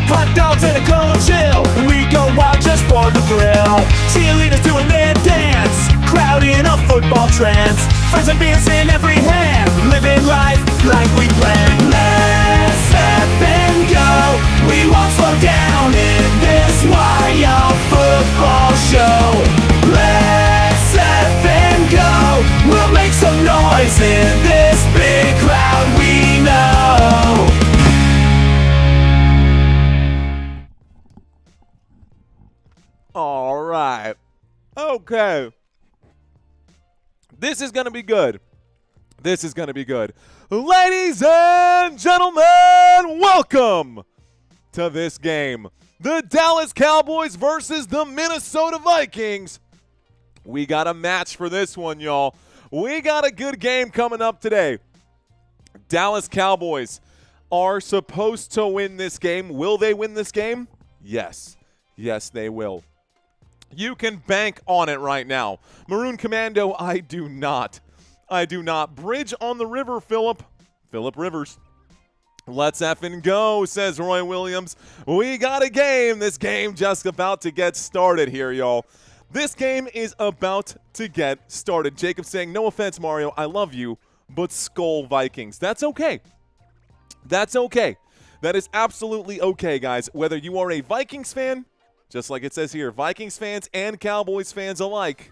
Hot dogs and a cold chill, we go wild just for the thrill. Cheerleaders doing their dance, crowd in a football trance. Friends and beers in every hand, living life like we planned. Let's step and go, we won't slow down in this wild football show. Let's step and go, we'll make some noise in this big crowd we know. All right. Okay. This is going to be good. This is going to be good. Ladies and gentlemen, welcome to this game. The Dallas Cowboys versus the Minnesota Vikings. We got a match for this one, y'all. We got a good game coming up today. Dallas Cowboys are supposed to win this game. Will they win this game? Yes. Yes, they will. You can bank on it right now. Maroon Commando, I do not. I do not. Bridge on the river, Philip Rivers. Let's effing go, says Roy Williams. We got a game. This game just about to get started here, y'all. This game is about to get started. Jacob saying, no offense, Mario, I love you, but skull Vikings. That's okay. That's okay. That is absolutely okay, guys. Whether you are a Vikings fan, just like it says here, Vikings fans and Cowboys fans alike,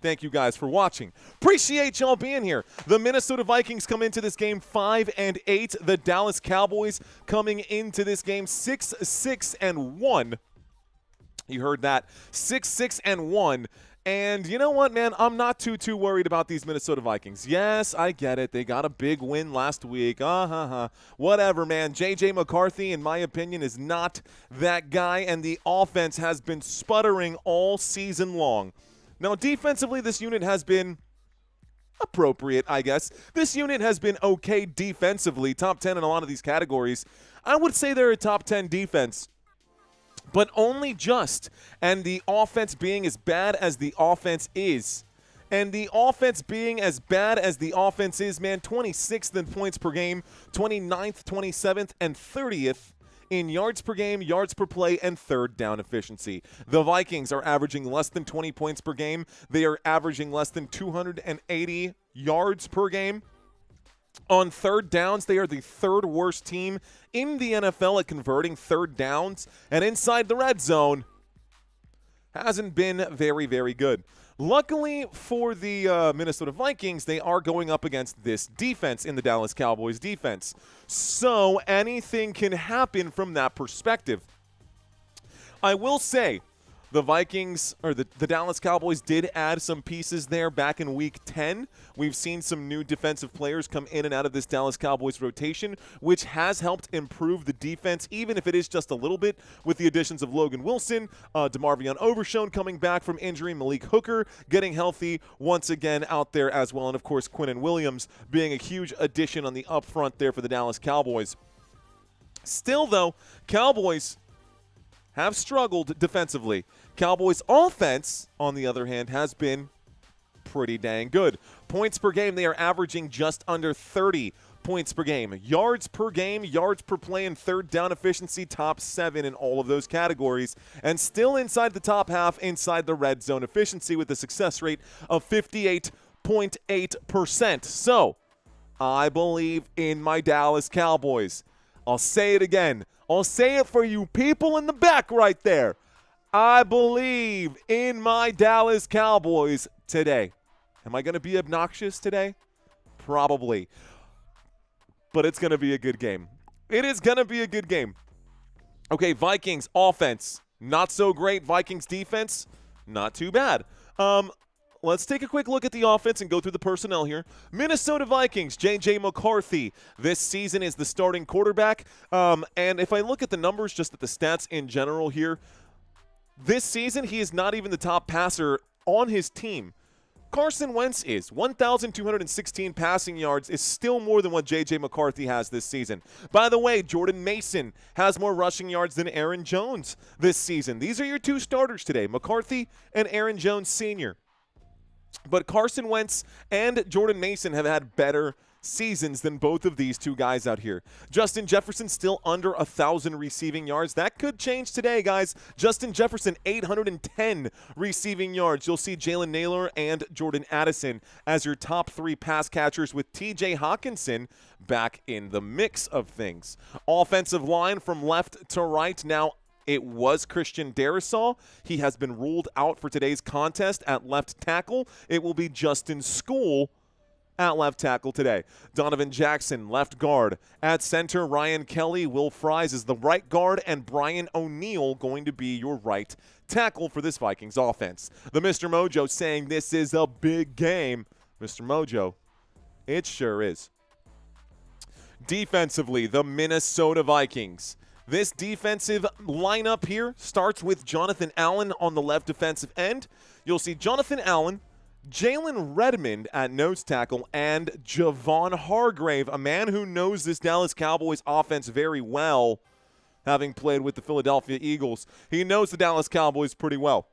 thank you guys for watching. Appreciate y'all being here. The Minnesota Vikings come into this game 5-8. The Dallas Cowboys coming into this game 6-6-1. You heard that. 6-6-1. And you know what, man? I'm not too worried about these Minnesota Vikings. Yes, I get it. They got a big win last week. Whatever, man. J.J. McCarthy, in my opinion, is not that guy, and the offense has been sputtering all season long. Now, defensively, this unit has been appropriate, I guess. This unit has been okay defensively, top 10 in a lot of these categories. I would say they're a top 10 defense, but only just. And the offense being as bad as the offense is. And the offense being as bad as the offense is, man, 26th in points per game, 29th, 27th, and 30th in yards per game, yards per play, and third down efficiency. The Vikings are averaging less than 20 points per game. They are averaging less than 280 yards per game. On third downs, they are the third worst team in the NFL at converting third downs. And inside the red zone, hasn't been very, very good. Luckily for the Minnesota Vikings, they are going up against this defense in the Dallas Cowboys defense. So anything can happen from that perspective. I will say the Vikings, or the Dallas Cowboys, did add some pieces there back in Week 10. We've seen some new defensive players come in and out of this Dallas Cowboys rotation, which has helped improve the defense, even if it is just a little bit, with the additions of Logan Wilson, DeMarvion Overshown coming back from injury, Malik Hooker getting healthy once again out there as well, and of course Quinnen Williams being a huge addition on the up front there for the Dallas Cowboys. Still, though, Cowboys have struggled defensively. Cowboys offense, on the other hand, has been pretty dang good. Points per game, they are averaging just under 30 points per game. Yards per game, yards per play, and third down efficiency, top 7 in all of those categories. And still inside the top half, inside the red zone efficiency with a success rate of 58.8%. So, I believe in my Dallas Cowboys. I'll say it again. I'll say it for you people in the back right there. I believe in my Dallas Cowboys today. Am I going to be obnoxious today? Probably. But it's going to be a good game. It is going to be a good game. Okay, Vikings offense, not so great. Vikings defense, not too bad. Let's take a quick look at the offense and go through the personnel here. Minnesota Vikings, J.J. McCarthy this season is the starting quarterback. And if I look at the numbers, just at the stats in general here, this season he is not even the top passer on his team. Carson Wentz is 1,216 passing yards is still more than what J.J. McCarthy has this season. By the way, Jordan Mason has more rushing yards than Aaron Jones this season. These are your two starters today, McCarthy and Aaron Jones Sr. But Carson Wentz and Jordan Mason have had better seasons than both of these two guys out here. Justin Jefferson still under 1,000 receiving yards. That could change today, guys. Justin Jefferson, 810 receiving yards. You'll see Jalen Naylor and Jordan Addison as your top 3 pass catchers, with TJ Hawkinson back in the mix of things. Offensive line from left to right now. It was Christian Darrisaw. He has been ruled out for today's contest at left tackle. It will be Justin School at left tackle today. Donovan Jackson, left guard. At center, Ryan Kelly. Will Fries is the right guard, and Brian O'Neill going to be your right tackle for this Vikings offense. The Mr. Mojo saying this is a big game. Mr. Mojo, it sure is. Defensively, the Minnesota Vikings. This defensive lineup here starts with Jonathan Allen on the left defensive end. You'll see Jonathan Allen, Jalen Redmond at nose tackle, and Javon Hargrave, a man who knows this Dallas Cowboys offense very well, having played with the Philadelphia Eagles. He knows the Dallas Cowboys pretty well.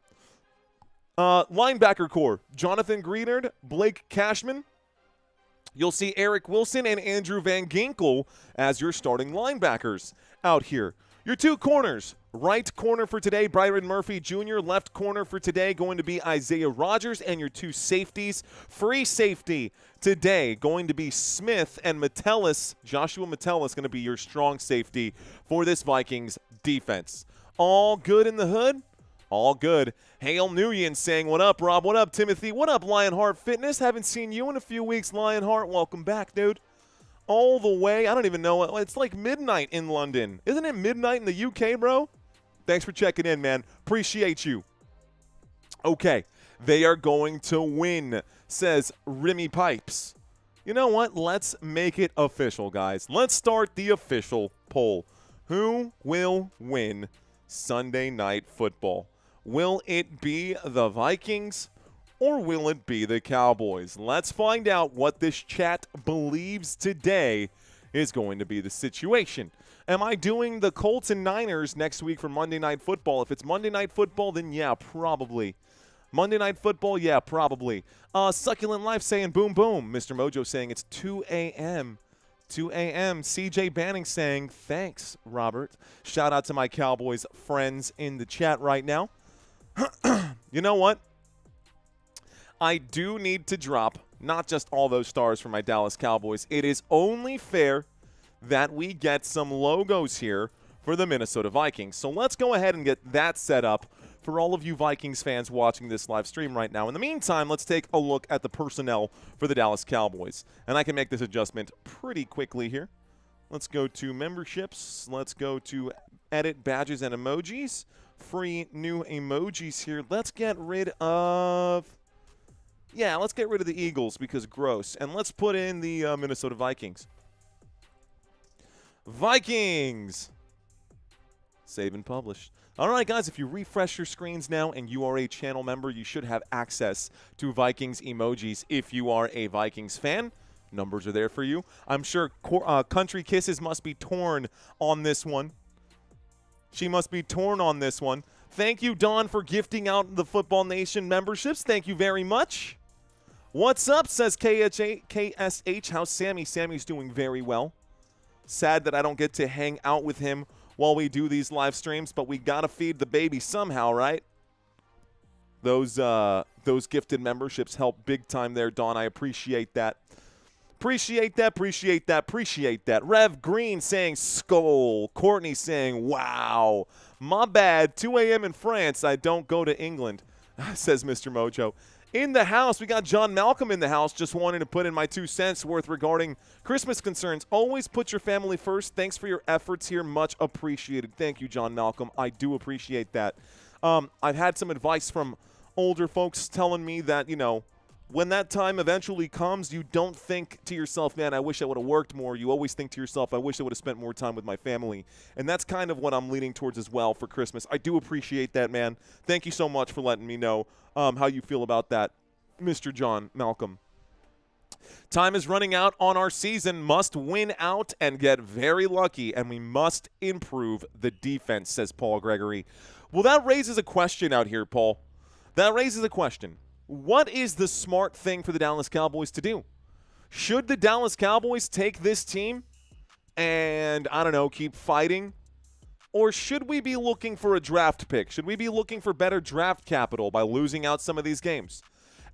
Linebacker core, Jonathan Greenard, Blake Cashman. You'll see Eric Wilson and Andrew Van Ginkel as your starting linebackers out here. Your 2 corners, right corner for today, Byron Murphy Jr. Left corner for today going to be Isaiah Rodgers. And your 2 safeties, free safety today going to be Smith and Metellus. Joshua Metellus going to be your strong safety for this Vikings defense. All good in the hood? All good. Hale Nguyen saying, what up, Rob? What up, Timothy? What up, Lionheart Fitness? Haven't seen you in a few weeks, Lionheart. Welcome back, dude. All the way, I don't even know. It's like midnight in London. Isn't it midnight in the UK, bro? Thanks for checking in, man. Appreciate you. Okay, they are going to win, says Remy Pipes. You know what? Let's make it official, guys. Let's start the official poll. Who will win Sunday Night Football? Will it be the Vikings or will it be the Cowboys? Let's find out what this chat believes today is going to be the situation. Am I doing the Colts and Niners next week for Monday Night Football? If it's Monday Night Football, then yeah, probably. Monday Night Football, yeah, probably. Succulent Life saying boom, boom. Mr. Mojo saying it's 2 a.m. 2 a.m. CJ Banning saying thanks, Robert. Shout out to my Cowboys friends in the chat right now. You know what? I do need to drop not just all those stars for my Dallas Cowboys. It is only fair that we get some logos here for the Minnesota Vikings. So let's go ahead and get that set up for all of you Vikings fans watching this live stream right now. In the meantime, let's take a look at the personnel for the Dallas Cowboys. And I can make this adjustment pretty quickly here. Let's go to memberships. Let's go to edit badges and emojis. Free new emojis here. Let's get rid of... Yeah, let's get rid of the Eagles because gross. And let's put in the Minnesota Vikings. Vikings! Save and publish. All right, guys, if you refresh your screens now and you are a channel member, you should have access to Vikings emojis if you are a Vikings fan. Numbers are there for you. I'm sure Country Kisses must be torn on this one. She must be torn on this one. Thank you, Dawn, for gifting out the Football Nation memberships. Thank you very much. What's up, says KSH. How's Sammy? Sammy's doing very well. Sad that I don't get to hang out with him while we do these live streams, but we got to feed the baby somehow, right? Those gifted memberships help big time there, Dawn. I appreciate that. Appreciate that, appreciate that, appreciate that. Rev Green saying skull. Courtney saying wow. My bad, 2 a.m. in France. I don't go to England, says Mr. Mojo. In the house, we got John Malcolm in the house. Just wanting to put in my 2 cents worth regarding Christmas concerns. Always put your family first. Thanks for your efforts here. Much appreciated. Thank you, John Malcolm. I do appreciate that. I've had some advice from older folks telling me that, you know, when that time eventually comes, you don't think to yourself, man, I wish I would have worked more. You always think to yourself, I wish I would have spent more time with my family. And that's kind of what I'm leaning towards as well for Christmas. I do appreciate that, man. Thank you so much for letting me know how you feel about that, Mr. John Malcolm. Time is running out on our season. Must win out and get very lucky, and we must improve the defense, says Paul Gregory. Well, that raises a question out here, Paul. That raises a question. What is the smart thing for the Dallas Cowboys to do? Should the Dallas Cowboys take this team and, I don't know, keep fighting? Or should we be looking for a draft pick? Should we be looking for better draft capital by losing out some of these games?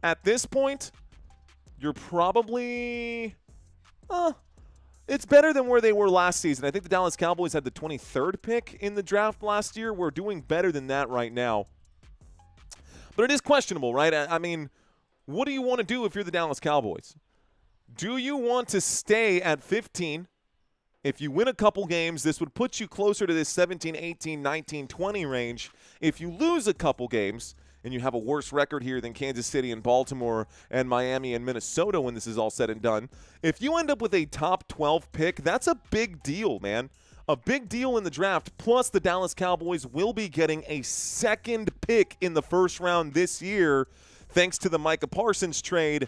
At this point, you're probably it's better than where they were last season. I think the Dallas Cowboys had the 23rd pick in the draft last year. We're doing better than that right now. But it is questionable, right? I mean, what do you want to do if you're the Dallas Cowboys? Do you want to stay at 15? If you win a couple games, this would put you closer to this 17, 18, 19, 20 range. If you lose a couple games and you have a worse record here than Kansas City and Baltimore and Miami and Minnesota when this is all said and done, if you end up with a top 12 pick, that's a big deal, man. A big deal in the draft. Plus, the Dallas Cowboys will be getting a second pick in the first round this year thanks to the Micah Parsons trade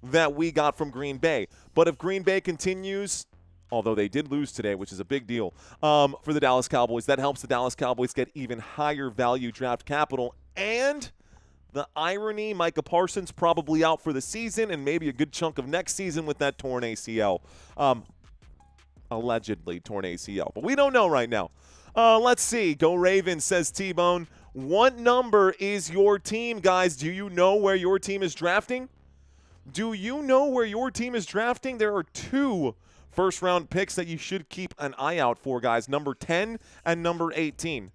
that we got from Green Bay. But if Green Bay continues, although they did lose today, which is a big deal for the Dallas Cowboys, that helps the Dallas Cowboys get even higher value draft capital. And the irony, Micah Parsons probably out for the season and maybe a good chunk of next season with that torn ACL. Allegedly torn ACL, but we don't know right now. Let's see. Go Ravens, says T-Bone. What number is your team, guys? Do you know where your team is drafting? Do you know where your team is drafting? There are 2 first-round picks that you should keep an eye out for, guys. Number 10 and number 18.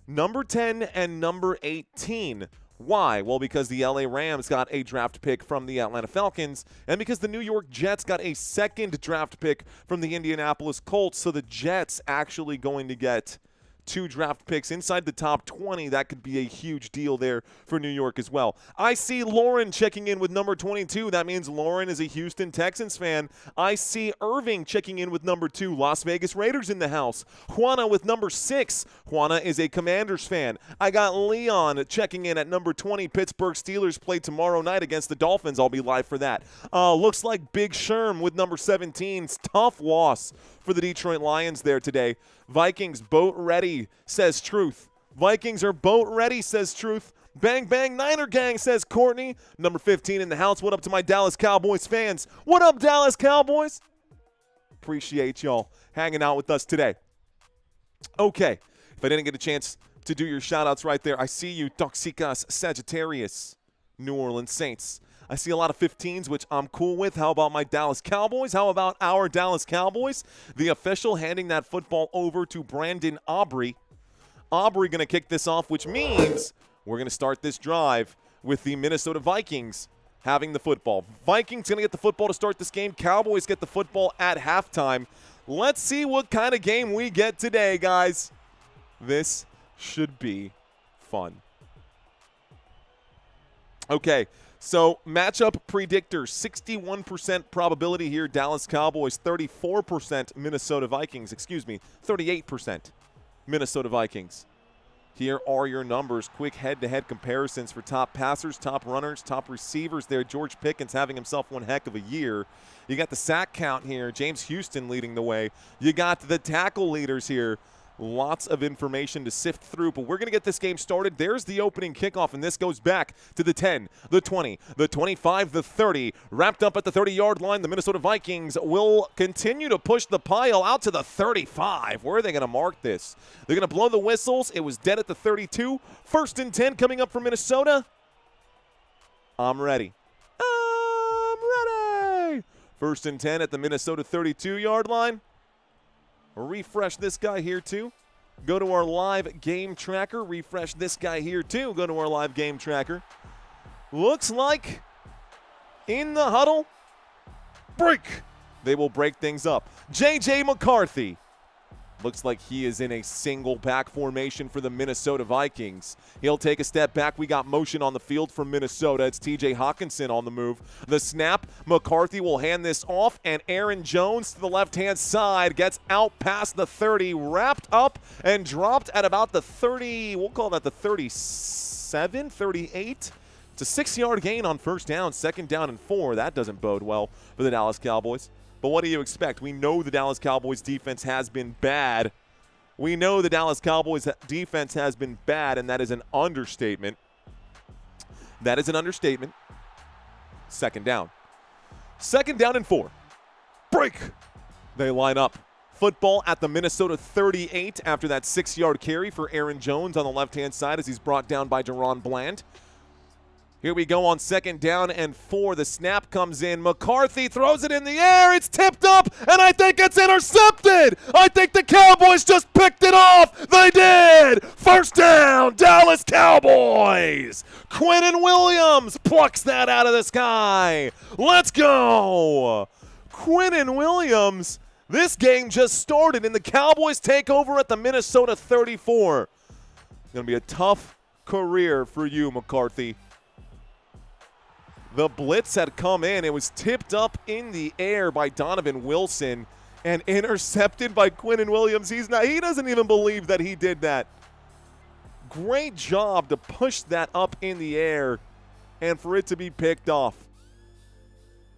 Number 10 and number 18. Why? Well, because the LA Rams got a draft pick from the Atlanta Falcons, and because the New York Jets got a second draft pick from the Indianapolis Colts. So the Jets actually going to get 2 draft picks inside the top 20. That could be a huge deal there for New York as well. I see Lauren checking in with number 22. That means Lauren is a Houston Texans fan. I see Irving checking in with number 2. Las Vegas Raiders in the house. Juana with number 6. Juana is a Commanders fan. I got Leon checking in at number 20. Pittsburgh Steelers play tomorrow night against the Dolphins. I'll be live for that. Looks like Big Sherm with number 17. Tough loss for the Detroit Lions there today. Vikings boat ready, says Truth. Vikings are boat ready, says Truth. Bang, bang, Niner gang, says Courtney. Number 15 in the house. What up to my Dallas Cowboys fans? What up, Dallas Cowboys? Appreciate y'all hanging out with us today. Okay, if I didn't get a chance to do your shout-outs right there, I see you, Toxicas Sagittarius, New Orleans Saints. I see a lot of 15s, which I'm cool with. How about my Dallas Cowboys? How about our Dallas Cowboys? The official handing that football over to Brandon Aubrey. Aubrey going to kick this off, which means we're going to start this drive with the Minnesota Vikings having the football. Vikings going to get the football to start this game. Cowboys get the football at halftime. Let's see what kind of game we get today, guys. This should be fun. Okay. So, matchup predictor, 61% probability here, Dallas Cowboys, 34% Minnesota Vikings, 38% Minnesota Vikings. Here are your numbers, quick head-to-head comparisons for top passers, top runners, top receivers there. George Pickens having himself one heck of a year. You got the sack count here, James Houston leading the way. You got the tackle leaders here. Lots of information to sift through, but we're going to get this game started. There's the opening kickoff, and this goes back to the 10, the 20, the 25, the 30. Wrapped up at the 30-yard line, the Minnesota Vikings will continue to push the pile out to the 35. Where are they going to mark this? They're going to blow the whistles. It was dead at the 32. 1st and 10 coming up for Minnesota. I'm ready. I'm ready. 1st and 10 at the Minnesota 32-yard line. Refresh this guy here too. Go to our live game tracker. Refresh this guy here too. Go to our live game tracker. Looks like in the huddle, break. They will break things up. J.J. McCarthy. Looks like he is in a single back formation for the Minnesota Vikings. He'll take a step back. We got motion on the field from Minnesota. It's T.J. Hawkinson on the move. The snap, McCarthy will hand this off, and Aaron Jones to the left-hand side gets out past the 30, wrapped up and dropped at about the 30, we'll call that the 37, 38. It's a 6-yard gain on 1st down, 2nd down and 4. That doesn't bode well for the Dallas Cowboys. But what do you expect? We know the Dallas Cowboys defense has been bad. We know the Dallas Cowboys defense has been bad, and that is an understatement. That is an understatement. 2nd down. 2nd down and 4. Break. They line up. Football at the Minnesota 38 after that 6-yard carry for Aaron Jones on the left-hand side as he's brought down by Deron Bland. Here we go on 2nd down and 4. The snap comes in. McCarthy throws it in the air. It's tipped up, and I think it's intercepted. I think the Cowboys just picked it off. They did. 1st down, Dallas Cowboys. Quinnen Williams plucks that out of the sky. Let's go. Quinnen Williams. This game just started, and the Cowboys take over at the Minnesota 34. Going to be a tough career for you, McCarthy. The blitz had come in. It was tipped up in the air by Donovan Wilson and intercepted by Quinnen Williams. He doesn't even believe that he did that. Great job to push that up in the air and for it to be picked off.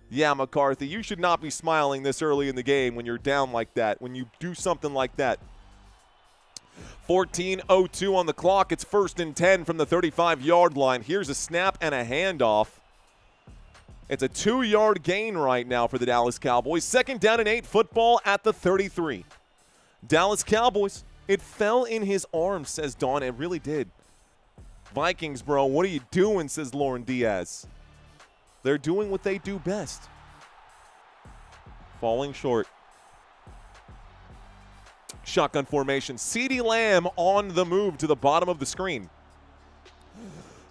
Yeah, McCarthy, you should not be smiling this early in the game when you're down like that, when you do something like that. 14:02 on the clock. It's 1st and 10 from the 35-yard line. Here's a snap and a handoff. It's a 2-yard gain right now for the Dallas Cowboys. 2nd down and 8, football at the 33. Dallas Cowboys, it fell in his arms, says Dawn. It really did. Vikings, bro, what are you doing, says Lauren Diaz. They're doing what they do best. Falling short. Shotgun formation. CeeDee Lamb on the move to the bottom of the screen.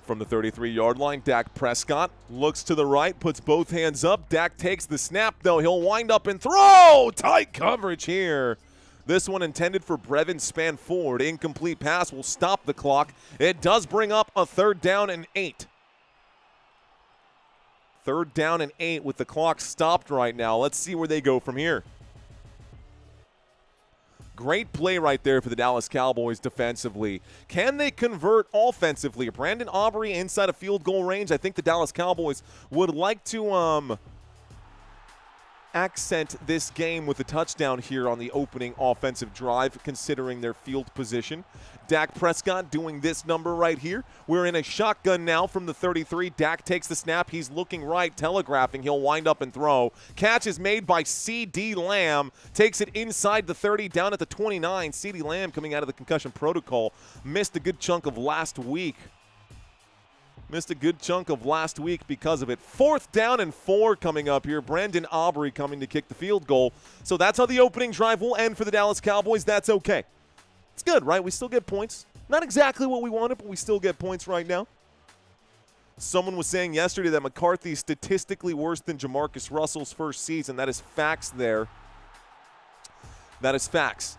From the 33-yard line, Dak Prescott looks to the right, puts both hands up. Dak takes the snap, though. He'll wind up and throw. Tight coverage here. This one intended for Brevin Spanford. Incomplete pass will stop the clock. It does bring up a 3rd down and 8. 3rd down and 8 with the clock stopped right now. Let's see where they go from here. Great play right there for the Dallas Cowboys defensively. Can they convert offensively? Brandon Aubrey inside of field goal range. I think the Dallas Cowboys would like to accent this game with a touchdown here on the opening offensive drive, considering their field position. Dak Prescott doing this number right here. We're in a shotgun now from the 33. Dak takes the snap. He's looking right, telegraphing. He'll wind up and throw. Catch is made by CeeDee Lamb. Takes it inside the 30, down at the 29. CeeDee Lamb coming out of the concussion protocol. Missed a good chunk of last week. Because of it. 4th down and 4 coming up here. Brandon Aubrey coming to kick the field goal. So that's how the opening drive will end for the Dallas Cowboys. That's okay. It's good, right? We still get points. Not exactly what we wanted, but we still get points right now. Someone was saying yesterday that McCarthy is statistically worse than Jamarcus Russell's first season. That is facts there. That is facts.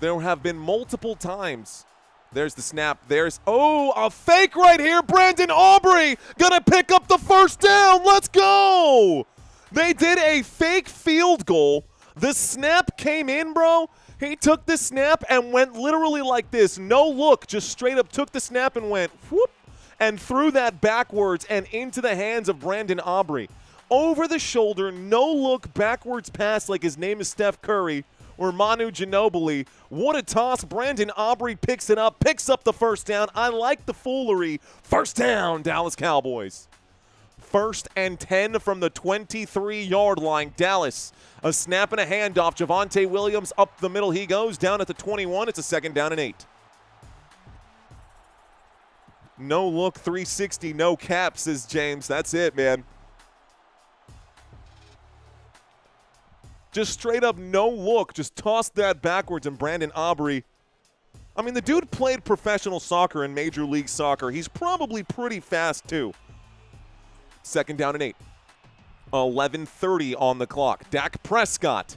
There have been multiple times. There's the snap. There's, a fake right here. Brandon Aubrey gonna pick up the 1st down. Let's go. They did a fake field goal. The snap came in, bro. He took the snap and went literally like this. No look, just straight up took the snap and went whoop and threw that backwards and into the hands of Brandon Aubrey. Over the shoulder, no look, backwards pass like his name is Steph Curry or Manu Ginobili. What a toss. Brandon Aubrey picks it up, picks up the 1st down. I like the foolery. 1st down, Dallas Cowboys. 1st and 10 from the 23-yard line. Dallas, a snap and a handoff. Javonte Williams up the middle. He goes down at the 21. It's a 2nd down and 8. No look, 360, no cap, says James. That's it, man. Just straight up no look. Just tossed that backwards, and Brandon Aubrey. I mean, the dude played professional soccer in Major League Soccer. He's probably pretty fast, too. 2nd down and 8. 11:30 on the clock. Dak Prescott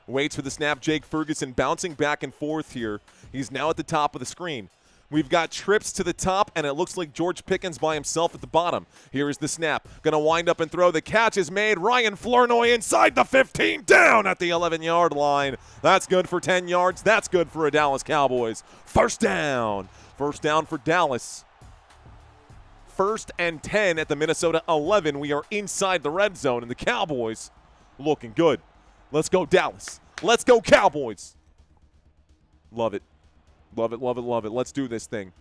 waits for the snap. Jake Ferguson bouncing back and forth here. He's now at the top of the screen. We've got trips to the top, and it looks like George Pickens by himself at the bottom. Here is the snap. Going to wind up and throw. The catch is made. Ryan Flournoy inside the 15, down at the 11-yard line. That's good for 10 yards. That's good for a Dallas Cowboys. 1st down. 1st down for Dallas. 1st and 10 at the Minnesota 11. We are inside the red zone, and the Cowboys looking good. Let's go, Dallas. Let's go, Cowboys. Love it. Love it, love it, love it. Let's do this thing.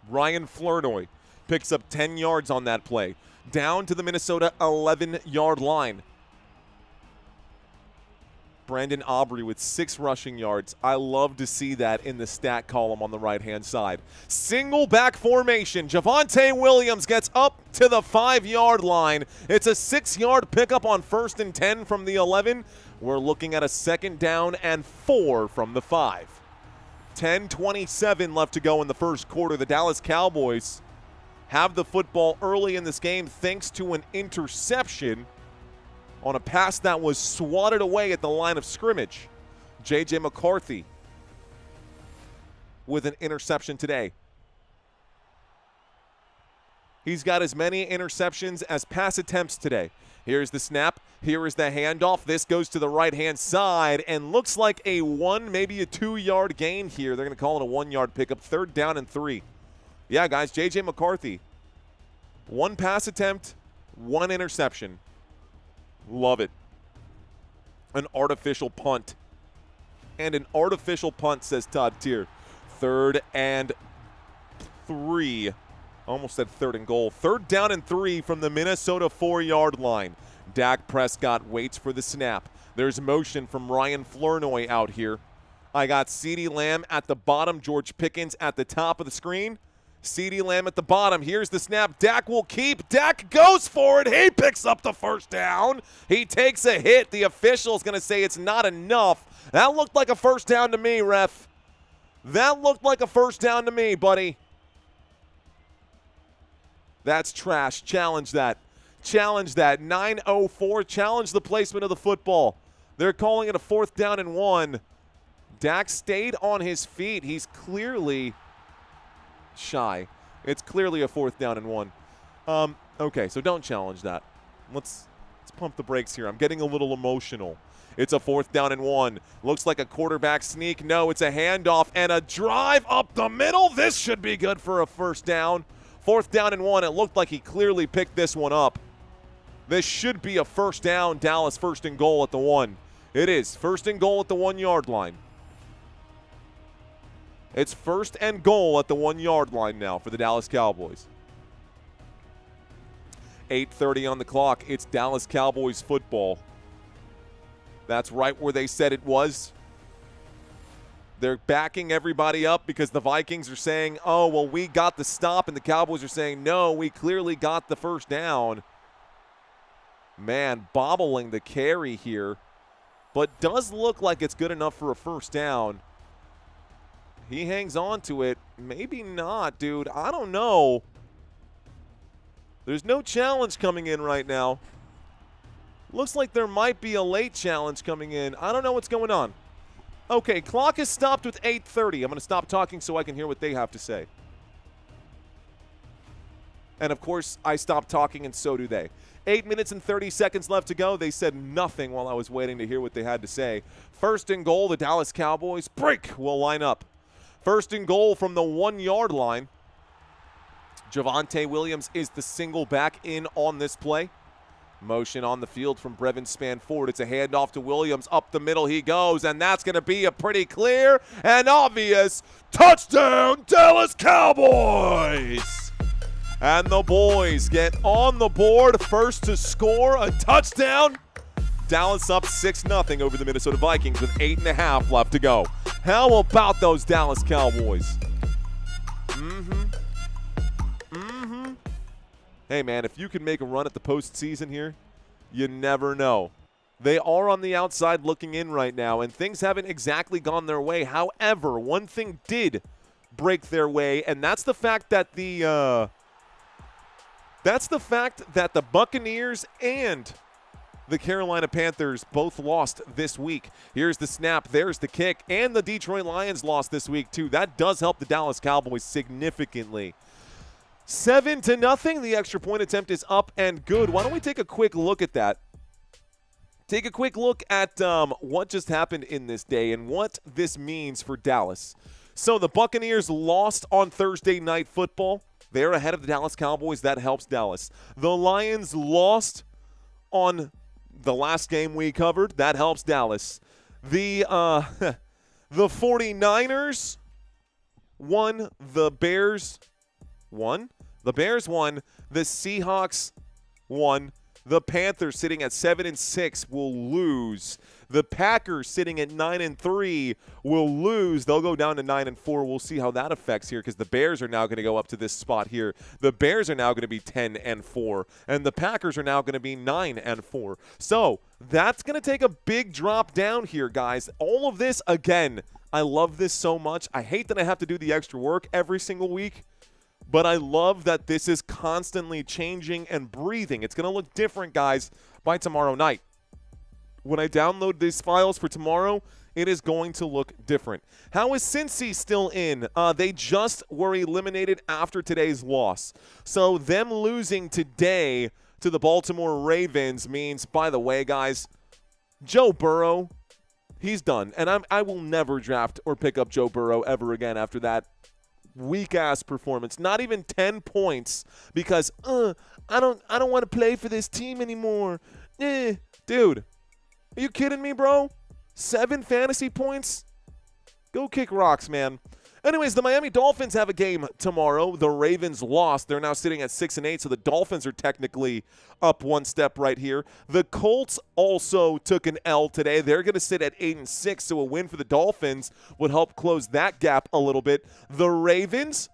Ryan Flournoy Picks up 10 yards on that play. Down to the Minnesota 11-yard line. Brandon Aubrey with 6 rushing yards. I love to see that in the stat column on the right-hand side. Single back formation. Javonte Williams gets up to the 5-yard line. It's a 6-yard pickup on 1st and 10 from the 11. We're looking at a 2nd down and 4 from the 5. 10:27 left to go in the first quarter. The Dallas Cowboys have the football early in this game thanks to an interception on a pass that was swatted away at the line of scrimmage. J.J. McCarthy with an interception today. He's got as many interceptions as pass attempts today. Here's the snap. Here is the handoff. This goes to the right-hand side and looks like a 1, maybe a 2-yard gain here. They're going to call it a 1-yard pickup. 3rd down and 3. Yeah, guys, J.J. McCarthy. 1 pass attempt, 1 interception. Love it. An artificial punt. And an artificial punt, says Todd Tier. 3rd and 3. Almost said 3rd and goal. 3rd down and 3 from the Minnesota 4-yard line. Dak Prescott waits for the snap. There's motion from Ryan Flournoy out here. I got CeeDee Lamb at the bottom, George Pickens at the top of the screen. CeeDee Lamb at the bottom. Here's the snap. Dak will keep. Dak goes for it. He picks up the 1st down. He takes a hit. The official's going to say it's not enough. That looked like a 1st down to me, ref. That looked like a 1st down to me, buddy. That's trash. Challenge that. Challenge that. 9:04. Challenge the placement of the football. They're calling it a 4th down and 1. Dak stayed on his feet. He's clearly shy. It's clearly a 4th down and 1. Okay, so don't challenge that. Let's pump the brakes here. I'm getting a little emotional. It's a 4th down and 1. Looks like a quarterback sneak. No, it's a handoff and a drive up the middle. This should be good for a 1st down. 4th down and 1. It looked like he clearly picked this one up. This should be a 1st down. Dallas 1st and goal at the 1. It is 1st and goal at the 1-yard line. It's 1st and goal at the 1-yard line now for the Dallas Cowboys. 8:30 on the clock. It's Dallas Cowboys football. That's right where they said it was. They're backing everybody up because the Vikings are saying, oh, well, we got the stop, and the Cowboys are saying, no, we clearly got the 1st down. Man, bobbling the carry here, but does look like it's good enough for a 1st down. He hangs on to it. Maybe not, dude. I don't know. There's no challenge coming in right now. Looks like there might be a late challenge coming in. I don't know what's going on. Okay, clock is stopped with 8:30. I'm going to stop talking so I can hear what they have to say. And, of course, I stopped talking, and so do they. 8 minutes and 30 seconds left to go. They said nothing while I was waiting to hear what they had to say. 1st and goal, the Dallas Cowboys. Break will line up. 1st and goal from the 1-yard line. Javonte Williams is the single back in on this play. Motion on the field from Brevin Spanford. It's a handoff to Williams. Up the middle he goes, and that's going to be a pretty clear and obvious touchdown, Dallas Cowboys! And the boys get on the board, first to score a touchdown. Dallas up 6-0 over the Minnesota Vikings with 8.5 left to go. How about those Dallas Cowboys? Hey, man, if you can make a run at the postseason here, you never know. They are on the outside looking in right now, and things haven't exactly gone their way. However, one thing did break their way, and that's the fact that the Buccaneers and the Carolina Panthers both lost this week. Here's the snap. There's the kick. And the Detroit Lions lost this week, too. That does help the Dallas Cowboys significantly. 7-0. The extra point attempt is up and good. Why don't we take a quick look at that? Take a quick look at what just happened in this day and what this means for Dallas. So the Buccaneers lost on Thursday Night Football. They're ahead of the Dallas Cowboys. That helps Dallas. The Lions lost on the last game we covered. That helps Dallas. The 49ers won. The Bears won. The Bears won. The Seahawks won. The Panthers sitting at 7-6 will lose. The Packers sitting at 9-3 will lose. They'll go down to 9-4. We'll see how that affects here because the Bears are now going to go up to this spot here. The Bears are now going to be 10-4, and the Packers are now going to be 9-4. So that's going to take a big drop down here, guys. All of this, again, I love this so much. I hate that I have to do the extra work every single week. But I love that this is constantly changing and breathing. It's going to look different, guys, by tomorrow night. When I download these files for tomorrow, it is going to look different. How is Cincy still in? They just were eliminated after today's loss. So them losing today to the Baltimore Ravens means, by the way, guys, Joe Burrow, he's done. And I will never draft or pick up Joe Burrow ever again after that weak-ass performance. Not even 10 points because I don't want to play for this team anymore. Dude, are you kidding me, bro? 7 fantasy points? Go kick rocks, man. Anyways, the Miami Dolphins have a game tomorrow. The Ravens lost. They're now sitting at 6-8, so the Dolphins are technically up one step right here. The Colts also took an L today. They're going to sit at 8-6, so a win for the Dolphins would help close that gap a little bit. The Ravens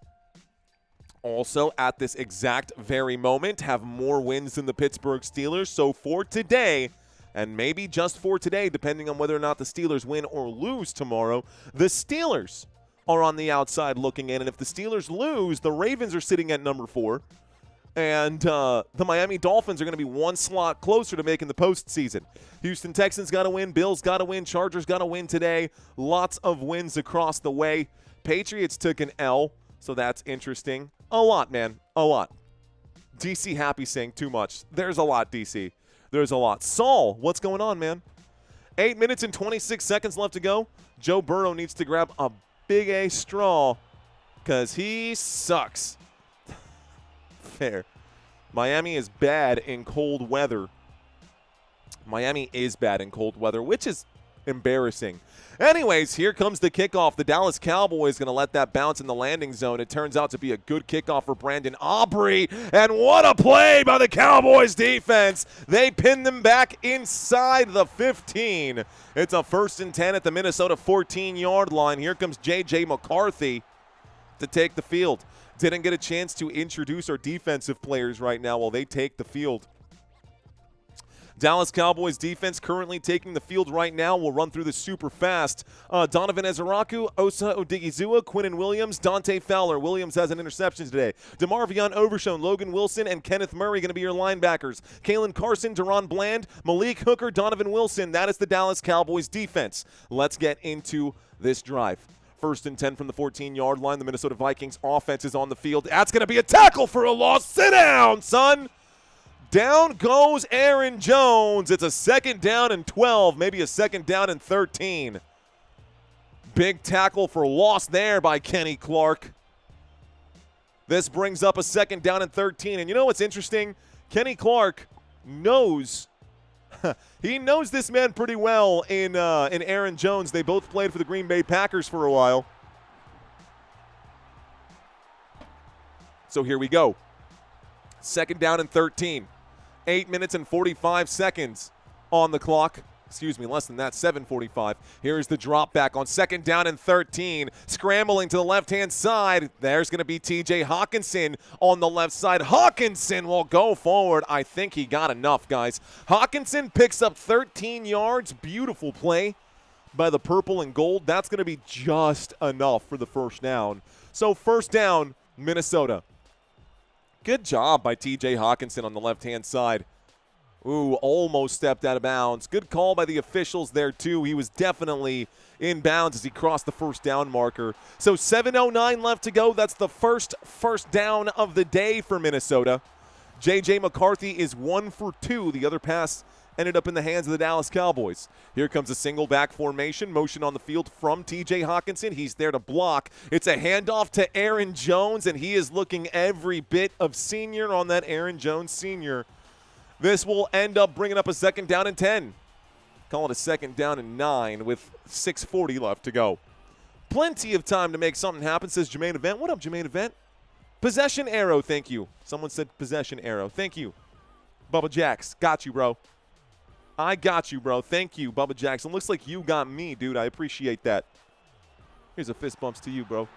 also at this exact very moment have more wins than the Pittsburgh Steelers. So for today, and maybe just for today, depending on whether or not the Steelers win or lose tomorrow, the Steelers are on the outside looking in. And if the Steelers lose, the Ravens are sitting at number 4. And the Miami Dolphins are going to be one slot closer to making the postseason. Houston Texans got to win. Bills got to win. Chargers got to win today. Lots of wins across the way. Patriots took an L, so that's interesting. A lot, man. A lot. DC happy saying too much. There's a lot, DC. There's a lot. Saul, what's going on, man? 8 minutes and 26 seconds left to go. Joe Burrow needs to grab a big A straw because he sucks. Fair. Miami is bad in cold weather. Miami is bad in cold weather, which is embarrassing. Anyways, here comes the kickoff. The Dallas Cowboys going to let that bounce in the landing zone. It turns out to be a good kickoff for Brandon Aubrey. And what a play by the Cowboys defense. They pin them back inside the 15. It's a 1st and 10 at the Minnesota 14-yard line. Here comes J.J. McCarthy to take the field. Didn't get a chance to introduce our defensive players right now while they take the field. Dallas Cowboys defense currently taking the field right now. We'll run through this super fast. Donovan Ezeraku, Osa Odigizua, Quinnen Williams, Dante Fowler. Williams has an interception today. DeMarvion Overshown, Logan Wilson, and Kenneth Murray going to be your linebackers. Kalen Carson, Deron Bland, Malik Hooker, Donovan Wilson. That is the Dallas Cowboys defense. Let's get into this drive. 1st and 10 from the 14-yard line. The Minnesota Vikings offense is on the field. That's going to be a tackle for a loss. Sit down, son. Down goes Aaron Jones. It's a 2nd down and 12, maybe a 2nd down and 13. Big tackle for loss there by Kenny Clark. This brings up a 2nd down and 13. And you know what's interesting? Kenny Clark knows he knows this man pretty well in Aaron Jones. They both played for the Green Bay Packers for a while. So here we go. 2nd down and 13. 8 minutes and 45 seconds on the clock. Excuse me, less than that, 7:45. Here's the drop back on 2nd down and 13. Scrambling to the left-hand side. There's going to be T.J. Hawkinson on the left side. Hawkinson will go forward. I think he got enough, guys. Hawkinson picks up 13 yards. Beautiful play by the purple and gold. That's going to be just enough for the 1st down. So 1st down, Minnesota. Good job by T.J. Hawkinson on the left-hand side. Ooh, almost stepped out of bounds. Good call by the officials there, too. He was definitely in bounds as he crossed the 1st down marker. So 7:09 left to go. That's the first down of the day for Minnesota. J.J. McCarthy is 1 for 2. The other pass ended up in the hands of the Dallas Cowboys. Here comes a single back formation. Motion on the field from T.J. Hawkinson. He's there to block. It's a handoff to Aaron Jones, and he is looking every bit of senior on that Aaron Jones senior. This will end up bringing up a 2nd down and 10. Call it a 2nd down and 9 with 6:40 left to go. Plenty of time to make something happen, says Jermaine Event. What up, Jermaine Event? Possession arrow, thank you. Someone said possession arrow. Thank you. Bubba Jax, got you, bro. I got you, bro. Thank you, Bubba Jackson. Looks like you got me, dude. I appreciate that. Here's a fist bumps to you, bro.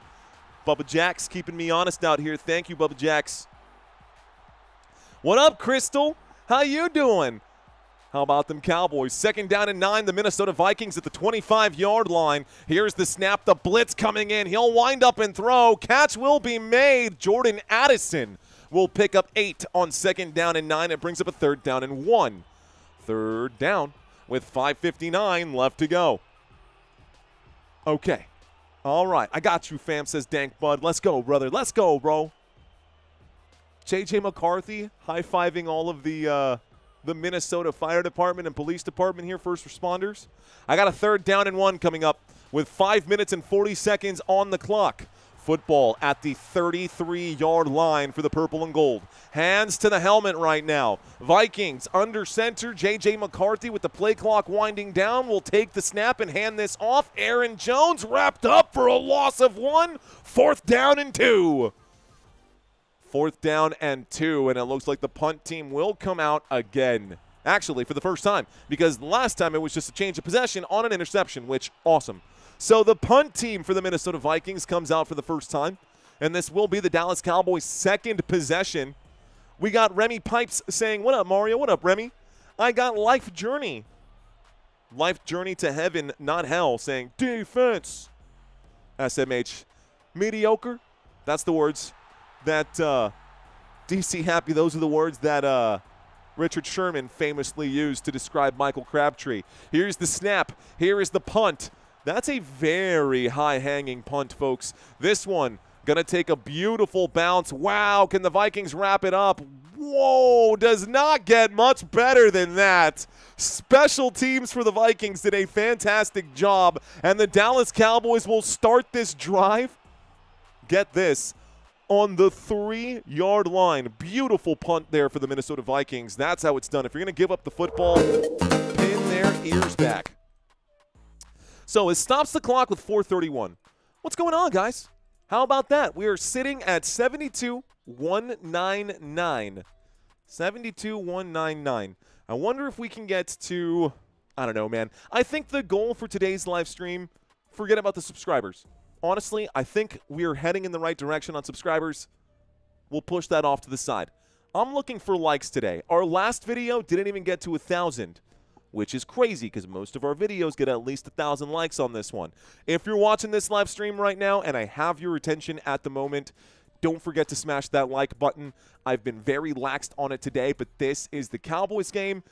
Bubba Jax keeping me honest out here. Thank you, Bubba Jax. What up, Crystal? How you doing? How about them Cowboys? 2nd down and 9, the Minnesota Vikings at the 25-yard line. Here's the snap, the blitz coming in. He'll wind up and throw. Catch will be made. Jordan Addison will pick up 8 on 2nd down and 9. It brings up a 3rd down and 1. 3rd down with 5:59 left to go. Okay. All right. I got you, fam, says Dank Bud. Let's go, brother. Let's go, bro. J.J. McCarthy high-fiving all of the Minnesota Fire Department and Police Department here, first responders. I got a 3rd down and 1 coming up with 5 minutes and 40 seconds on the clock. Football at the 33-yard line for the purple and gold. Hands to the helmet right now. Vikings under center. J.J. McCarthy with the play clock winding down will take the snap and hand this off. Aaron Jones wrapped up for a loss of 1. 4th down and 2. 4th down and 2, and it looks like the punt team will come out again. Actually, for the first time, because last time it was just a change of possession on an interception, which, awesome. So the punt team for the Minnesota Vikings comes out for the first time, and this will be the Dallas Cowboys' 2nd possession. We got Remy Pipes saying, what up, Mario? What up, Remy? I got Life Journey. Life Journey to Heaven, not hell, saying, defense. SMH. Mediocre. That's the words that DC Happy, those are the words that Richard Sherman famously used to describe Michael Crabtree. Here's the snap. Here is the punt. That's a very high-hanging punt, folks. This one going to take a beautiful bounce. Wow, can the Vikings wrap it up? Whoa, does not get much better than that. Special teams for the Vikings did a fantastic job, and the Dallas Cowboys will start this drive. Get this. On the 3-yard line. Beautiful punt there for the Minnesota Vikings. That's how it's done. If you're going to give up the football, pin their ears back. So it stops the clock with 4:31. What's going on, guys? How about that? We are sitting at 72-199. 72-199. I wonder if we can get to, I don't know, man. I think the goal for today's live stream, forget about the subscribers. Honestly, I think we're heading in the right direction on subscribers. We'll push that off to the side. I'm looking for likes today. Our last video didn't even get to 1,000, which is crazy because most of our videos get at least 1,000 likes on this one. If you're watching this live stream right now and I have your attention at the moment, don't forget to smash that like button. I've been very laxed on it today, but this is the Cowboys game.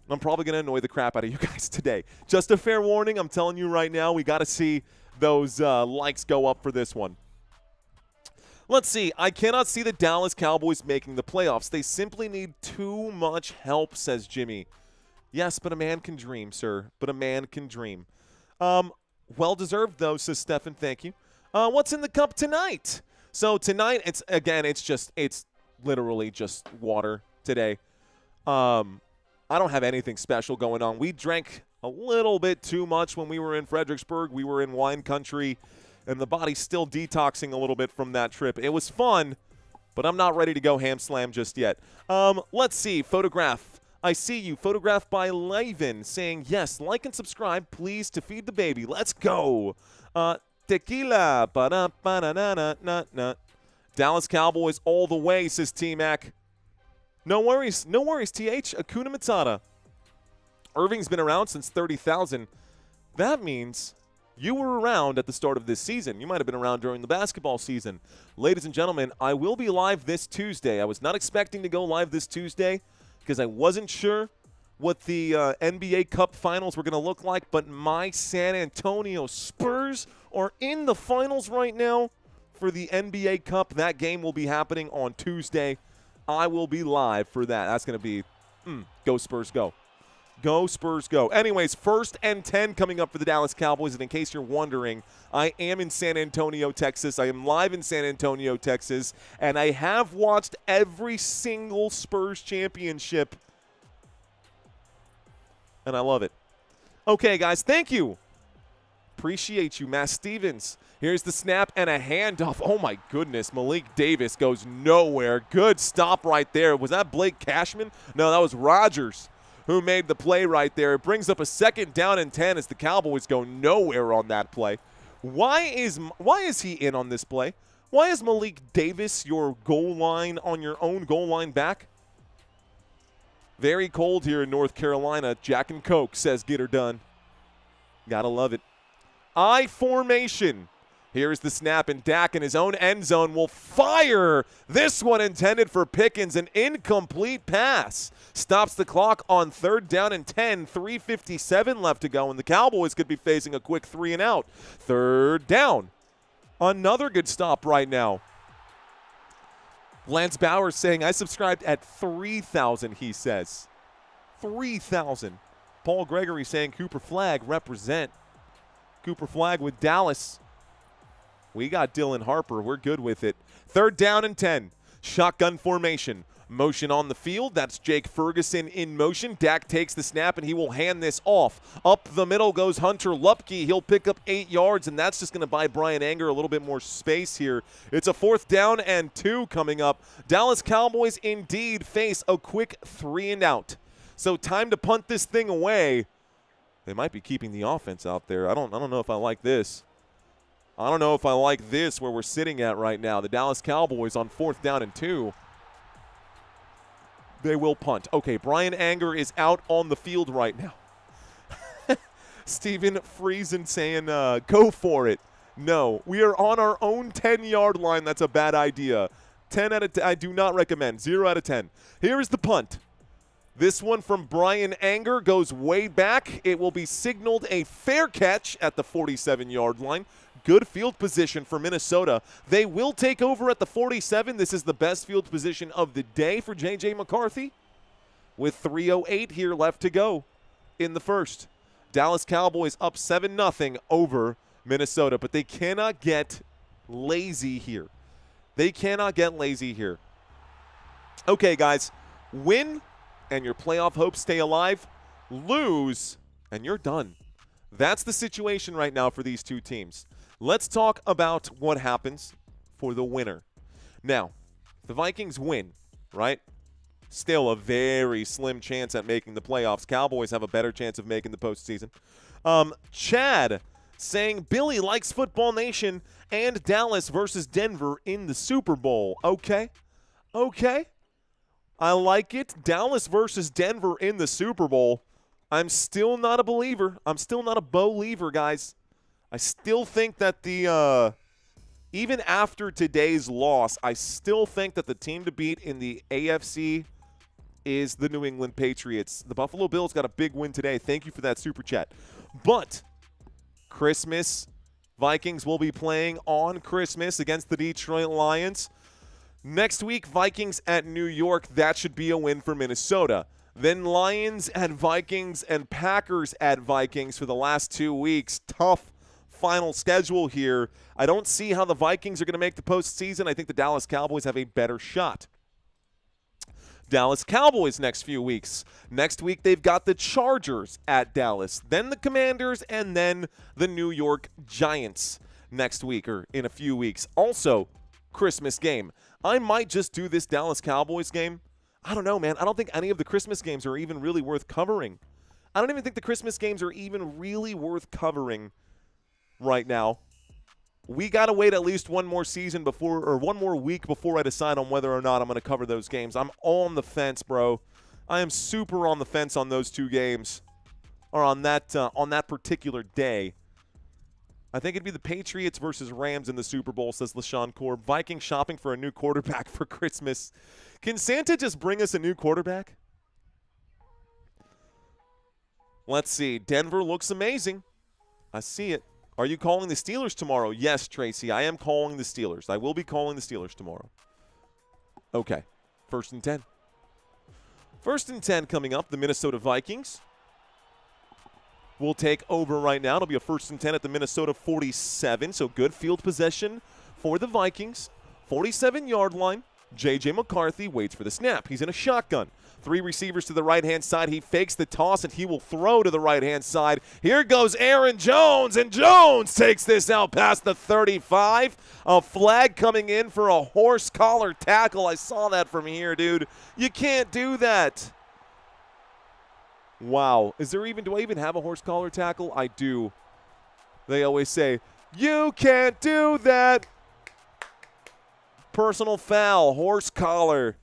I'm probably going to annoy the crap out of you guys today. Just a fair warning, I'm telling you right now, we got to see those likes go up for this one. Let's see. I cannot see the Dallas Cowboys making the playoffs. They simply need too much help, says Jimmy. Yes, but a man can dream, sir. But a man can dream. Well-deserved, though, says Stefan. Thank you. What's in the cup tonight? So tonight, it's literally just water today. I don't have anything special going on. We drank a little bit too much when we were in Fredericksburg. We were in wine country, and the body's still detoxing a little bit from that trip. It was fun, but I'm not ready to go ham slam just yet. Let's see. Photograph. I see you. Photographed by Levin saying, yes, like and subscribe, please, to feed the baby. Let's go. Tequila. Ba-da-ba-da-na-na-na-na. Dallas Cowboys all the way, says T-Mac. No worries. No worries, TH. Akuna Matata. Irving's been around since 30,000. That means you were around at the start of this season. You might have been around during the basketball season. Ladies and gentlemen, I will be live this Tuesday. I was not expecting to go live this Tuesday because I wasn't sure what the NBA Cup Finals were going to look like, but my San Antonio Spurs are in the finals right now for the NBA Cup. That game will be happening on Tuesday. I will be live for that. That's going to be go Spurs, go. Go Spurs, go. Anyways, 1st and 10 coming up for the Dallas Cowboys. And in case you're wondering, I am in San Antonio, Texas. I am live in San Antonio, Texas. And I have watched every single Spurs championship. And I love it. Okay, guys, thank you. Appreciate you, Matt Stevens. Here's the snap and a handoff. Oh, my goodness. Malik Davis goes nowhere. Good stop right there. Was that Blake Cashman? No, that was Rogers who made the play right there. It brings up a 2nd down and 10 as the Cowboys go nowhere on that play. Why is he in on this play? Why is Malik Davis your goal line on your own goal line back? Very cold here in North Carolina. Jack and Coke says get her done. Gotta love it. I formation. Here's the snap, and Dak in his own end zone will fire. This one intended for Pickens, an incomplete pass. Stops the clock on 3rd down and 10, 3:57 left to go, and the Cowboys could be facing a quick 3 and out. 3rd down. Another good stop right now. Lance Bowers saying, I subscribed at 3,000, he says. 3,000. Paul Gregory saying, Cooper Flagg represent. Cooper Flagg with Dallas. We got Dylan Harper. We're good with it. 3rd down and 10. Shotgun formation. Motion on the field. That's Jake Ferguson in motion. Dak takes the snap, and he will hand this off. Up the middle goes Hunter Lupke. He'll pick up 8 yards, and that's just going to buy Brian Anger a little bit more space here. It's a 4th down and 2 coming up. Dallas Cowboys indeed face a quick 3 and out. So time to punt this thing away. They might be keeping the offense out there. I don't know if I like this. I don't know if I like this where we're sitting at right now. The Dallas Cowboys on 4th down and 2. They will punt. Okay, Brian Anger is out on the field right now. Steven Friesen saying, go for it. No, we are on our own 10-yard line. That's a bad idea. 10 out of 10. I do not recommend. 0 out of 10. Here is the punt. This one from Brian Anger goes way back. It will be signaled a fair catch at the 47-yard line. Good field position for Minnesota. They will take over at the 47. This is the best field position of the day for J.J. McCarthy with 3:08 here left to go in the first. Dallas Cowboys up 7-0 over Minnesota, but they cannot get lazy here. They cannot get lazy here. Okay, guys, win and your playoff hopes stay alive. Lose and you're done. That's the situation right now for these two teams. Let's talk about what happens for the winner. Now, the Vikings win, right? Still a very slim chance at making the playoffs. Cowboys have a better chance of making the postseason. Chad saying Billy likes Football Nation and Dallas versus Denver in the Super Bowl. Okay. I like it. Dallas versus Denver in the Super Bowl. I'm still not a believer. I'm still not a believer, guys. I still think that even after today's loss, I still think that the team to beat in the AFC is the New England Patriots. The Buffalo Bills got a big win today. Thank you for that super chat. But Christmas, Vikings will be playing on Christmas against the Detroit Lions. Next week, Vikings at New York. That should be a win for Minnesota. Then Lions at Vikings and Packers at Vikings for the last 2 weeks. Tough final schedule here. I don't see how the Vikings are going to make the postseason. I think the Dallas Cowboys have a better shot. Dallas Cowboys next few weeks. Next week, they've got the Chargers at Dallas, then the Commanders, and then the New York Giants next week or in a few weeks. Also, Christmas game. I might just do this Dallas Cowboys game. I don't know, man. I don't think any of the Christmas games are even really worth covering. I don't even think the Christmas games are even really worth covering right now. We got to wait at least one more season before, or one more week before I decide on whether or not I'm going to cover those games. I'm on the fence, bro. I am super on the fence on those two games, or on that particular day. I think it'd be the Patriots versus Rams in the Super Bowl, says LaShawn Korb. Vikings shopping for a new quarterback for Christmas. Can Santa just bring us a new quarterback? Let's see. Denver looks amazing. I see it. Are you calling the Steelers tomorrow? Yes, Tracy, I am calling the Steelers. I will be calling the Steelers tomorrow. Okay, 1st and 10. 1st and 10 coming up. The Minnesota Vikings will take over right now. It'll be a 1st and 10 at the Minnesota 47, so good field possession for the Vikings. 47-yard line. J.J. McCarthy waits for the snap. He's in a shotgun. Three receivers to the right-hand side. He fakes the toss, and he will throw to the right-hand side. Here goes Aaron Jones, and Jones takes this out past the 35. A flag coming in for a horse collar tackle. I saw that from here, dude. You can't do that. Wow. Do I even have a horse collar tackle? I do. They always say, you can't do that. Personal foul, horse collar.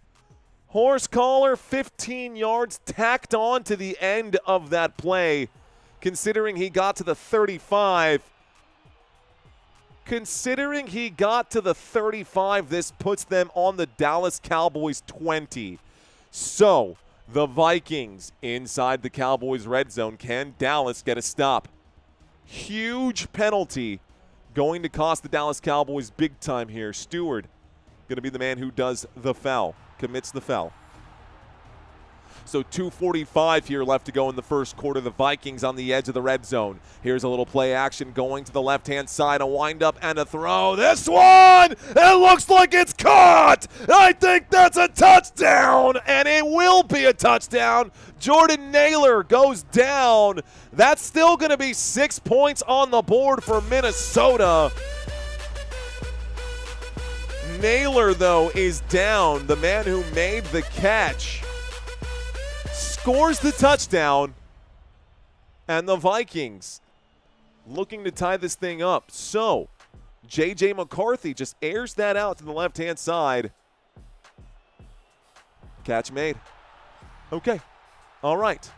Horse collar, 15 yards tacked on to the end of that play. Considering he got to the 35. Considering he got to the 35, this puts them on the Dallas Cowboys 20. So, the Vikings inside the Cowboys red zone. Can Dallas get a stop? Huge penalty going to cost the Dallas Cowboys big time here. Stewart going to be the man who does the foul, commits the foul. So 2:45 here left to go in the first quarter. The Vikings on the edge of the red zone. Here's a little play action going to the left-hand side. A windup and a throw. This one, it looks like it's caught. I think that's a touchdown, and it will be a touchdown. Jordan Naylor goes down. That's still going to be 6 points on the board for Minnesota. Naylor, though, is down. The man who made the catch scores the touchdown, and the Vikings looking to tie this thing up. So, J.J. McCarthy just airs that out to the left-hand side. Catch made. Okay. All right.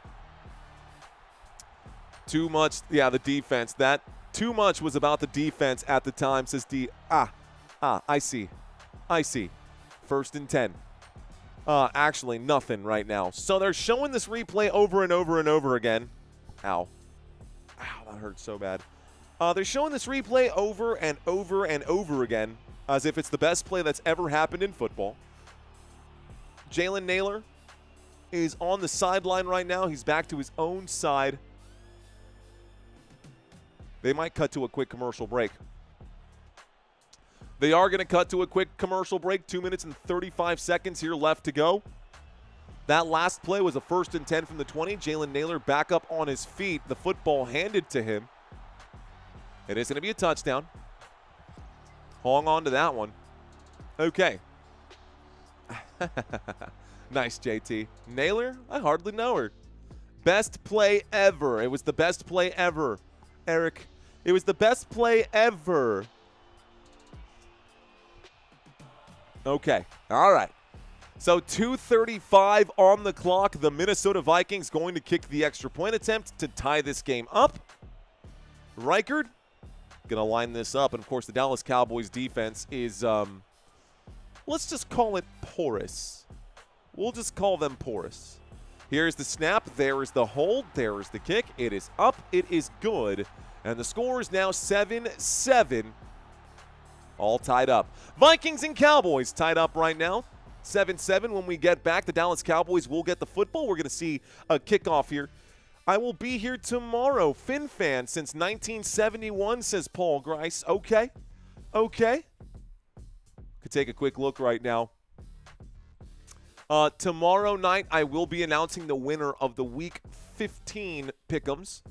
Too much, yeah, the defense. That too much was about the defense at the time, says D. I see. 1st and 10. Actually, nothing right now. So they're showing this replay over and over and over again. Ow. Ow, that hurt so bad. They're showing this replay over and over and over again as if it's the best play that's ever happened in football. Jalen Naylor is on the sideline right now. He's back to his own side. They might cut to a quick commercial break. They are going to cut to a quick commercial break. 2 minutes and 35 seconds here left to go. That last play was a 1st and 10 from the 20. Jalen Naylor back up on his feet. The football handed to him. It is going to be a touchdown. Hang on to that one. Okay. Nice, JT. Naylor, I hardly know her. Best play ever. It was the best play ever. Eric, it was the best play ever. Okay. All right. So 2:35 on the clock. The Minnesota Vikings going to kick the extra point attempt to tie this game up. Reichard going to line this up. And, of course, the Dallas Cowboys defense is, let's just call it porous. We'll just call them porous. Here's the snap. There is the hold. There is the kick. It is up. It is good. And the score is now 7-7. All tied up. Vikings and Cowboys tied up right now. 7-7. When we get back, the Dallas Cowboys will get the football. We're going to see a kickoff here. I will be here tomorrow. Fin fan since 1971, says Paul Grice. Okay. Okay. Could take a quick look right now. Tomorrow night, I will be announcing the winner of the Week 15 Pick'ems.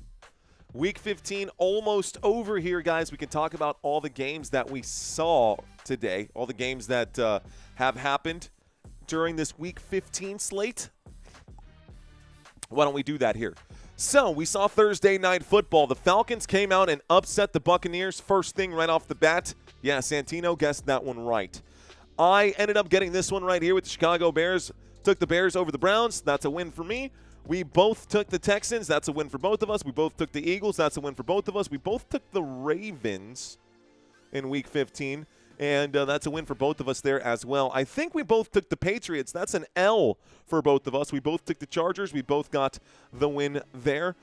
Week 15 almost over here, guys. We can talk about all the games that we saw today, all the games that have happened during this Week 15 slate. Why don't we do that here? So, we saw Thursday Night Football. The Falcons came out and upset the Buccaneers first thing right off the bat. Yeah, Santino guessed that one right. I ended up getting this one right here with the Chicago Bears. Took the Bears over the Browns. That's a win for me. We both took the Texans. That's a win for both of us. We both took the Eagles. That's a win for both of us. We both took the Ravens in Week 15, and that's a win for both of us there as well. I think we both took the Patriots. That's an L for both of us. We both took the Chargers. We both got the win there.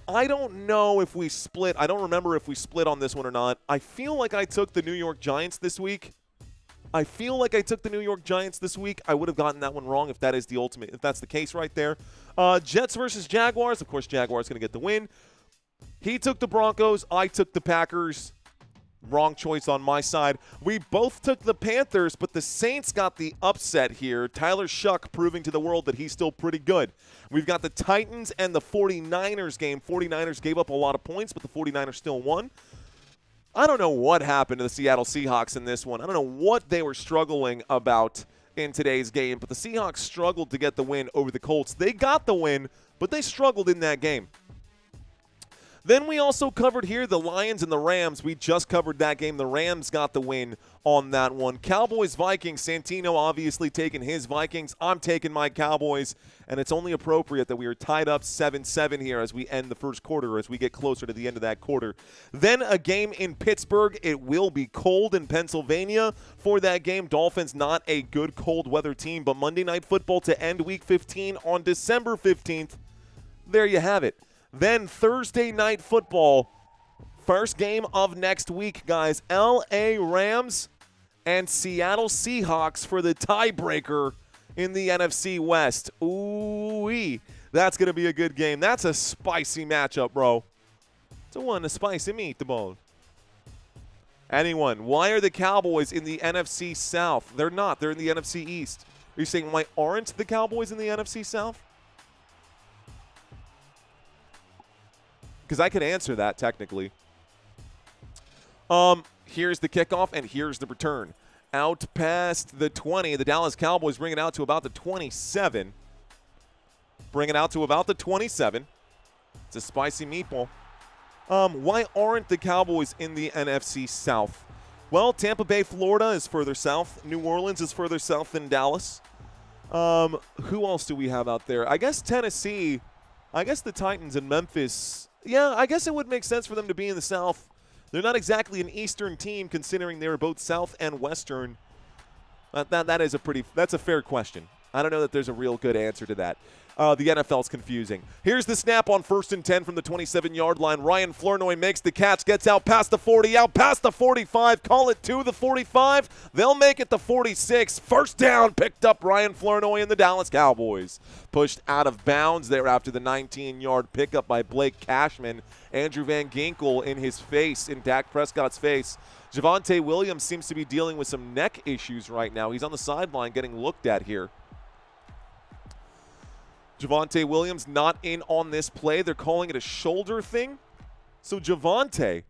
I don't know if we split. I don't remember if we split on this one or not. I feel like I took the New York Giants this week. I would have gotten that one wrong if that is the ultimate, if that's the case right there. Jets versus Jaguars. Of course, Jaguars going to get the win. He took the Broncos. I took the Packers. Wrong choice on my side. We both took the Panthers, but the Saints got the upset here. Tyler Shuck proving to the world that he's still pretty good. We've got the Titans and the 49ers game. 49ers gave up a lot of points, but the 49ers still won. I don't know what happened to the Seattle Seahawks in this one. I don't know what they were struggling about in today's game, but the Seahawks struggled to get the win over the Colts. They got the win, but they struggled in that game. Then we also covered here the Lions and the Rams. We just covered that game. The Rams got the win on that one. Cowboys, Vikings. Santino obviously taking his Vikings. I'm taking my Cowboys. And it's only appropriate that we are tied up 7-7 here as we end the first quarter, as we get closer to the end of that quarter. Then a game in Pittsburgh. It will be cold in Pennsylvania for that game. Dolphins not a good cold weather team, but Monday Night Football to end Week 15 on December 15th. There you have it. Then Thursday Night Football, first game of next week, guys. L.A. Rams and Seattle Seahawks for the tiebreaker in the NFC West. Ooh-wee. That's going to be a good game. That's a spicy matchup, bro. It's a spicy meatball. Anyone, why are the Cowboys in the NFC South? They're not. They're in the NFC East. Are you saying why aren't the Cowboys in the NFC South? Because I could answer that technically. Here's the kickoff, and here's the return. Out past the 20. The Dallas Cowboys bring it out to about the 27. Bring it out to about the 27. It's a spicy meatball. Why aren't the Cowboys in the NFC South? Well, Tampa Bay, Florida is further south. New Orleans is further south than Dallas. Who else do we have out there? I guess Tennessee. I guess the Titans and Memphis. Yeah, I guess it would make sense for them to be in the South. They're not exactly an Eastern team, considering they were both South and Western. That's a fair question. I don't know that there's a real good answer to that. The NFL's confusing. Here's the snap on 1st and 10 from the 27-yard line. Ryan Flournoy makes the catch, gets out past the 40, out past the 45. Call it to the 45. They'll make it the 46. First down, picked up Ryan Flournoy and the Dallas Cowboys. Pushed out of bounds there after the 19-yard pickup by Blake Cashman. Andrew Van Ginkel in Dak Prescott's face. Javonte Williams seems to be dealing with some neck issues right now. He's on the sideline getting looked at here. Javonte Williams not in on this play. They're calling it a shoulder thing. So Javonte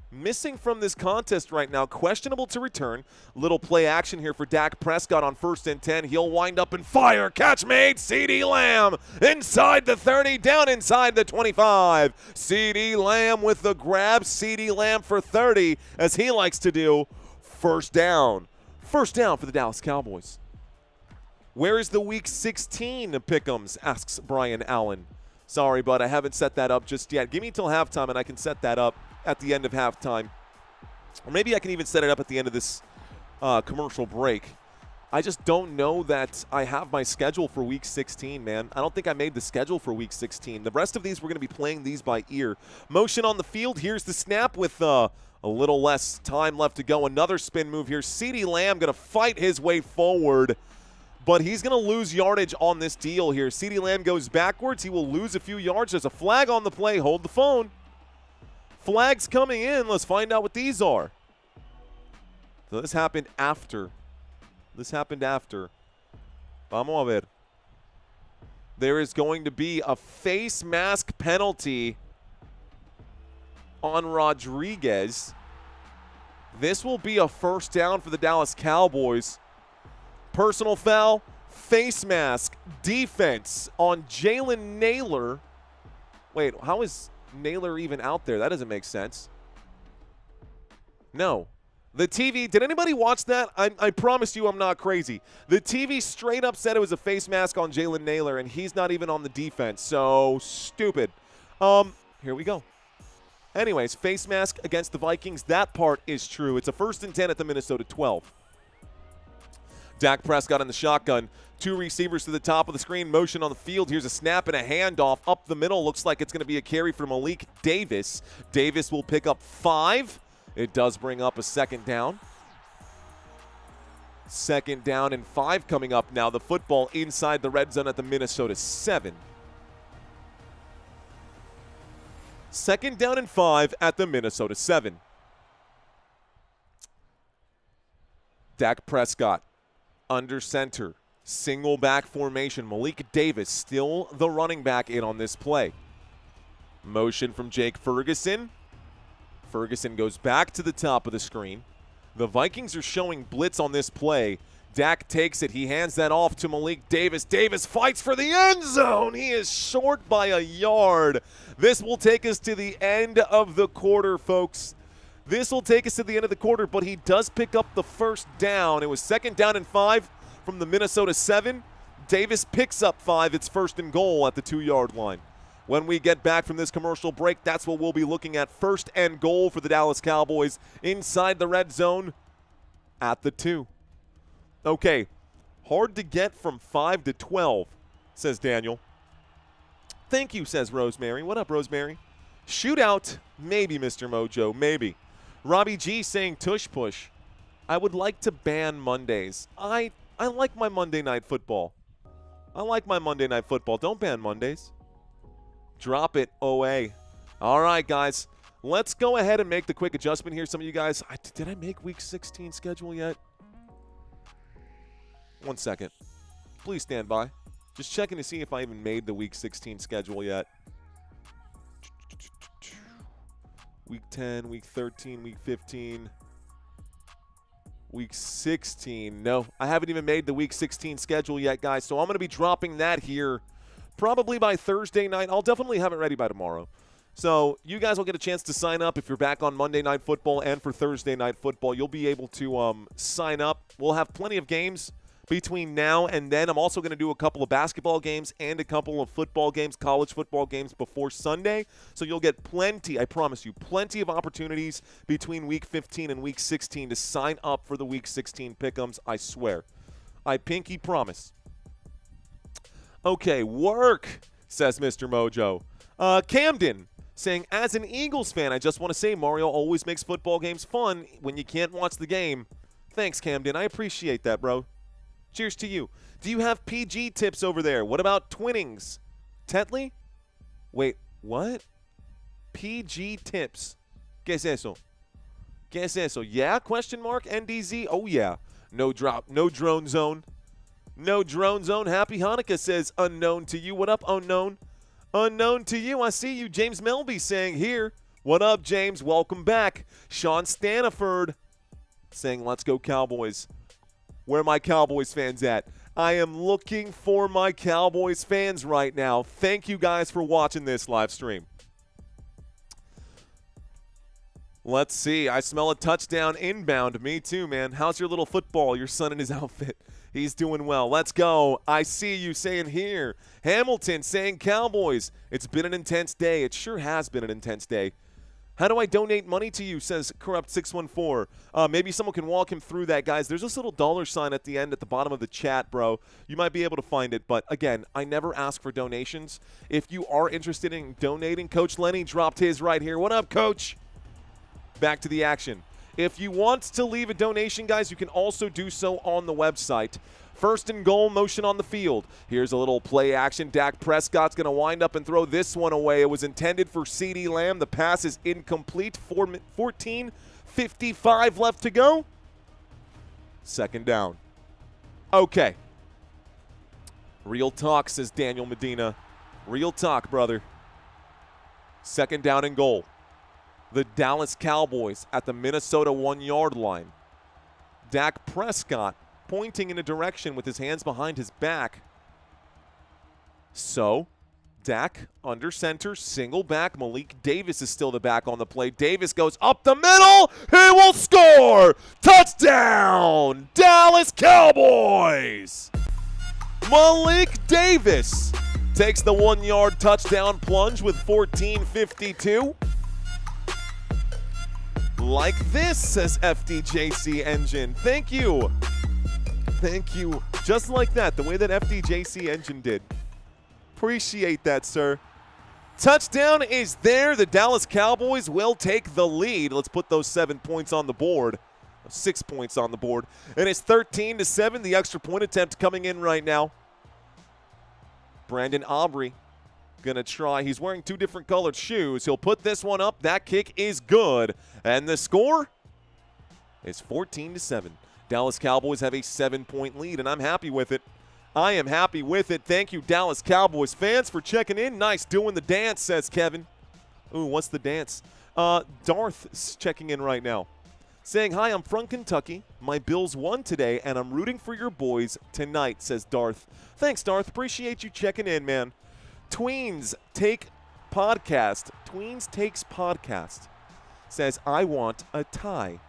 missing from this contest right now. Questionable to return. Little play action here for Dak Prescott on 1st and 10. He'll wind up and fire. Catch made. CeeDee Lamb inside the 30, down inside the 25. CeeDee Lamb with the grab. CeeDee Lamb for 30, as he likes to do. First down. First down for the Dallas Cowboys. Where is the Week 16 pick'ems, asks Brian Allen. Sorry, bud, I haven't set that up just yet. Give me till halftime, and I can set that up at the end of halftime. Or maybe I can even set it up at the end of this commercial break. I just don't know that I have my schedule for Week 16, man. I don't think I made the schedule for Week 16. The rest of these, we're going to be playing these by ear. Motion on the field. Here's the snap with a little less time left to go. Another spin move here. CeeDee Lamb going to fight his way forward. But he's going to lose yardage on this deal here. CeeDee Lamb goes backwards. He will lose a few yards. There's a flag on the play. Hold the phone. Flags coming in. Let's find out what these are. So this happened after. Vamos a ver. There is going to be a face mask penalty on Rodriguez. This will be a first down for the Dallas Cowboys. Personal foul, face mask, defense on Jalen Naylor. Wait, how is Naylor even out there? That doesn't make sense. No. The TV, did anybody watch that? I promise you I'm not crazy. The TV straight up said it was a face mask on Jalen Naylor, and he's not even on the defense. So stupid. Here we go. Anyways, face mask against the Vikings. That part is true. It's a 1st and 10 at the Minnesota 12. Dak Prescott in the shotgun. 2 receivers to the top of the screen. Motion on the field. Here's a snap and a handoff up the middle. Looks like it's going to be a carry for Malik Davis. Davis will pick up 5. It does bring up a second down. Second down and 5 coming up now. The football inside the red zone at the Minnesota 7. Second down and 5 at the Minnesota 7. Dak Prescott under center. Single back formation. Malik Davis still the running back in on this play. Motion from Jake Ferguson. Ferguson goes back to the top of the screen. The Vikings are showing blitz on this play. Dak takes it. He hands that off to Malik Davis. Davis fights for the end zone. He is short by a yard. This will take us to the end of the quarter, folks. This will take us to the end of the quarter, but he does pick up the first down. It was 2nd down and 5 from the Minnesota 7. Davis picks up 5. It's 1st and goal at the 2-yard line. When we get back from this commercial break, that's what we'll be looking at. 1st and goal for the Dallas Cowboys inside the red zone at the 2. Okay, hard to get from 5 to 12, says Daniel. Thank you, says Rosemary. What up, Rosemary? Shootout, maybe, Mr. Mojo, maybe. Robbie G saying tush push. I would like to ban Mondays. I like my Monday Night Football. I like my Monday Night Football. Don't ban Mondays. Drop it, OA. All right, guys. Let's go ahead and make the quick adjustment here. Some of you guys, did I make Week 16 schedule yet? 1 second. Please stand by. Just checking to see if I even made the Week 16 schedule yet. Week 10, Week 13, Week 15, Week 16. No, I haven't even made the Week 16 schedule yet, guys. So I'm going to be dropping that here probably by Thursday night. I'll definitely have it ready by tomorrow. So you guys will get a chance to sign up if you're back on Monday Night Football and for Thursday Night Football. You'll be able to sign up. We'll have plenty of games between now and then. I'm also going to do a couple of basketball games and a couple of football games, college football games before Sunday. So you'll get plenty, I promise you, plenty of opportunities between Week 15 and Week 16 to sign up for the Week 16 pick'ems, I swear. I pinky promise. Okay, work, says Mr. Mojo. Camden saying, as an Eagles fan, I just want to say Mario always makes football games fun when you can't watch the game. Thanks, Camden. I appreciate that, bro. Cheers to you. Do you have PG tips over there? What about twinnings? Tetley? Wait, what? PG tips. ¿Qué es eso? ¿Qué es eso? Yeah? Question mark? NDZ? Oh, yeah. No drop. No drone zone. No drone zone. Happy Hanukkah, says unknown to you. What up, unknown? Unknown to you. I see you. James Melby saying here. What up, James? Welcome back. Sean Staniford saying, let's go Cowboys. Where are my Cowboys fans at? I am looking for my Cowboys fans right now. Thank you guys for watching this live stream. Let's see. I smell a touchdown inbound. Me too, man. How's your little football? Your son in his outfit. He's doing well. Let's go. I see you saying here. Hamilton saying Cowboys. It's been an intense day. It sure has been an intense day. How do I donate money to you, says Corrupt614. Maybe someone can walk him through that, guys. There's this little $sign at the end at the bottom of the chat, bro. You might be able to find it. But, again, I never ask for donations. If you are interested in donating, Coach Lenny dropped his right here. What up, Coach? Back to the action. If you want to leave a donation, guys, you can also do so on the website. 1st and goal, motion on the field. Here's a little play action. Dak Prescott's going to wind up and throw this one away. It was intended for CeeDee Lamb. The pass is incomplete. 14:55 left to go. 2nd down. Okay. Real talk, says Daniel Medina. Real talk, brother. 2nd down and goal. The Dallas Cowboys at the Minnesota 1-yard line. Dak Prescott pointing in a direction with his hands behind his back. So, Dak under center, single back. Malik Davis is still the back on the play. Davis goes up the middle. He will score. Touchdown, Dallas Cowboys. Malik Davis takes the 1-yard touchdown plunge with 14:52. Like this, says FDJC Engine. Thank you. Thank you. Just like that, the way that FDJC Engine did. Appreciate that, sir. Touchdown is there. The Dallas Cowboys will take the lead. Let's put those 7 points on the board. 6 points on the board. And it's 13-7. The extra point attempt coming in right now. Brandon Aubrey going to try. He's wearing 2 different colored shoes. He'll put this one up. That kick is good. And the score is 14-7. Dallas Cowboys have a 7-point lead, and I'm happy with it. I am happy with it. Thank you, Dallas Cowboys fans, for checking in. Nice doing the dance, says Kevin. Ooh, what's the dance? Darth's checking in right now. Saying, hi, I'm from Kentucky. My Bills won today, and I'm rooting for your boys tonight, says Darth. Thanks, Darth. Appreciate you checking in, man. Tweens Takes Podcast says, I want a tie.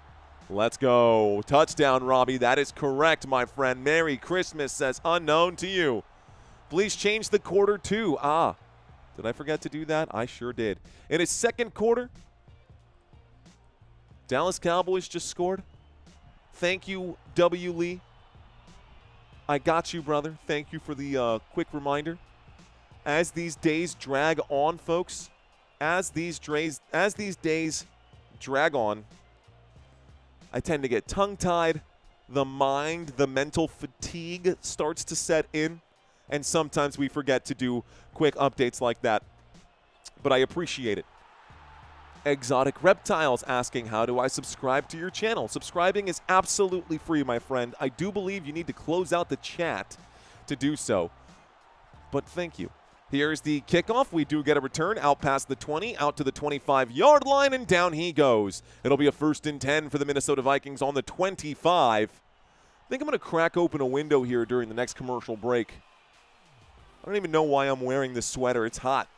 Let's go. Touchdown, Robbie. That is correct, my friend. Merry Christmas, says unknown to you. Please change the quarter too. Did I forget to do that? I sure did. In his second quarter, Dallas Cowboys just scored. Thank you, W. Lee. I got you, brother. Thank you for the quick reminder. As these days drag on, folks, as these days drag on, I tend to get tongue-tied. The mental fatigue starts to set in, and sometimes we forget to do quick updates like that. But I appreciate it. Exotic Reptiles asking, how do I subscribe to your channel? Subscribing is absolutely free, my friend. I do believe you need to close out the chat to do so. But thank you. Here's the kickoff. We do get a return out past the 20, out to the 25-yard line, and down he goes. It'll be a 1st and 10 for the Minnesota Vikings on the 25. I think I'm going to crack open a window here during the next commercial break. I don't even know why I'm wearing this sweater. It's hot.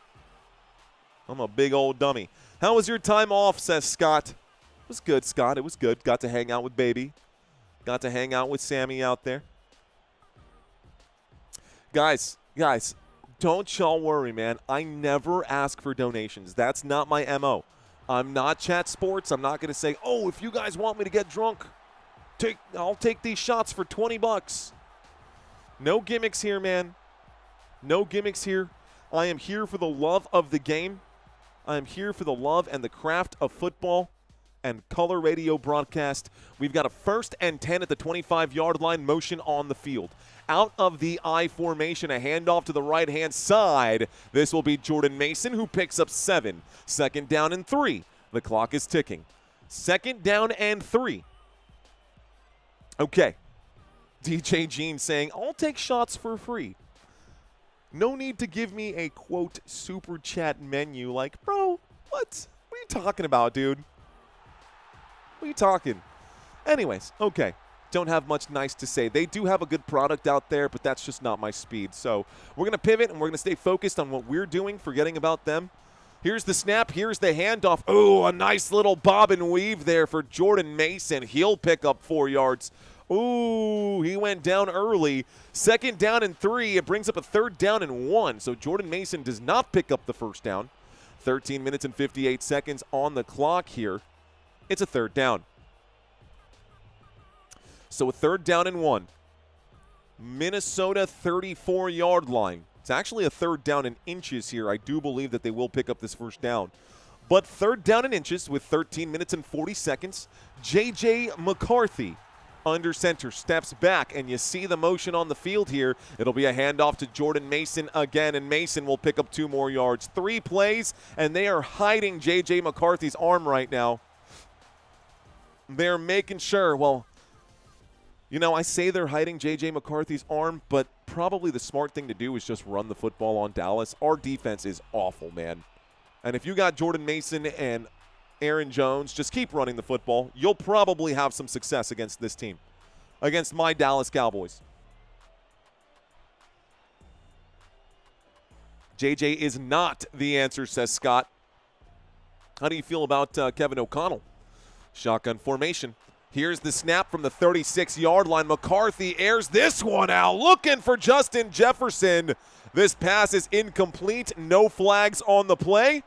I'm a big old dummy. How was your time off, says Scott. It was good, Scott. It was good. Got to hang out with baby. Got to hang out with Sammy out there. Guys. Don't y'all worry, man. I never ask for donations. That's not my MO. I'm not Chat Sports. I'm not going to say, oh, if you guys want me to get drunk, I'll take these shots for $20. No gimmicks here, man. No gimmicks here. I am here for the love of the game. I am here for the love and the craft of football and color radio broadcast. We've got a 1st and 10 at the 25-yard line, motion on the field. Out of the I formation, a handoff to the right-hand side. This will be Jordan Mason, who picks up 7. 2nd down and 3. The clock is ticking. 2nd down and 3. Okay. DJ Jean saying, I'll take shots for free. No need to give me a, quote, super chat menu like, bro, what? What are you talking about, dude? What are you talking? Anyways, okay. Don't have much nice to say. They do have a good product out there, but that's just not my speed. So we're going to pivot, and we're going to stay focused on what we're doing, forgetting about them. Here's the snap. Here's the handoff. Oh, a nice little bob and weave there for Jordan Mason. He'll pick up 4 yards. Ooh, he went down early. 2nd down and 3. It brings up a 3rd down and 1. So Jordan Mason does not pick up the 1st down. 13 minutes and 58 seconds on the clock here. It's a 3rd down. So a 3rd down and 1. Minnesota 34-yard line. It's actually a 3rd down in inches here. I do believe that they will pick up this 1st down. But 3rd down in inches with 13 minutes and 40 seconds. J.J. McCarthy under center steps back, and you see the motion on the field here. It'll be a handoff to Jordan Mason again, and Mason will pick up 2 more yards. 3 plays, and they are hiding J.J. McCarthy's arm right now. They're making sure, well, you know, I say they're hiding J.J. McCarthy's arm, but probably the smart thing to do is just run the football on Dallas. Our defense is awful, man. And if you got Jordan Mason and Aaron Jones, just keep running the football. You'll probably have some success against this team, against my Dallas Cowboys. J.J. is not the answer, says Scott. How do you feel about Kevin O'Connell? Shotgun formation. Here's the snap from the 36-yard line. McCarthy airs this one out, looking for Justin Jefferson. This pass is incomplete. No flags on the play.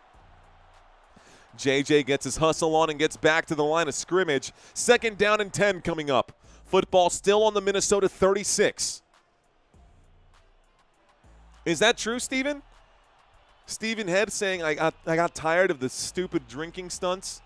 JJ gets his hustle on and gets back to the line of scrimmage. 2nd down and 10 coming up. Football still on the Minnesota 36. Is that true, Steven? Steven Head saying, I got tired of the stupid drinking stunts.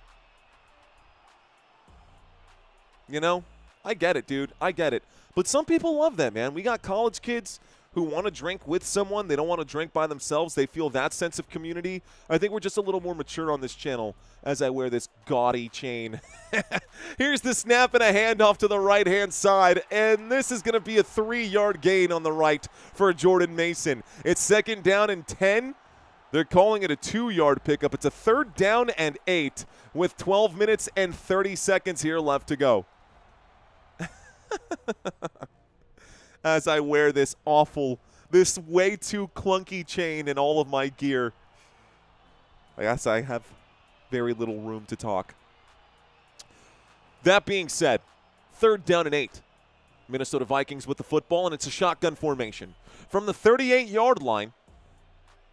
You know, I get it, dude. I get it. But some people love that, man. We got college kids who want to drink with someone. They don't want to drink by themselves. They feel that sense of community. I think we're just a little more mature on this channel as I wear this gaudy chain. Here's the snap and a handoff to the right-hand side, and this is going to be a 3-yard gain on the right for Jordan Mason. It's 2nd down and 10. They're calling it a 2-yard pickup. It's a 3rd down and 8 with 12 minutes and 30 seconds here left to go. As I wear this way too clunky chain in all of my gear. I guess I have very little room to talk. That being said, 3rd down and 8. Minnesota Vikings with the football, and it's a shotgun formation. From the 38-yard line,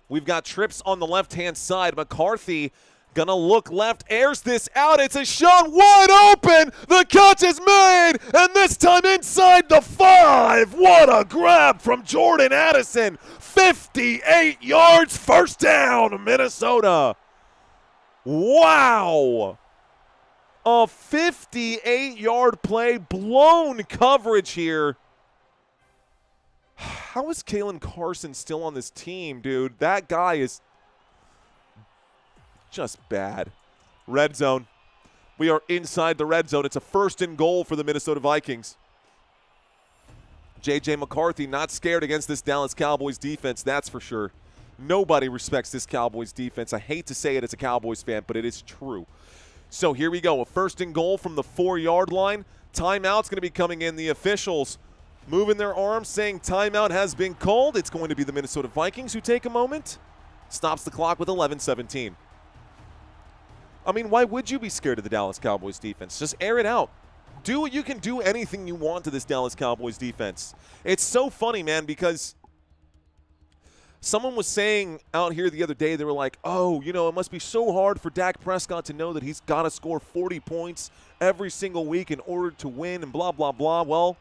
we've got trips on the left-hand side. McCarthy gonna look left, airs this out. It's a shot wide open. The catch is made, and this time inside the 5. What a grab from Jordan Addison. 58 yards, 1st down, Minnesota. Wow. A 58-yard play, blown coverage here. How is Kalen Carson still on this team, dude? That guy is just bad. Red zone. We are inside the red zone. It's a 1st and goal for the Minnesota Vikings. J.J. McCarthy not scared against this Dallas Cowboys defense, that's for sure. Nobody respects this Cowboys defense. I hate to say it as a Cowboys fan, but it is true. So here we go. A 1st and goal from the 4-yard line. Timeout's going to be coming in. The officials moving their arms, saying timeout has been called. It's going to be the Minnesota Vikings who take a moment. Stops the clock with 11:17. I mean, why would you be scared of the Dallas Cowboys defense? Just air it out. You can do anything you want to this Dallas Cowboys defense. It's so funny, man, because someone was saying out here the other day, they were like, oh, you know, it must be so hard for Dak Prescott to know that he's got to score 40 points every single week in order to win and blah, blah, blah. Well,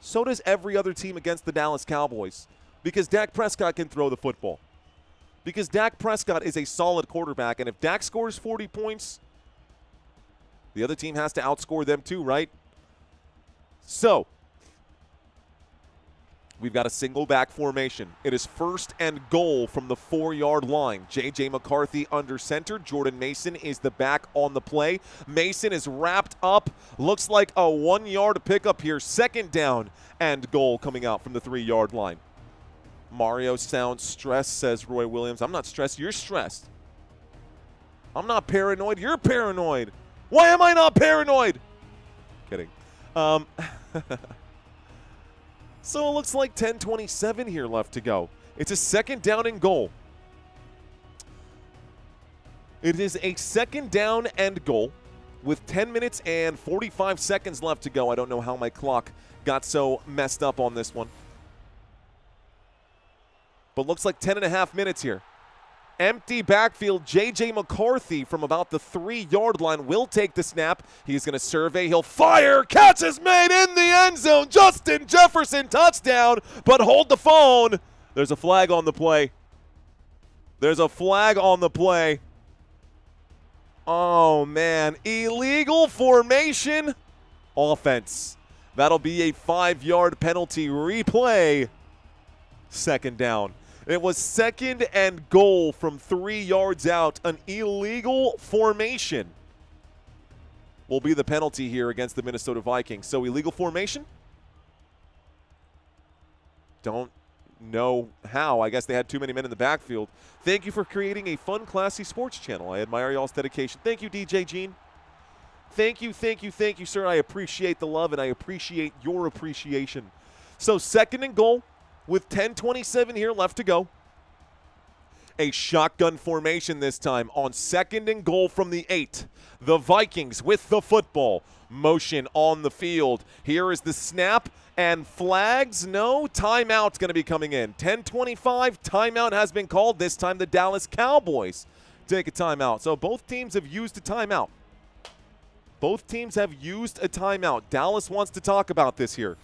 so does every other team against the Dallas Cowboys, because Dak Prescott can throw the football. Because Dak Prescott is a solid quarterback, and if Dak scores 40 points, the other team has to outscore them too, right? So, we've got a single back formation. It is 1st and goal from the 4-yard line. J.J. McCarthy under center. Jordan Mason is the back on the play. Mason is wrapped up. Looks like a 1-yard pickup here. 2nd down and goal coming out from the 3-yard line. Mario sounds stressed, says Roy Williams. I'm not stressed. You're stressed. I'm not paranoid. You're paranoid. Why am I not paranoid? Kidding. So it looks like 10:27 here left to go. It's a 2nd down and goal. It is a 2nd down and goal with 10 minutes and 45 seconds left to go. I don't know how my clock got so messed up on this one. But looks like 10.5 minutes here. Empty backfield. J.J. McCarthy from about the 3-yard line will take the snap. He's going to survey. He'll fire. Catch is made in the end zone. Justin Jefferson touchdown. But hold the phone. There's a flag on the play. There's a flag on the play. Oh, man. Illegal formation. Offense. That'll be a 5-yard penalty. Replay. 2nd down. It was 2nd and goal from 3 yards out. An illegal formation will be the penalty here against the Minnesota Vikings. So illegal formation? Don't know how. I guess they had too many men in the backfield. Thank you for creating a fun, classy sports channel. I admire y'all's dedication. Thank you, DJ Gene. Thank you, sir. I appreciate the love, and I appreciate your appreciation. So 2nd and goal. With 10:27 here left to go. A shotgun formation this time on 2nd and goal from the 8. The Vikings with the football. Motion on the field. Here is the snap and flags. No, timeout's going to be coming in. 10:25, timeout has been called. This time the Dallas Cowboys take a timeout. So both teams have used a timeout. Both teams have used a timeout. Dallas wants to talk about this here.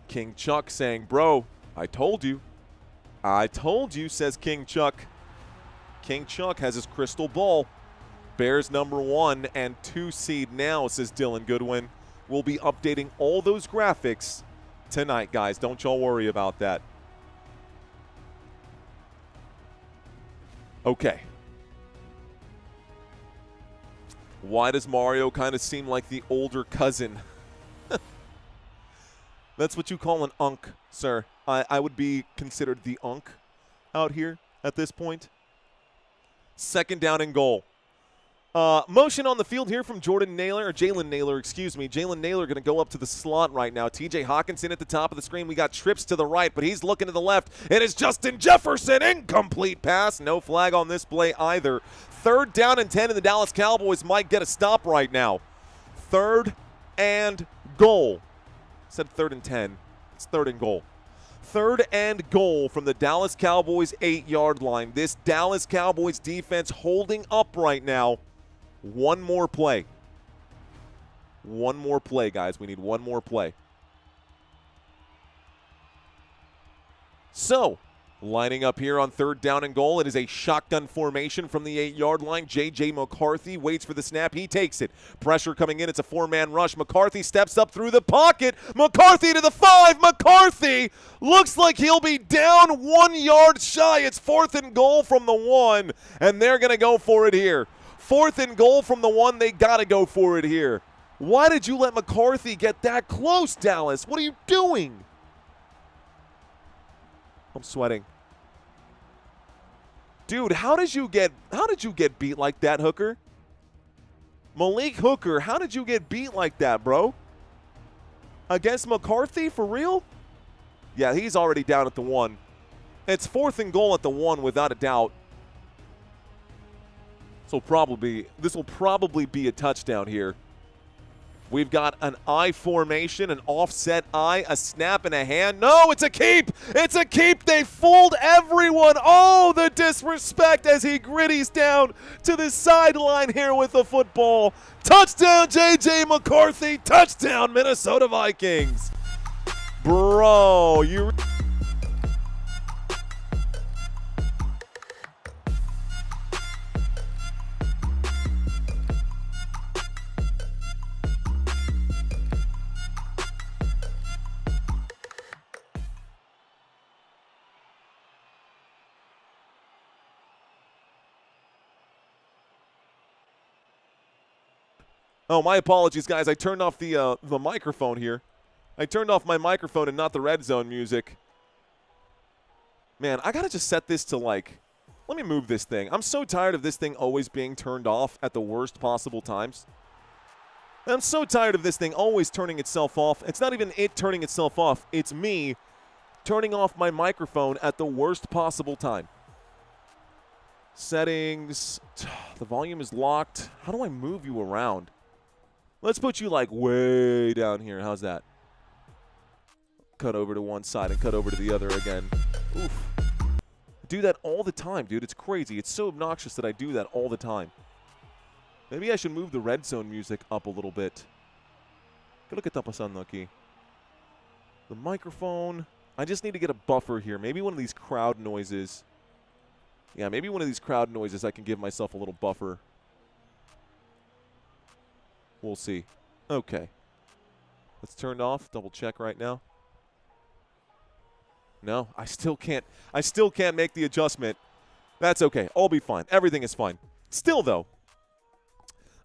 King Chuck saying, bro, I told you. I told you, says King Chuck. King Chuck has his crystal ball. Bears number 1 and 2 seed now, says Dylan Goodwin. We'll be updating all those graphics tonight, guys. Don't y'all worry about that. Okay. Why does Mario kind of seem like the older cousin? That's what you call an unk, sir. I would be considered the unk out here at this point. Second down and goal. Motion on the field here from Jalen Naylor, excuse me. Jalen Naylor going to go up to the slot right now. TJ Hawkinson at the top of the screen. We got trips to the right, but he's looking to the left. It is Justin Jefferson. Incomplete pass. No flag on this play either. Third down and 10, and the Dallas Cowboys might get a stop right now. Third and goal. Said third and 10. It's third and goal. Third and goal from the Dallas Cowboys 8-yard line. This Dallas Cowboys defense holding up right now. One more play. One more play, guys. We need one more play. So, lining up here on third down and goal. It is a shotgun formation from the 8-yard line. J.J. McCarthy waits for the snap. He takes it. Pressure coming in. It's a 4-man rush. McCarthy steps up through the pocket. McCarthy to the 5. McCarthy looks like he'll be down 1 yard shy. It's fourth and goal from the 1, and they're going to go for it here. Fourth and goal from the 1. They got to go for it here. Why did you let McCarthy get that close, Dallas? What are you doing? I'm sweating. Dude, how did you get beat like that, Hooker? Malik Hooker, how did you get beat like that, bro? Against McCarthy, for real? Yeah, he's already down at the 1. It's fourth and goal at the 1 without a doubt. This will probably be a touchdown here. We've got an I formation, an offset I, a snap, and a hand. No, it's a keep. It's a keep. They fooled everyone. Oh, the disrespect as he gritties down to the sideline here with the football. Touchdown, J.J. McCarthy. Touchdown, Minnesota Vikings. Bro, you... Oh, my apologies, guys. I turned off the microphone here. I turned off my microphone and not the red zone music. Man, I got to just set this to, like, let me move this thing. I'm so tired of this thing always being turned off at the worst possible times. I'm so tired of this thing always turning itself off. It's not even it turning itself off. It's me turning off my microphone at the worst possible time. Settings. The volume is locked. How do I move you around? Let's put you, like, way down here. How's that? Cut over to one side and cut over to the other again. Oof. I do that all the time, dude. It's crazy. It's so obnoxious that I do that all the time. Maybe I should move the red zone music up a little bit. Go look at Tapasan. The microphone. I just need to get a buffer here. Maybe one of these crowd noises. Yeah, maybe one of these crowd noises I can give myself a little buffer. We'll see. Okay. Let's turn it off. Double check right now. No, I still can't make the adjustment. That's okay. I'll be fine. Everything is fine. Still though,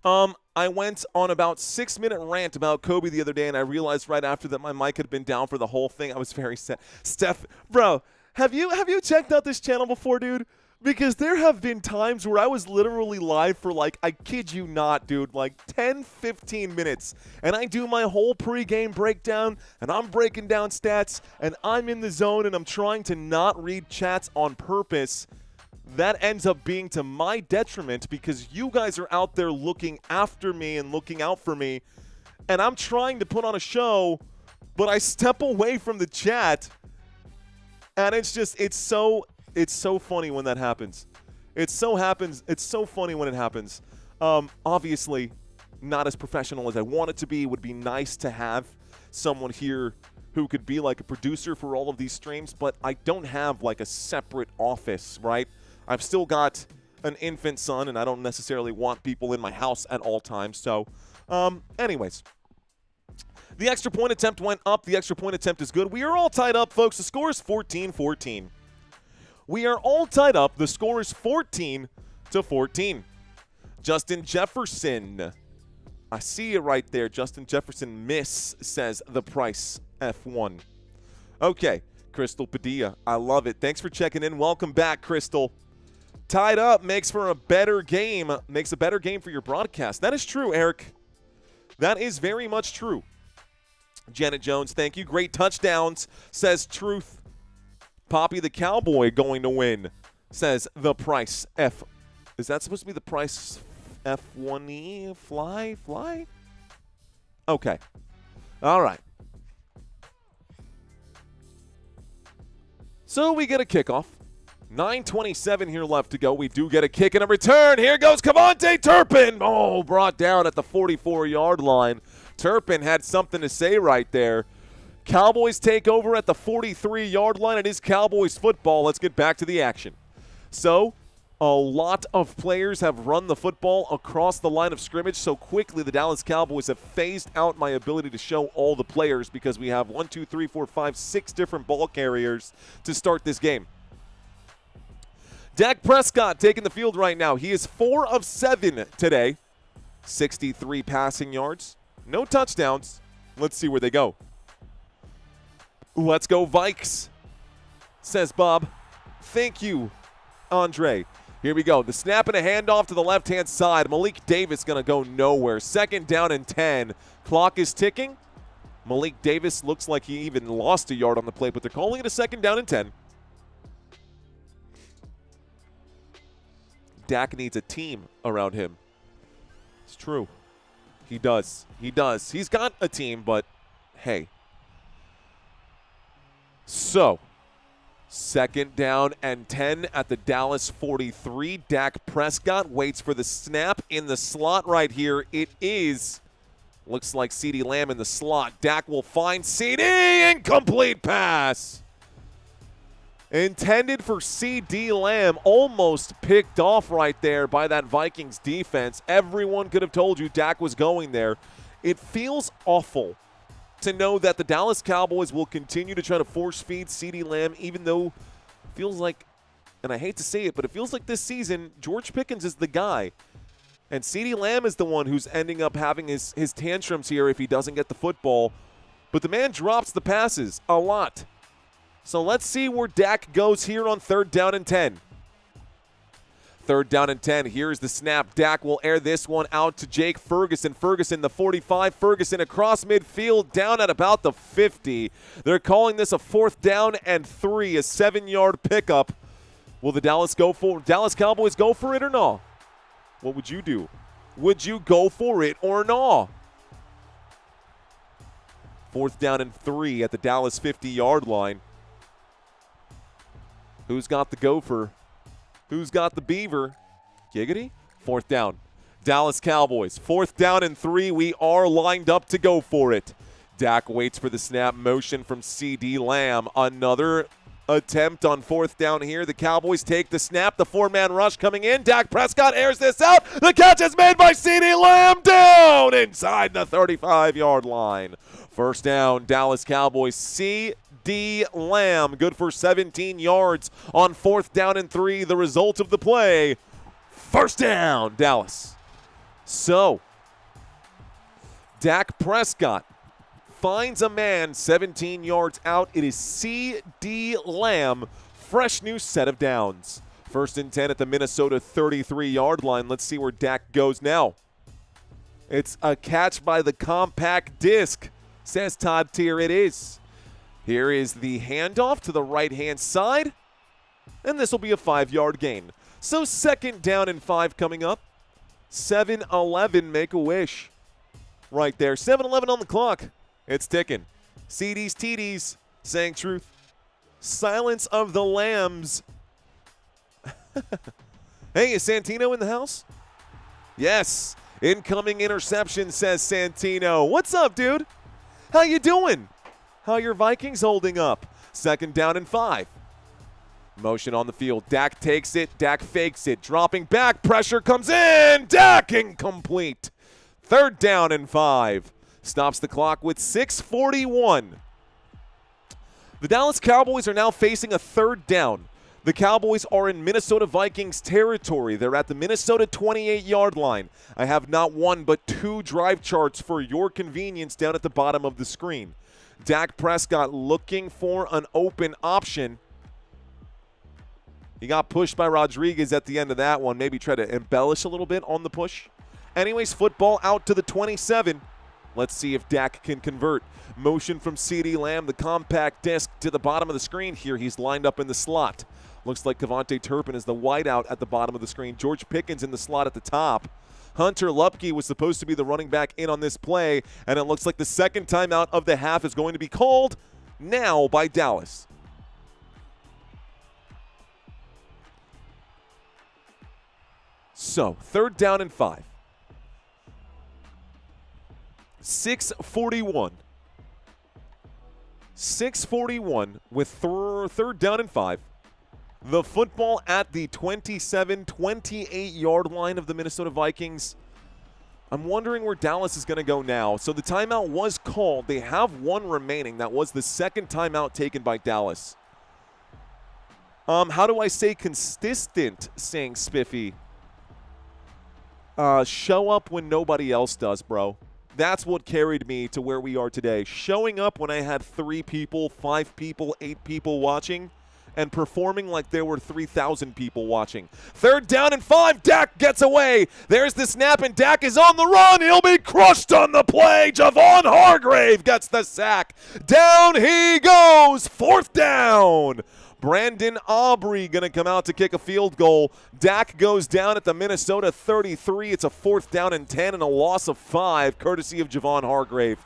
I went on about 6-minute rant about Kobe the other day, and I realized right after that my mic had been down for the whole thing. I was very sad. Steph, bro, have you checked out this channel before, dude? Because there have been times where I was literally live for, like, I kid you not, dude, like 10, 15 minutes. And I do my whole pregame breakdown, and I'm breaking down stats, and I'm in the zone, and I'm trying to not read chats on purpose. That ends up being to my detriment because you guys are out there looking after me and looking out for me. And I'm trying to put on a show, but I step away from the chat. And it's so funny when that happens. It's so funny when it happens. Obviously, not as professional as I want it to be. It would be nice to have someone here who could be like a producer for all of these streams, but I don't have like a separate office, right? I've still got an infant son, and I don't necessarily want people in my house at all times. So, anyways, The extra point attempt went up. The extra point attempt is good. We are all tied up, folks. The score is 14-14. We are all tied up. The score is 14-14. Justin Jefferson. I see it right there. Justin Jefferson miss, says the price F1. Okay, Crystal Padilla. I love it. Thanks for checking in. Welcome back, Crystal. Tied up makes for a better game. Makes a better game for your broadcast. That is true, Eric. That is very much true. Janet Jones, thank you. Great touchdowns, says Truth. Poppy the Cowboy going to win, says the price F. Is that supposed to be the price F1E? Fly? Okay. All right. So we get a kickoff. 9:27 here left to go. We do get a kick and a return. Here goes Kavontae Turpin. Oh, brought down at the 44-yard line. Turpin had something to say right there. Cowboys take over at the 43-yard line. It is Cowboys football. Let's get back to the action. So, a lot of players have run the football across the line of scrimmage so quickly. The Dallas Cowboys have phased out my ability to show all the players because we have 6 different ball carriers to start this game. Dak Prescott taking the field right now. He is 4 of 7 today. 63 passing yards. No touchdowns. Let's see where they go. Let's go Vikes, says Bob. Thank you, Andre. Here we go. The snap and a handoff to the left-hand side. Malik Davis going to go nowhere. 2nd down and 10. Clock is ticking. Malik Davis looks like he even lost a yard on the play, but they're calling it a 2nd down and 10. Dak needs a team around him. It's true. He does. He's got a team, but hey. So, 2nd down and 10 at the Dallas 43. Dak Prescott waits for the snap in the slot right here. It is, looks like CeeDee Lamb in the slot. Dak will find CeeDee. Incomplete pass. Intended for CeeDee Lamb, almost picked off right there by that Vikings defense. Everyone could have told you Dak was going there. It feels awful to know that the Dallas Cowboys will continue to try to force feed CeeDee Lamb, even though it feels like, and I hate to say it, but it feels like this season George Pickens is the guy. And CeeDee Lamb is the one who's ending up having his tantrums here if he doesn't get the football. But the man drops the passes a lot. So let's see where Dak goes here on 3rd down and 10. 3rd down and 10. Here's the snap. Dak will air this one out to Jake Ferguson. Ferguson, the 45. Ferguson across midfield, down at about the 50. They're calling this a 4th down and 3, a 7-yard pickup. Will the Dallas Cowboys go for it or no? What would you do? Would you go for it or no? 4th down and 3 at the Dallas 50-yard line. Who's got the gopher? Who's got the beaver? Giggity? 4th down. Dallas Cowboys. 4th down and 3. We are lined up to go for it. Dak waits for the snap motion from CeeDee Lamb. Another attempt on 4th down here. The Cowboys take the snap. The 4-man rush coming in. Dak Prescott airs this out. The catch is made by CeeDee Lamb, down inside the 35-yard line. 1st down, Dallas Cowboys. CeeDee Lamb, good for 17 yards on 4th down and 3. The result of the play, 1st down, Dallas. So, Dak Prescott finds a man 17 yards out. It is CeeDee Lamb, fresh new set of downs. 1st and 10 at the Minnesota 33-yard line. Let's see where Dak goes now. It's a catch by the compact disc, says Todd Tier. It is. Here is the handoff to the right-hand side, and this will be a 5-yard gain. So 2nd down and 5 coming up. 7-11, make a wish. Right there, 7-11 on the clock. It's ticking. CDs, TDs, saying truth. Silence of the Lambs. Hey, is Santino in the house? Yes. Incoming interception, says Santino. What's up, dude? How you doing? How are your Vikings holding up? 2nd down and 5. Motion on the field. Dak takes it. Dak fakes it. Dropping back. Pressure comes in. Dak incomplete. 3rd down and 5. Stops the clock with 6:41. The Dallas Cowboys are now facing a third down. The Cowboys are in Minnesota Vikings territory. They're at the Minnesota 28-yard line. I have not one but two drive charts for your convenience down at the bottom of the screen. Dak Prescott looking for an open option. He got pushed by Rodriguez at the end of that one. Maybe try to embellish a little bit on the push. Anyways, football out to the 27. Let's see if Dak can convert. Motion from CeeDee Lamb, the compact disc to the bottom of the screen here. He's lined up in the slot. Looks like Kevontae Turpin is the wideout at the bottom of the screen. George Pickens in the slot at the top. Hunter Lupke was supposed to be the running back in on this play, and it looks like the second timeout of the half is going to be called now by Dallas. So, third down and 5. 6:41. 6:41 with third down and 5. The football at the 27, 28-yard line of the Minnesota Vikings. I'm wondering where Dallas is going to go now. So the timeout was called. They have one remaining. That was the second timeout taken by Dallas. How do I say consistent, saying Spiffy? Show up when nobody else does, bro. That's what carried me to where we are today. Showing up when I had 3 people, 5 people, 8 people watching, and performing like there were 3,000 people watching. Third down and 5. Dak gets away. There's the snap, and Dak is on the run. He'll be crushed on the play. Javon Hargrave gets the sack. Down he goes. Fourth down. Brandon Aubrey going to come out to kick a field goal. Dak goes down at the Minnesota 33. It's a 4th down and 10 and a loss of 5, courtesy of Javon Hargrave.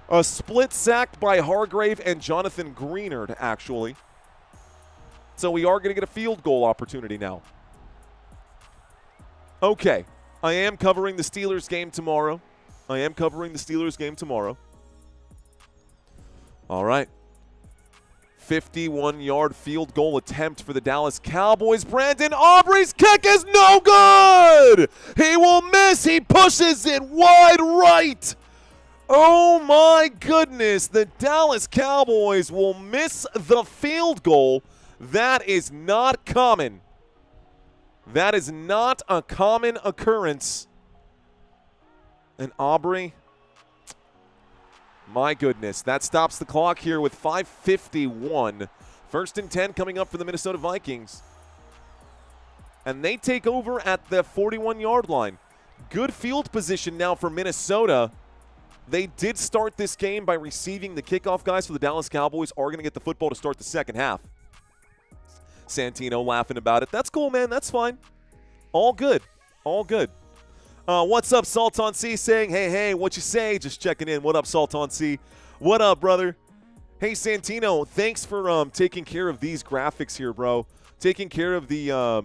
A split sack by Hargrave and Jonathan Greenard, actually. So we are going to get a field goal opportunity now. Okay, I am covering the Steelers game tomorrow. All right. 51-yard field goal attempt for the Dallas Cowboys. Brandon Aubrey's kick is no good. He will miss. He pushes it wide right. Oh, my goodness. The Dallas Cowboys will miss the field goal. That is not common. That is not a common occurrence. And Aubrey, my goodness, that stops the clock here with 5:51. 1st and 10 coming up for the Minnesota Vikings. And they take over at the 41-yard line. Good field position now for Minnesota. They did start this game by receiving the kickoff. Guys for the Dallas Cowboys are going to get the football to start the second half. Santino laughing about it. That's cool, man. That's fine. All good. All good. What's up, Sultan C? Saying, hey, what you say? Just checking in. What up, Sultan C? What up, brother? Hey, Santino, thanks for taking care of these graphics here, bro. Taking care of the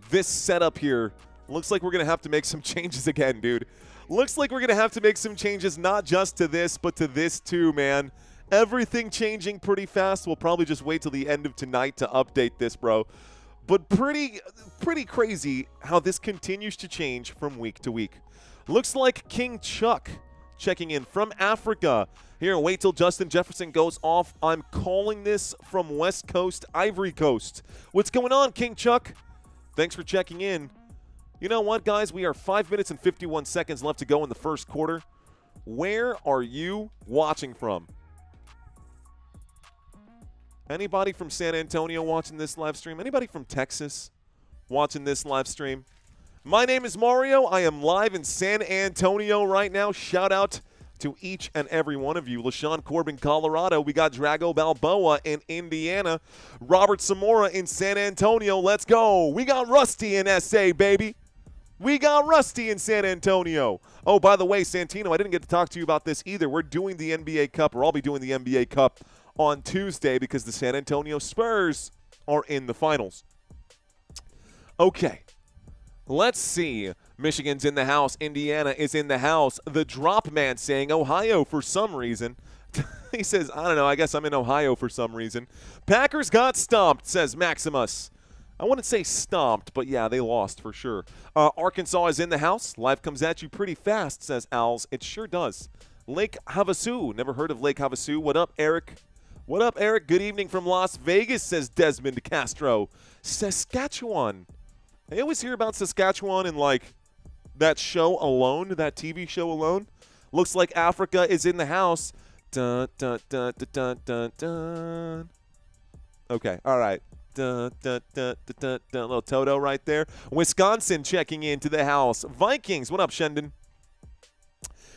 this setup here. Looks like we're going to have to make some changes again, dude. Looks like we're going to have to make some changes, not just to this, but to this too, man. Everything changing pretty fast. We'll probably just wait till the end of tonight to update this, bro. But pretty crazy how this continues to change from week to week. Looks like King Chuck checking in from Africa. Here, wait till Justin Jefferson goes off. I'm calling this from West Coast, Ivory Coast. What's going on, King Chuck? Thanks for checking in. You know what, guys? We are 5 minutes and 51 seconds left to go in the first quarter. Where are you watching from? Anybody from San Antonio watching this live stream? Anybody from Texas watching this live stream? My name is Mario. I am live in San Antonio right now. Shout out to each and every one of you. LaShawn Corbin, Colorado. We got Drago Balboa in Indiana. Robert Zamora in San Antonio. Let's go. We got Rusty in SA, baby. We got Rusty in San Antonio. Oh, by the way, Santino, I didn't get to talk to you about this either. We're doing the NBA Cup, or I'll be doing the NBA Cup on Tuesday because the San Antonio Spurs are in the finals. Okay, let's see. Michigan's in the house. Indiana is in the house. The drop man saying Ohio for some reason. He says, I don't know, I guess I'm in Ohio for some reason. Packers got stomped, says Maximus. I wouldn't say stomped, but yeah, they lost for sure. Arkansas is in the house. Life comes at you pretty fast, says Owls. It sure does. Lake Havasu. Never heard of Lake Havasu. What up, Eric? What up, Eric? Good evening from Las Vegas, says Desmond Castro. Saskatchewan. I always hear about Saskatchewan in, like, that show Alone, that TV show Alone. Looks like Africa is in the house. Dun, dun, dun, dun, dun, dun, dun. Okay, all right. Dun, dun, dun, dun, dun, dun. Little Toto right there. Wisconsin checking into the house. Vikings. What up, Shendon?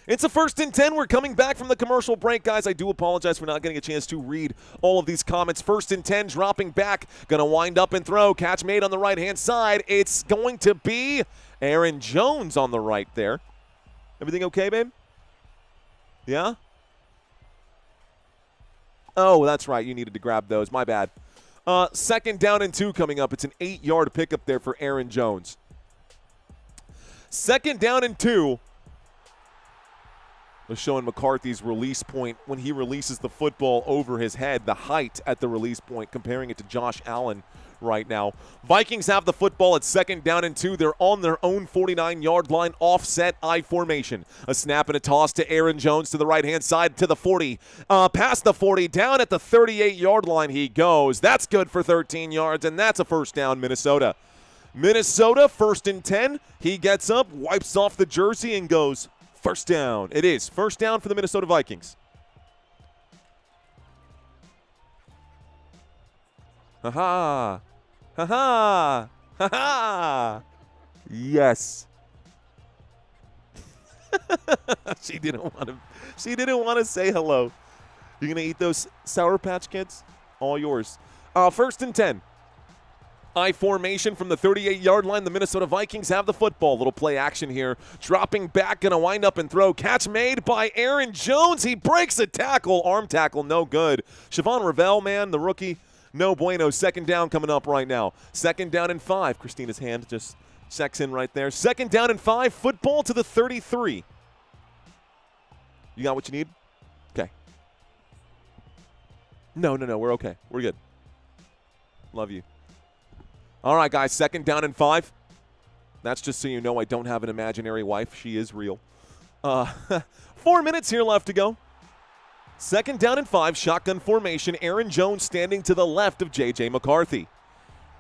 It's a 1st and 10. We're coming back from the commercial break, guys. I do apologize for not getting a chance to read all of these comments. 1st and 10, dropping back. Going to wind up and throw. Catch made on the right-hand side. It's going to be Aaron Jones on the right there. Everything okay, babe? Yeah? Oh, that's right. You needed to grab those. My bad. 2nd down and 2 coming up. It's an 8-yard pickup there for Aaron Jones. 2nd down and 2. They're showing McCarthy's release point when he releases the football over his head, the height at the release point, comparing it to Josh Allen right now. Vikings have the football at 2nd down and 2. They're on their own 49-yard line, offset I formation. A snap and a toss to Aaron Jones to the right-hand side to the 40. Past the 40, down at the 38-yard line he goes. That's good for 13 yards, and that's a 1st down, Minnesota. Minnesota, 1st and 10. He gets up, wipes off the jersey, and goes 1st down. It is 1st down for the Minnesota Vikings. Ha-ha. Ha-ha. Ha-ha. Yes. She didn't want to say hello. You going to eat those Sour Patch Kids? All yours. 1st and 10. I formation from the 38-yard line. The Minnesota Vikings have the football. Little play action here. Dropping back, going to wind up and throw. Catch made by Aaron Jones. He breaks a tackle. Arm tackle, no good. Siobhan Ravel, man, the rookie, no bueno. 2nd down coming up right now. 2nd down and 5. Christina's hand just checks in right there. 2nd down and 5. Football to the 33. You got what you need? Okay. No. We're okay. We're good. Love you. All right, guys, 2nd down and 5. That's just so you know I don't have an imaginary wife. She is real. 4 minutes here left to go. 2nd down and 5, shotgun formation. Aaron Jones standing to the left of J.J. McCarthy.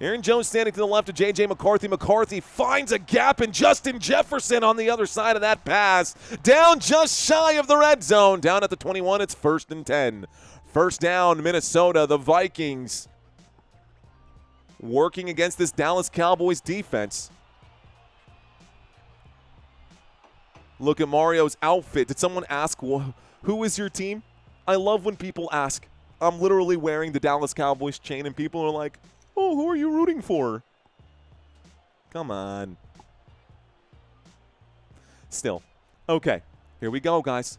Aaron Jones standing to the left of J.J. McCarthy. McCarthy finds a gap, and Justin Jefferson on the other side of that pass. Down just shy of the red zone. Down at the 21, it's 1st and 10. 1st down, Minnesota, the Vikings. Working against this Dallas Cowboys defense. Look at Mario's outfit. Did someone ask, who is your team? I love when people ask. I'm literally wearing the Dallas Cowboys chain, and people are like, oh, who are you rooting for? Come on. Still. Okay, here we go, guys.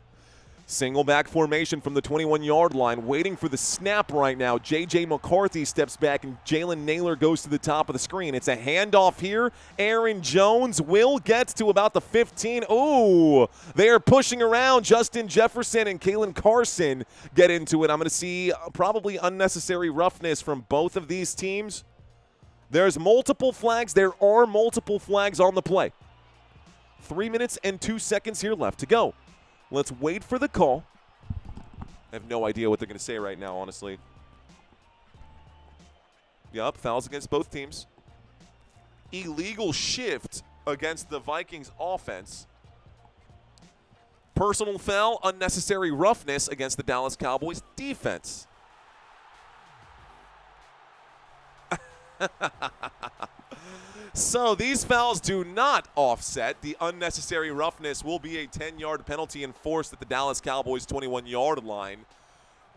Single back formation from the 21-yard line, waiting for the snap right now. J.J. McCarthy steps back, and Jalen Naylor goes to the top of the screen. It's a handoff here. Aaron Jones will get to about the 15. Ooh, they are pushing around. Justin Jefferson and Kalen Carson get into it. I'm going to see probably unnecessary roughness from both of these teams. There's multiple flags. There are multiple flags on the play. 3 minutes and 2 seconds here left to go. Let's wait for the call. I have no idea what they're going to say right now, honestly. Yup, fouls against both teams. Illegal shift against the Vikings offense. Personal foul, unnecessary roughness against the Dallas Cowboys defense. So these fouls do not offset. The unnecessary roughness will be a 10-yard penalty enforced at the Dallas Cowboys 21-yard line.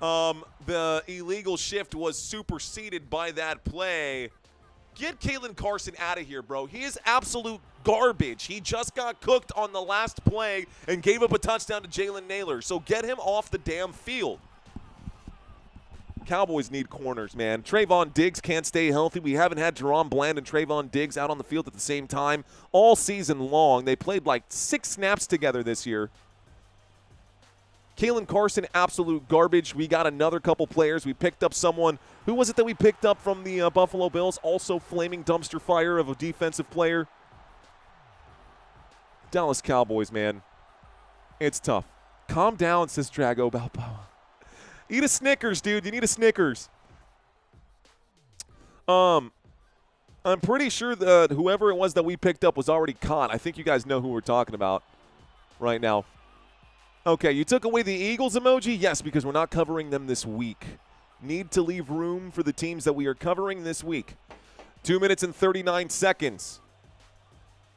The illegal shift was superseded by that play. Get Kalen Carson out of here, bro. He is absolute garbage. He just got cooked on the last play and gave up a touchdown to Jalen Naylor. So get him off the damn field. Cowboys need corners, man. Trayvon Diggs can't stay healthy. We haven't had Jerome Bland and Trayvon Diggs out on the field at the same time all season long. They played like 6 snaps together this year. Kalen Carson, absolute garbage. We got another couple players. We picked up someone Who was it that we picked up from the Buffalo Bills? Also flaming dumpster fire of a defensive player. Dallas Cowboys, man. It's tough. Calm down, says Drago Balboa. Eat a Snickers, dude. You need a Snickers. I'm pretty sure that whoever it was that we picked up was already caught. I think you guys know who we're talking about right now. Okay, you took away the Eagles emoji? Yes, because we're not covering them this week. Need to leave room for the teams that we are covering this week. 2 minutes and 39 seconds.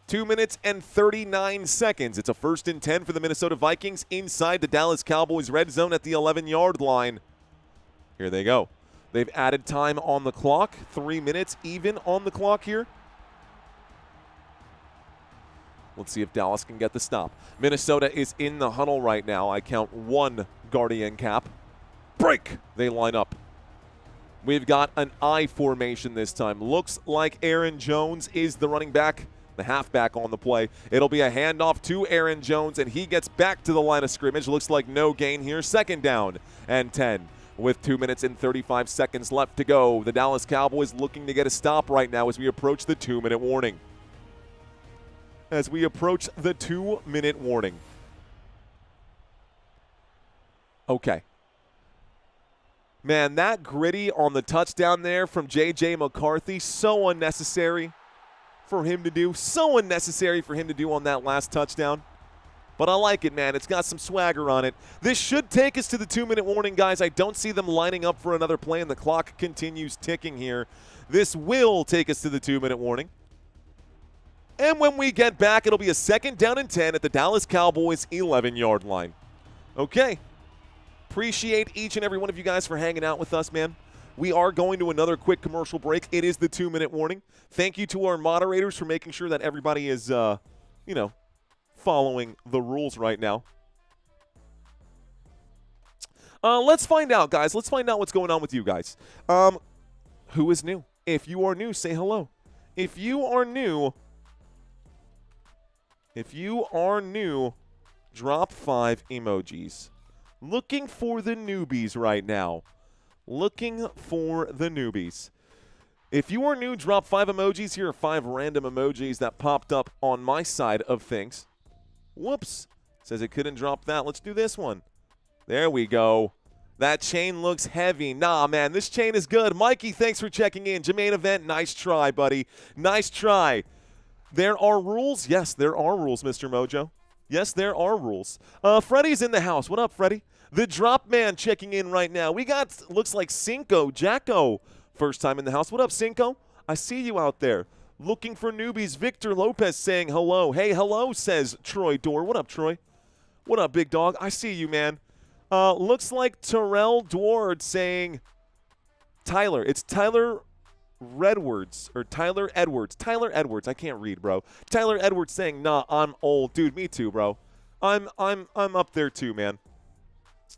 2 minutes and 39 seconds. It's a 1st and 10 for the Minnesota Vikings inside the Dallas Cowboys red zone at the 11-yard line. Here they go. They've added time on the clock. 3 minutes even on the clock here. Let's see if Dallas can get the stop. Minnesota is in the huddle right now. I count 1 Guardian cap. Break! They line up. We've got an I formation this time. Looks like Aaron Jones is the running back, the halfback on the play. It'll be a handoff to Aaron Jones, and he gets back to the line of scrimmage. Looks like no gain here. 2nd down and 10 with 2 minutes and 35 seconds left to go. The Dallas Cowboys looking to get a stop right now as we approach the 2-minute warning. As we approach the 2-minute warning. Okay. Man, that gritty on the touchdown there from J.J. McCarthy, so unnecessary for him to do. So unnecessary for him to do on that last touchdown. But I like it, man. It's got some swagger on it. This should take us to the 2-minute warning, guys. I don't see them lining up for another play, and the clock continues ticking here. This will take us to the 2-minute warning. And when we get back, it'll be a 2nd down and 10 at the Dallas Cowboys 11-yard line. Okay. Appreciate each and every one of you guys for hanging out with us, man. We are going to another quick commercial break. It is the 2-minute warning. Thank you to our moderators for making sure that everybody is, following the rules right now. Let's find out, guys. Let's find out what's going on with you guys. Who is new? If you are new, say hello. If you are new, drop 5 emojis. Looking for the newbies right now. Looking for the newbies. If you are new, drop 5 emojis. Here are 5 random emojis that popped up on my side of things. Whoops. Says it couldn't drop that. Let's do this one. There we go. That chain looks heavy. Nah, man, this chain is good. Mikey, thanks for checking in. Jermaine Event, nice try, buddy. Nice try. There are rules? Yes, there are rules, Mr. Mojo. Yes, there are rules. Freddie's in the house. What up, Freddie? The Drop Man checking in right now. We got, looks like Cinco, Jacko, first time in the house. What up, Cinco? I see you out there. Looking for newbies. Victor Lopez saying hello. Hey, hello, says Troy Dorr. What up, Troy? What up, big dog? I see you, man. Looks like Terrell Dward saying Tyler. It's Tyler Redwards or Tyler Edwards. Tyler Edwards. I can't read, bro. Tyler Edwards saying, "Nah, I'm old, dude. Me too, bro. I'm up there too, man."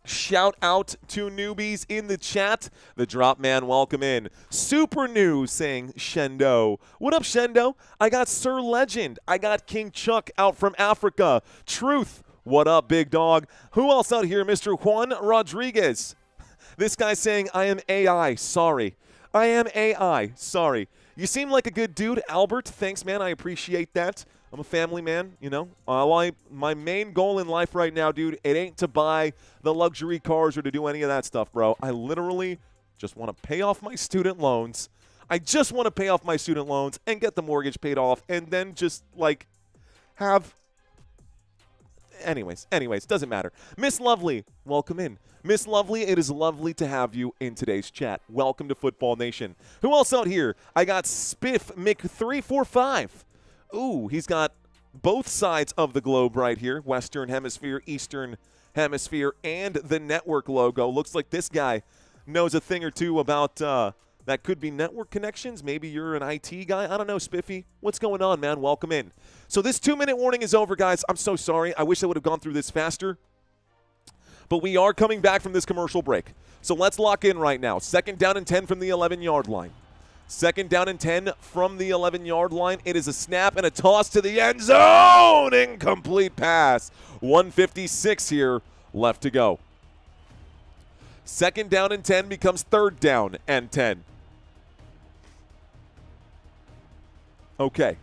Shout out to newbies in the chat. The Drop Man, welcome in. Super New saying Shendo. What up, Shendo? I got Sir Legend. I got King Chuck out from Africa. Truth. What up, big dog? Who else out here? Mr. Juan Rodriguez. This guy saying, I am AI. Sorry. I am AI. Sorry. You seem like a good dude, Albert. Thanks, man. I appreciate that. I'm a family man, you know. My main goal in life right now, dude, it ain't to buy the luxury cars or to do any of that stuff, bro. I literally just want to pay off my student loans. I just want to pay off my student loans and get the mortgage paid off and then just, like, have... Anyways, doesn't matter. Miss Lovely, welcome in. Miss Lovely, it is lovely to have you in today's chat. Welcome to Football Nation. Who else out here? I got Spiff Mick345. Ooh, he's got both sides of the globe right here. Western Hemisphere, Eastern Hemisphere, and the network logo. Looks like this guy knows a thing or two about that could be network connections. Maybe you're an IT guy. I don't know, Spiffy. What's going on, man? Welcome in. So this 2-minute warning is over, guys. I'm so sorry. I wish I would have gone through this faster. But we are coming back from this commercial break. So let's lock in right now. 2nd down and 10 from the 11-yard line. 2nd down and 10 from the 11-yard line. It is a snap and a toss to the end zone. Incomplete pass. 1:56 here left to go. Second down and 10 becomes third down and 10. Okay.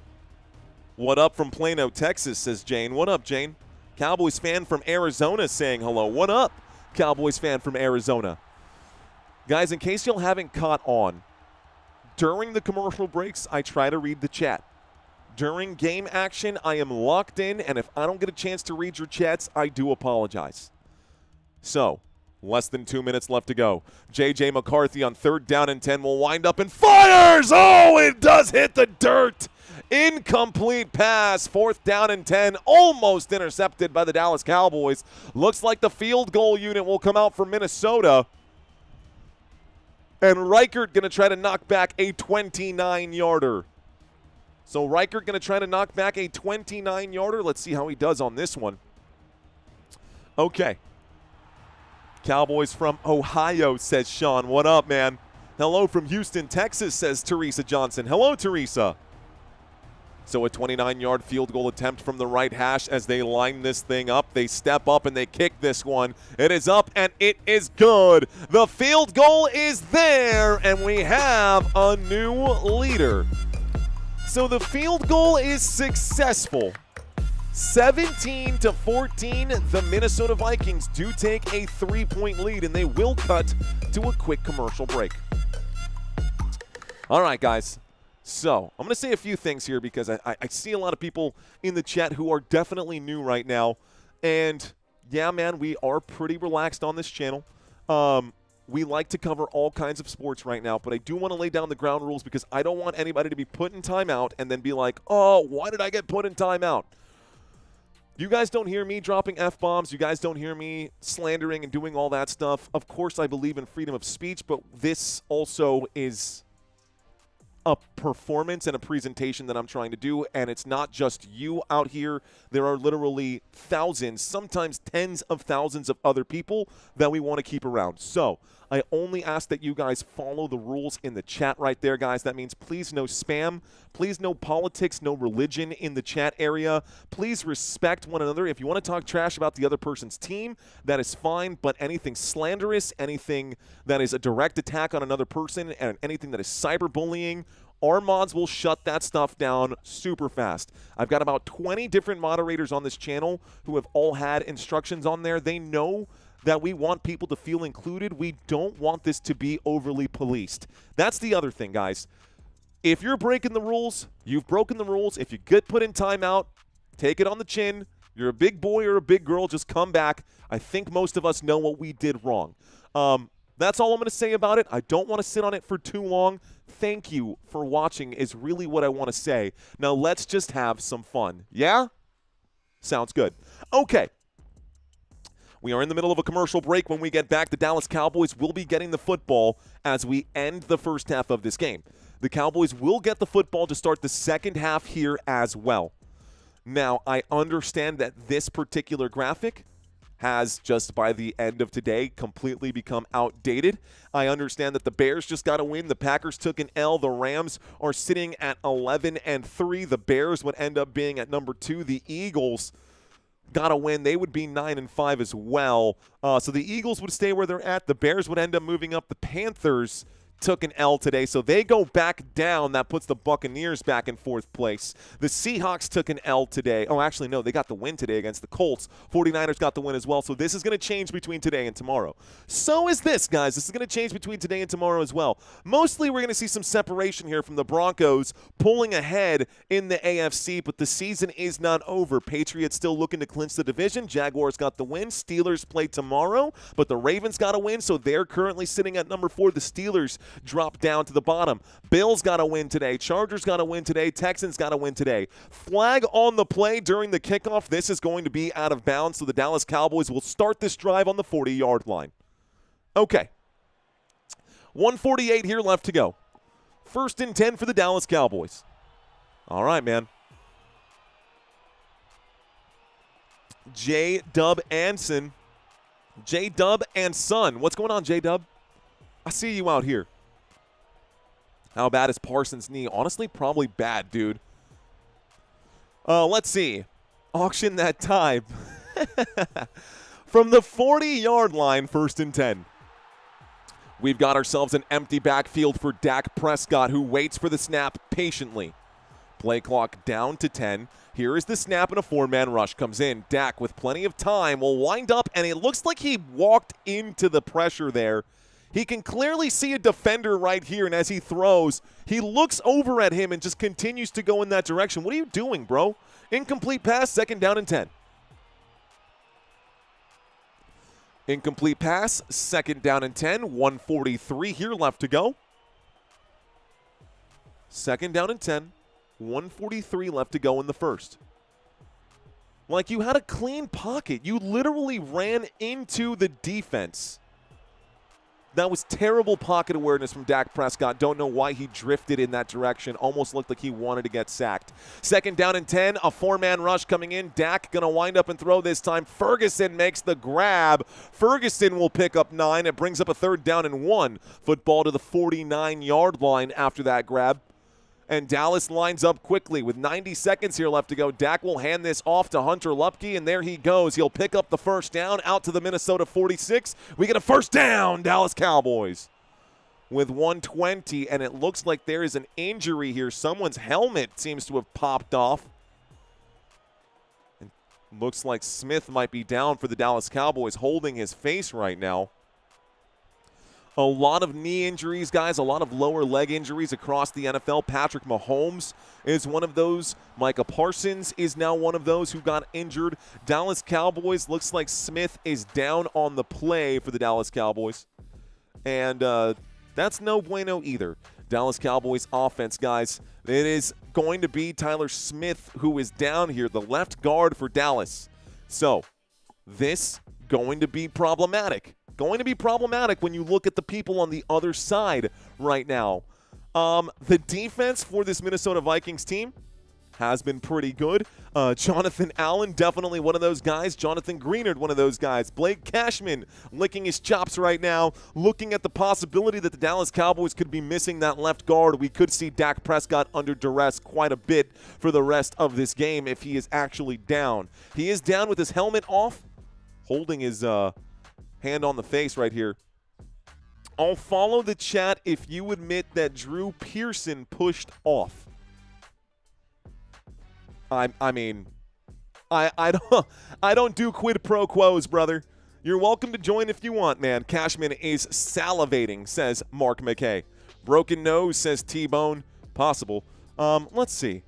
What up from Plano, Texas, says Jane. What up, Jane? Cowboys fan from Arizona saying hello. What up, Cowboys fan from Arizona? Guys, in case y'all haven't caught on, during the commercial breaks, I try to read the chat. During game action, I am locked in, and if I don't get a chance to read your chats, I do apologize. So, less than 2 minutes left to go. J.J. McCarthy on third down and 10 will wind up and fires! Oh, it does hit the dirt! Incomplete pass, fourth down and 10, almost intercepted by the Dallas Cowboys. Looks like the field goal unit will come out for Minnesota. And Reichert going to try to knock back a 29-yarder. So Reichert going to try to knock back a 29-yarder. Let's see how he does on this one. Okay. Cowboys from Ohio, says Sean. What up, man? Hello from Houston, Texas, says Teresa Johnson. Hello, Teresa. So a 29-yard field goal attempt from the right hash as they line this thing up. They step up and they kick this one. It is up and it is good. The field goal is there and we have a new leader. So the field goal is successful. 17-14, the Minnesota Vikings do take a 3-point lead and they will cut to a quick commercial break. All right, guys. So, I'm going to say a few things here because I see a lot of people in the chat who are definitely new right now. And, yeah, man, we are pretty relaxed on this channel. We like to cover all kinds of sports right now, but I do want to lay down the ground rules because I don't want anybody to be put in timeout and then be like, oh, why did I get put in timeout? You guys don't hear me dropping F-bombs. You guys don't hear me slandering and doing all that stuff. Of course, I believe in freedom of speech, but this also is a performance and a presentation that I'm trying to do, and it's not just you out here. There are literally thousands, sometimes tens of thousands of other people that we want to keep around. So I only ask that you guys follow the rules in the chat right there, guys. That means please no spam, please no politics, no religion in the chat area. Please respect one another. If you want to talk trash about the other person's team, that is fine, but anything slanderous, anything that is a direct attack on another person, and anything that is cyberbullying, our mods will shut that stuff down super fast. I've got about 20 different moderators on this channel who have all had instructions on there. They know that we want people to feel included. We don't want this to be overly policed. That's the other thing, guys. If you're breaking the rules, you've broken the rules. If you get put in timeout, take it on the chin. You're a big boy or a big girl, just come back. I think most of us know what we did wrong. That's all I'm going to say about it. I don't want to sit on it for too long. Thank you for watching is really what I want to say. Now let's just have some fun. Yeah? Sounds good. Okay. We are in the middle of a commercial break. When we get back, the Dallas Cowboys will be getting the football as we end the first half of this game. The Cowboys will get the football to start the second half here as well. Now, I understand that this particular graphic has, just by the end of today, completely become outdated. I understand that the Bears just got a win. The Packers took an L. The Rams are sitting at 11-3. The Bears would end up being at number 2. The Eagles got a win. They would be 9-5 as well. So the Eagles would stay where they're at. The Bears would end up moving up. The Panthers took an L today, so they go back down. That puts the Buccaneers back in 4th place. The Seahawks took an L today. Oh, actually, no, they got the win today against the Colts. 49ers got the win as well, so this is going to change between today and tomorrow. So is this, guys. This is going to change between today and tomorrow as well. Mostly we're going to see some separation here from the Broncos pulling ahead in the AFC, but the season is not over. Patriots still looking to clinch the division. Jaguars got the win. Steelers play tomorrow, but the Ravens got a win, so they're currently sitting at number 4. The Steelers drop down to the bottom. Bills got a win today. Chargers got a win today. Texans got a win today. Flag on the play during the kickoff. This is going to be out of bounds, so the Dallas Cowboys will start this drive on the 40-yard line. Okay. 1:48 here left to go. 1st and 10 for the Dallas Cowboys. All right, man. J-Dub Anson. J-Dub and Son. What's going on, J-Dub? I see you out here. How bad is Parsons' knee? Honestly, probably bad, dude. Let's see. Auction that time. From the 40-yard line, 1st and 10. We've got ourselves an empty backfield for Dak Prescott, who waits for the snap patiently. Play clock down to 10. Here is the snap, and a four-man rush comes in. Dak, with plenty of time, will wind up, and it looks like he walked into the pressure there. He can clearly see a defender right here, and as he throws, he looks over at him and just continues to go in that direction. What are you doing, bro? Incomplete pass, 2nd down and 10. Incomplete pass, 2nd down and 10, 1:43 here left to go. 2nd down and 10, 1:43 left to go in the first. Like, you had a clean pocket. You literally ran into the defense. That was terrible pocket awareness from Dak Prescott. Don't know why he drifted in that direction. Almost looked like he wanted to get sacked. 2nd down and 10, a four-man rush coming in. Dak going to wind up and throw this time. Ferguson makes the grab. Ferguson will pick up 9. It brings up a 3rd down and 1. Football to the 49-yard line after that grab. And Dallas lines up quickly with 90 seconds here left to go. Dak will hand this off to Hunter Lupke, and there he goes. He'll pick up the 1st down out to the Minnesota 46. We get a 1st down, Dallas Cowboys, with 1:20, and it looks like there is an injury here. Someone's helmet seems to have popped off. And looks like Smith might be down for the Dallas Cowboys, holding his face right now. A lot of knee injuries, guys, a lot of lower leg injuries across the NFL. Patrick Mahomes is one of those. Micah Parsons is now one of those who got injured. Dallas Cowboys, looks like Smith is down on the play for the Dallas Cowboys. And that's no bueno either. Dallas Cowboys offense, guys. It is going to be Tyler Smith who is down here, the left guard for Dallas. So this going to be problematic. Going to be problematic when you look at the people on the other side right now. The defense for this Minnesota Vikings team has been pretty good. Jonathan Allen, definitely one of those guys. Jonathan Greenard, one of those guys. Blake Cashman licking his chops right now, looking at the possibility that the Dallas Cowboys could be missing that left guard. We could see Dak Prescott under duress quite a bit for the rest of this game if he is actually down. He is down with his helmet off, holding his hand on the face right here. I'll follow the chat if you admit that Drew Pearson pushed off. I don't do quid pro quos, brother. You're welcome to join if you want, man. Cashman is salivating, says Mark McKay. Broken nose, says T-Bone. Possible. Let's see.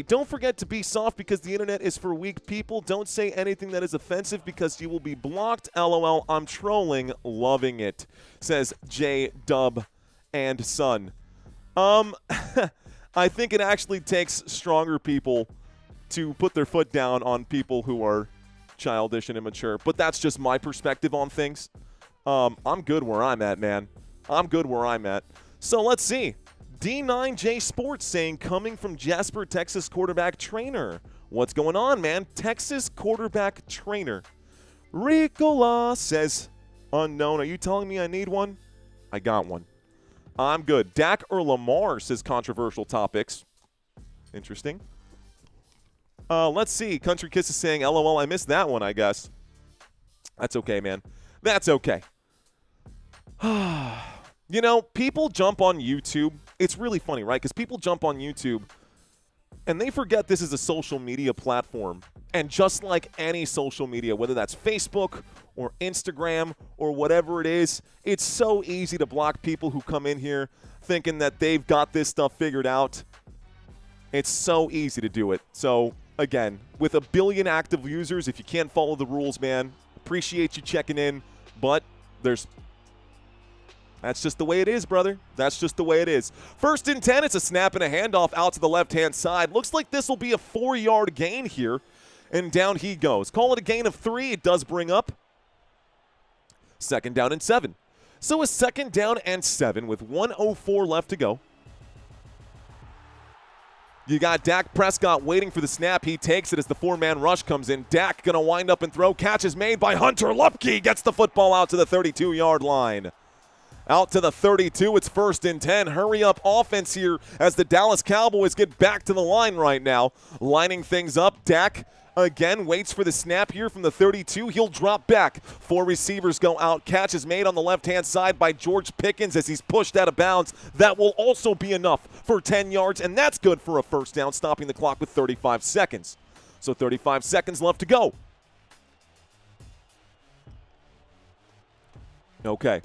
Don't forget to be soft because the internet is for weak people. Don't say anything that is offensive because you will be blocked. LOL, I'm trolling. Loving it, says J Dub and Son. I think it actually takes stronger people to put their foot down on people who are childish and immature. But that's just my perspective on things. I'm good where I'm at, man. I'm good where I'm at. So let's see. D9J Sports saying, coming from Jasper, Texas quarterback trainer. What's going on, man? Texas quarterback trainer. Ricola says, unknown. Are you telling me I need one? I got one. I'm good. Dak or Lamar, says controversial topics. Interesting. Let's see. Country Kiss is saying, LOL, I missed that one, I guess. That's okay, man. That's okay. You know, people jump on YouTube. It's really funny, right? Because people jump on YouTube and they forget this is a social media platform. And just like any social media, whether that's Facebook or Instagram or whatever it is, it's so easy to block people who come in here thinking that they've got this stuff figured out. It's so easy to do it. So, again, with 1 billion active users, if you can't follow the rules, man, appreciate you checking in. But that's just the way it is, brother. That's just the way it is. 1st and 10, it's a snap and a handoff out to the left-hand side. Looks like this will be a 4-yard gain here, and down he goes. Call it a gain of 3. It does bring up 2nd down and 7. So a 2nd down and 7 with 1:04 left to go. You got Dak Prescott waiting for the snap. He takes it as the 4-man rush comes in. Dak going to wind up and throw. Catch is made by Hunter Lupke. Gets the football out to the 32-yard line. Out to the 32, it's 1st and 10. Hurry up offense here as the Dallas Cowboys get back to the line right now. Lining things up, Dak again, waits for the snap here from the 32. He'll drop back. 4 receivers go out. Catch is made on the left-hand side by George Pickens as he's pushed out of bounds. That will also be enough for 10 yards, and that's good for a first down, stopping the clock with 35 seconds. So 35 seconds left to go. Okay.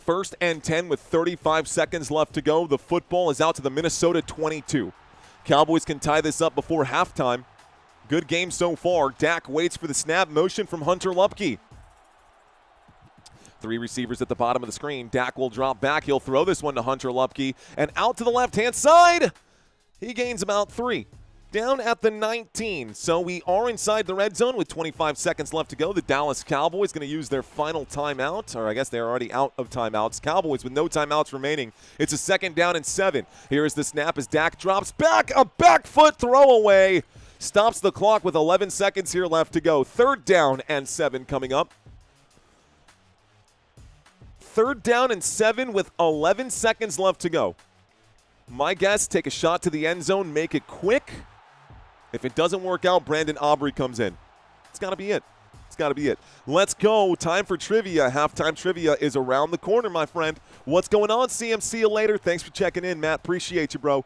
1st and 10 with 35 seconds left to go. The football is out to the Minnesota 22. Cowboys can tie this up before halftime. Good game so far. Dak waits for the snap. Motion from Hunter Lupke. 3 receivers at the bottom of the screen. Dak will drop back. He'll throw this one to Hunter Lupke. And out to the left-hand side. He gains about 3. Down at the 19. So we are inside the red zone with 25 seconds left to go. The Dallas Cowboys going to use their final timeout, or I guess they're already out of timeouts. Cowboys with no timeouts remaining. It's a 2nd down and 7. Here is the snap as Dak drops back. A back foot throwaway. Stops the clock with 11 seconds here left to go. 3rd down and 7 coming up. 3rd down and 7 with 11 seconds left to go. My guess, take a shot to the end zone, make it quick. If it doesn't work out, Brandon Aubrey comes in. It's got to be it. It's got to be it. Let's go. Time for trivia. Halftime trivia is around the corner, my friend. What's going on, CM? See you later. Thanks for checking in, Matt. Appreciate you, bro.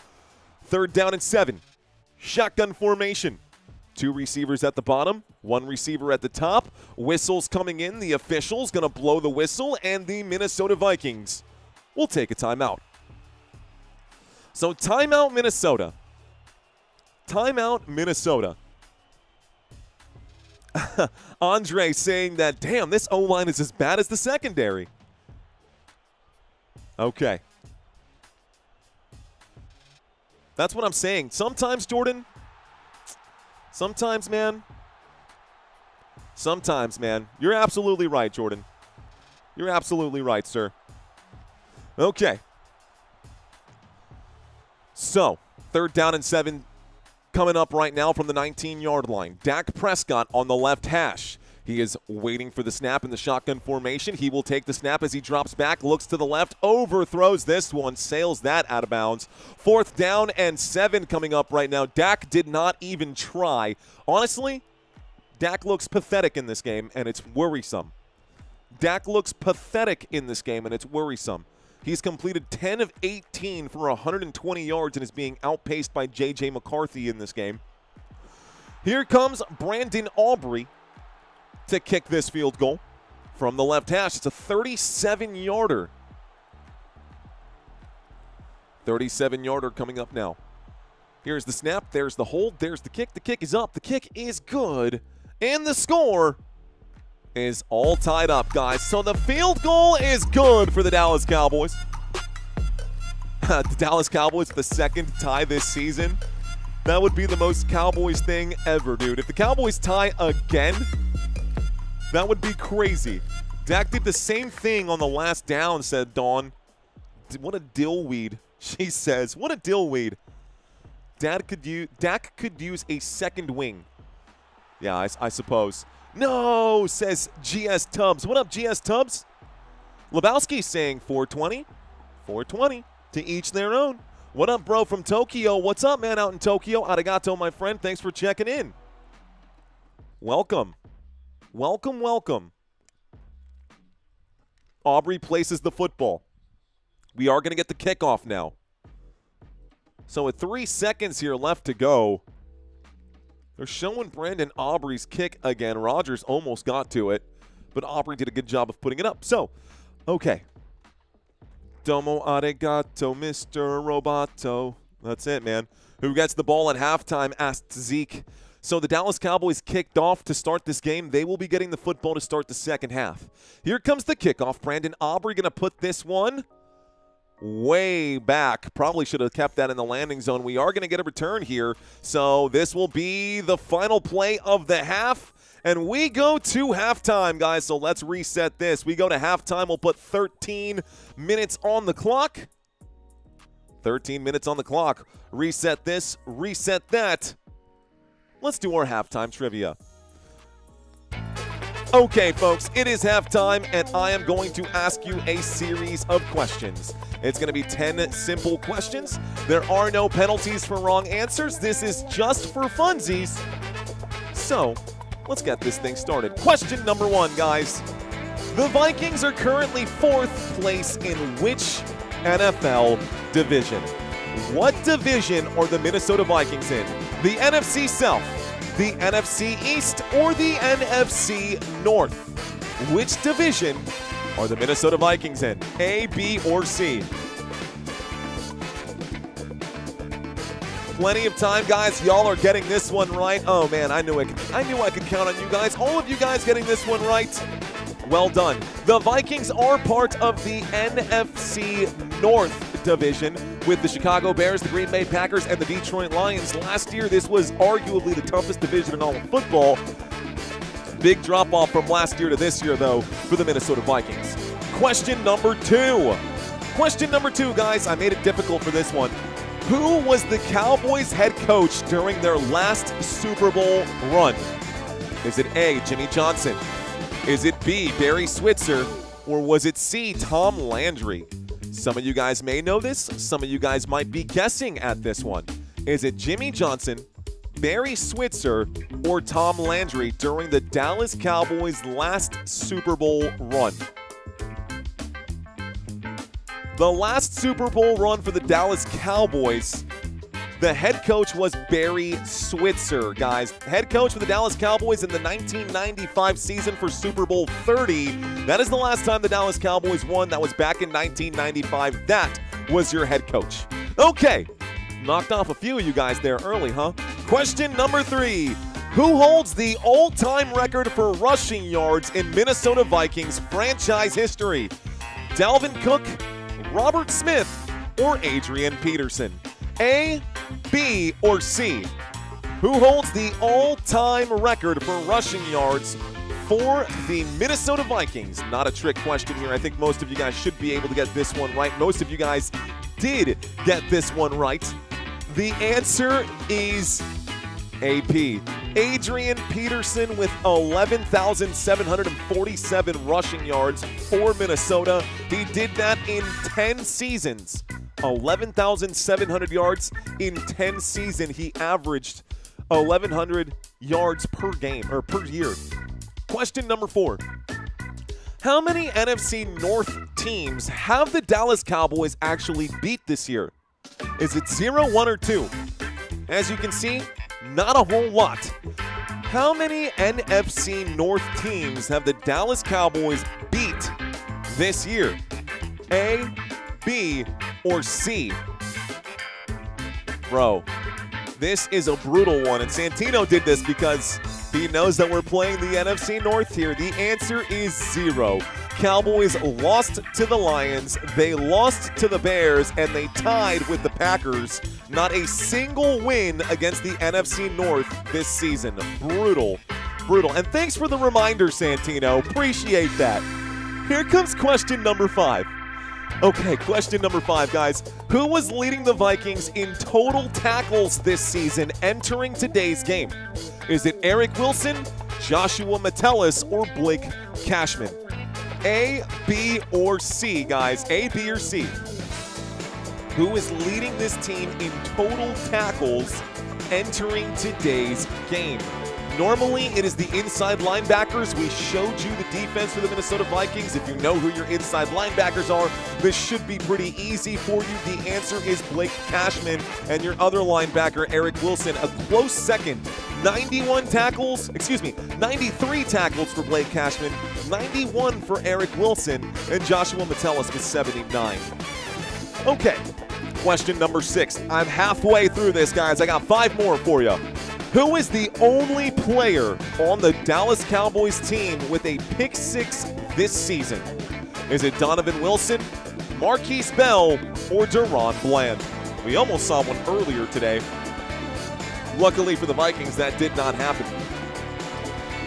3rd down and 7. Shotgun formation. 2 receivers at the bottom, 1 receiver at the top. Whistles coming in. The official's going to blow the whistle, and the Minnesota Vikings will take a timeout. So timeout, Minnesota. Timeout, Minnesota. Andre saying that, damn, this O-line is as bad as the secondary. Okay. That's what I'm saying. Sometimes, Jordan. Sometimes, man. You're absolutely right, Jordan. You're absolutely right, sir. Okay. So, 3rd down and 7 coming up right now from the 19-yard line. Dak Prescott on the left hash. He is waiting for the snap in the shotgun formation. He will take the snap as he drops back, looks to the left, overthrows this one, sails that out of bounds. 4th down and 7 coming up right now. Dak did not even try. Honestly, Dak looks pathetic in this game, and it's worrisome. He's completed 10 of 18 for 120 yards and is being outpaced by J.J. McCarthy in this game. Here comes Brandon Aubrey to kick this field goal from the left hash. It's a 37-yarder. 37-yarder coming up now. Here's the snap. There's the hold. There's the kick. The kick is up. The kick is good. And the score is all tied up, guys. So the field goal is good for the Dallas Cowboys. The Dallas Cowboys, the 2nd tie this season. That would be the most Cowboys thing ever, dude. If the Cowboys tie again, that would be crazy. Dak did the same thing on the last down, said Dawn. What a dillweed, she says. What a dillweed. Dak could use a second wing. Yeah, I suppose. No, says GS Tubbs. What up, GS Tubbs? Lebowski saying 420. 420. To each their own. What up, bro, from Tokyo? What's up, man, out in Tokyo? Arigato, my friend. Thanks for checking in. Welcome. Welcome, welcome. Aubrey places the football. We are going to get the kickoff now. So with 3 seconds here left to go, they're showing Brandon Aubrey's kick again. Rodgers almost got to it, but Aubrey did a good job of putting it up. So, okay. Domo arigato, Mr. Roboto. That's it, man. Who gets the ball at halftime? Asked Zeke. So the Dallas Cowboys kicked off to start this game. They will be getting the football to start the second half. Here comes the kickoff. Brandon Aubrey going to put this one way back. Probably should have kept that in the landing zone. We are going to get a return here. So this will be the final play of the half. And we go to halftime, guys. So let's reset this. We go to halftime. We'll put 13 minutes on the clock. 13 minutes on the clock. Reset this. Reset that. Let's do our halftime trivia. Okay, folks, it is halftime, and I am going to ask you a series of questions. It's going to be 10 simple questions. There are no penalties for wrong answers. This is just for funsies. So, let's get this thing started. Question number 1, guys. The Vikings are currently 4th place in which NFL division? What division are the Minnesota Vikings in? The NFC South, the NFC East, or the NFC North? Which division are the Minnesota Vikings in? A, B, or C? Plenty of time, guys. Y'all are getting this one right. Oh man, I knew I could count on you guys. All of you guys getting this one right. Well done. The Vikings are part of the NFC North division with the Chicago Bears, the Green Bay Packers, and the Detroit Lions. Last year, this was arguably the toughest division in all of football. Big drop-off from last year to this year, though, for the Minnesota Vikings. Question number 2. Question number 2, guys. I made it difficult for this one. Who was the Cowboys head coach during their last Super Bowl run? Is it A, Jimmy Johnson? Is it B, Barry Switzer? Or was it C, Tom Landry? Some of you guys may know this. Some of you guys might be guessing at this one. Is it Jimmy Johnson, Barry Switzer, or Tom Landry during the Dallas Cowboys' last Super Bowl run? The last Super Bowl run for the Dallas Cowboys, the head coach was Barry Switzer, guys. Head coach for the Dallas Cowboys in the 1995 season for Super Bowl 30. That is the last time the Dallas Cowboys won. That was back in 1995. That was your head coach. Okay, knocked off a few of you guys there early, huh? Question number 3. Who holds the all-time record for rushing yards in Minnesota Vikings franchise history? Dalvin Cook, Robert Smith, or Adrian Peterson? A, B, or C? Who holds the all-time record for rushing yards for the Minnesota Vikings? Not a trick question here. I think most of you guys should be able to get this one right. Most of you guys did get this one right. The answer is AP. Adrian Peterson with 11,747 rushing yards for Minnesota. He did that in 10 seasons. 11,700 yards in 10 seasons. He averaged 1,100 yards per game or per year. Question number 4. How many NFC North teams have the Dallas Cowboys actually beat this year? Is it 0, 1, or 2? As you can see, not a whole lot. How many NFC North teams have the Dallas Cowboys beat this year? A, B, or C? Bro, this is a brutal one, and Santino did this because he knows that we're playing the NFC North here. The answer is 0. Cowboys lost to the Lions, they lost to the Bears, and they tied with the Packers. Not a single win against the NFC North this season. Brutal, brutal. And thanks for the reminder, Santino. Appreciate that. Here comes question number 5. Okay, question number 5, guys. Who was leading the Vikings in total tackles this season entering today's game? Is it Eric Wilson, Joshua Metellus, or Blake Cashman? A, B, or C, guys? A, B, or C? Who is leading this team in total tackles entering today's game? Normally, it is the inside linebackers. We showed you the defense for the Minnesota Vikings. If you know who your inside linebackers are, this should be pretty easy for you. The answer is Blake Cashman, and your other linebacker, Eric Wilson, a close second. 93 tackles for Blake Cashman, 91 for Eric Wilson, and Joshua Metellus with 79. Okay, question number 6. I'm halfway through this, guys. I got 5 more for you. Who is the only player on the Dallas Cowboys team with a pick 6 this season? Is it Donovan Wilson, Marquise Bell, or Deron Bland? We almost saw one earlier today. Luckily for the Vikings, that did not happen.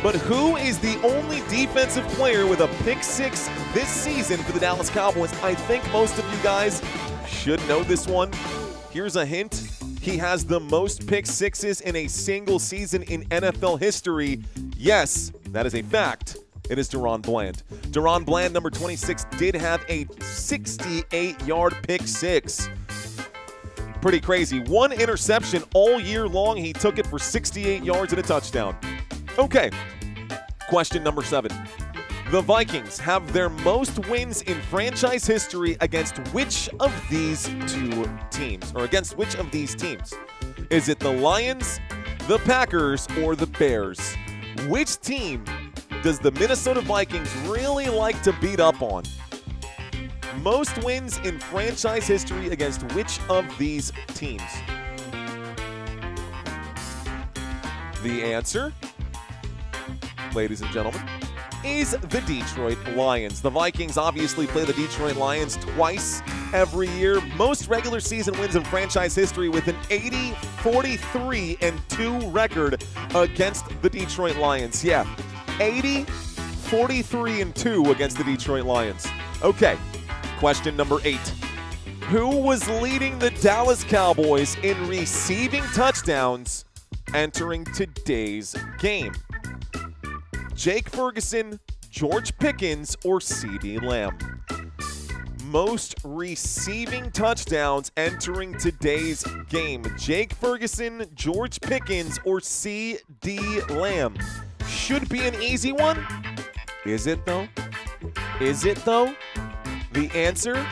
But who is the only defensive player with a pick 6 this season for the Dallas Cowboys? I think most of you guys should know this one. Here's a hint. He has the most pick 6s in a single season in NFL history. Yes, that is a fact. It is Deron Bland. Deron Bland, number 26, did have a 68-yard pick six. Pretty crazy. One interception all year long. He took it for 68 yards and a touchdown. Okay, question number 7. The Vikings have their most wins in franchise history against which of these two teams? Or against which of these teams? Is it the Lions, the Packers, or the Bears? Which team does the Minnesota Vikings really like to beat up on? Most wins in franchise history against which of these teams? The answer, ladies and gentlemen, is the Detroit Lions. The Vikings obviously play the Detroit Lions twice every year. Most regular season wins in franchise history with an 80-43-2 record against the Detroit Lions. Yeah, 80-43-2 against the Detroit Lions. Okay, question number 8. Who was leading the Dallas Cowboys in receiving touchdowns entering today's game? Jake Ferguson, George Pickens, or CeeDee Lamb? Most receiving touchdowns entering today's game. Jake Ferguson, George Pickens, or CeeDee Lamb? Should be an easy one. Is it though? Is it though? The answer,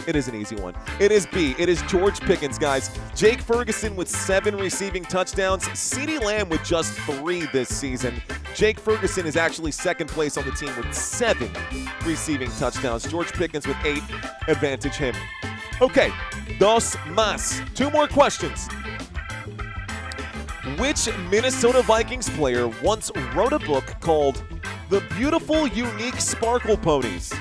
it is an easy one. It is B. It is George Pickens, guys. Jake Ferguson with 7 receiving touchdowns. CeeDee Lamb with just 3 this season. Jake Ferguson is actually second place on the team with 7 receiving touchdowns. George Pickens with 8. Advantage him. Okay, dos más. 2 more questions. Which Minnesota Vikings player once wrote a book called The Beautiful, Unique Sparkle Ponies?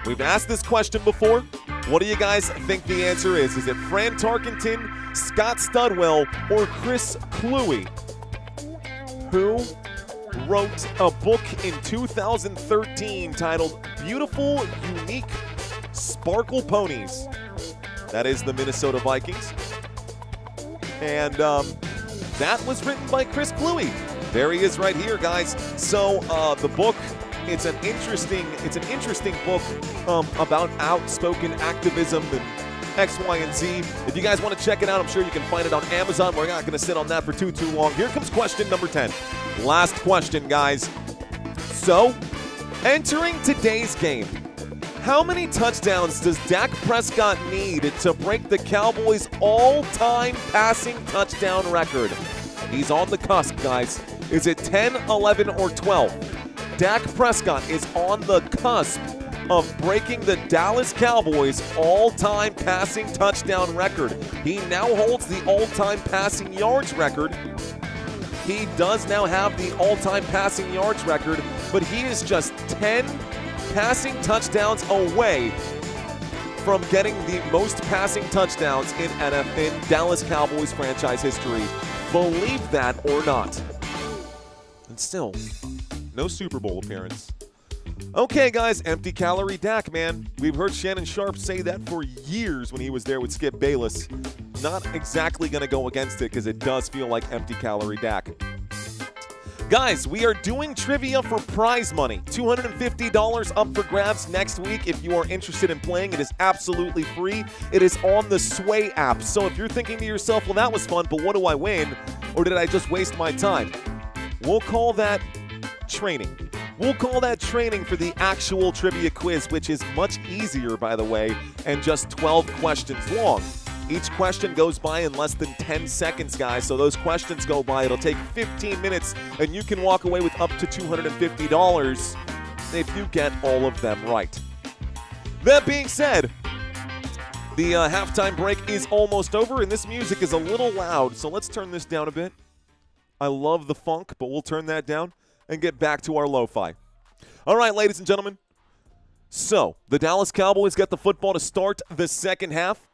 We've asked this question before. What do you guys think the answer is? Is it Fran Tarkenton, Scott Studwell, or Chris Kluwe? Who wrote a book in 2013 titled Beautiful, Unique Sparkle Ponies? That is the Minnesota Vikings. And that was written by Chris Kluwe. There he is right here, guys. So the book, it's an interesting book about outspoken activism and X, Y, and Z. If you guys want to check it out, I'm sure you can find it on Amazon. We're not going to sit on that for too long. Here comes question number 10. Last question, guys. So, entering today's game, how many touchdowns does Dak Prescott need to break the Cowboys' all-time passing touchdown record? He's on the cusp, guys. Is it 10, 11, or 12? Dak Prescott is on the cusp of breaking the Dallas Cowboys' all-time passing touchdown record. He now holds the all-time passing yards record. He does now have the all-time passing yards record, but he is just 10 passing touchdowns away from getting the most passing touchdowns in Dallas Cowboys franchise history. Believe that or not. And still, no Super Bowl appearance. Okay, guys, empty calorie Dak, man. We've heard Shannon Sharp say that for years when he was there with Skip Bayless. Not exactly going to go against it because it does feel like empty calorie Dak. Guys, we are doing trivia for prize money. $250 up for grabs next week. If you are interested in playing, it is absolutely free. It is on the Sway app. So if you're thinking to yourself, well, that was fun, but what do I win? Or did I just waste my time? We'll call that training. We'll call that training for the actual trivia quiz, which is much easier, by the way, and just 12 questions long. Each question goes by in less than 10 seconds, guys. So those questions go by. It'll take 15 minutes, and you can walk away with up to $250 if you get all of them right. That being said, the halftime break is almost over, and this music is a little loud, so let's turn this down a bit. I love the funk, but we'll turn that down and get back to our lo-fi. All right, ladies and gentlemen. So, the Dallas Cowboys get the football to start the second half.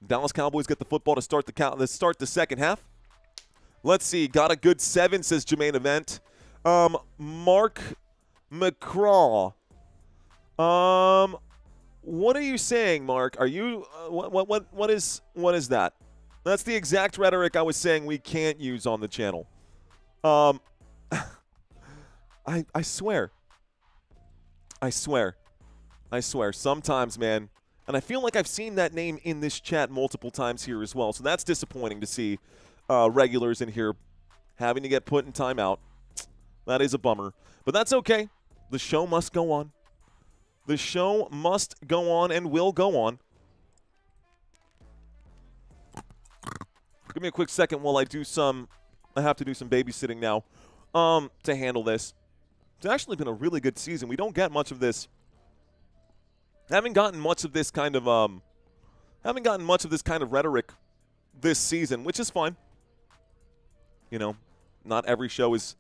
Dallas Cowboys get the football to start the second half. Let's see. Got a good 7, says Jermaine Event. Mark McCraw. What are you saying, Mark? Are you what is that? That's the exact rhetoric I was saying we can't use on the channel. I swear. I swear. Sometimes, man. And I feel like I've seen that name in this chat multiple times here as well. So that's disappointing to see regulars in here having to get put in timeout. That is a bummer. But that's okay. The show must go on. The show must go on and will go on. Give me a quick second while I have to do some babysitting now to handle this. It's actually been a really good season. We don't get much of this. Haven't gotten much of this kind of rhetoric this season, which is fine. You know, not every show is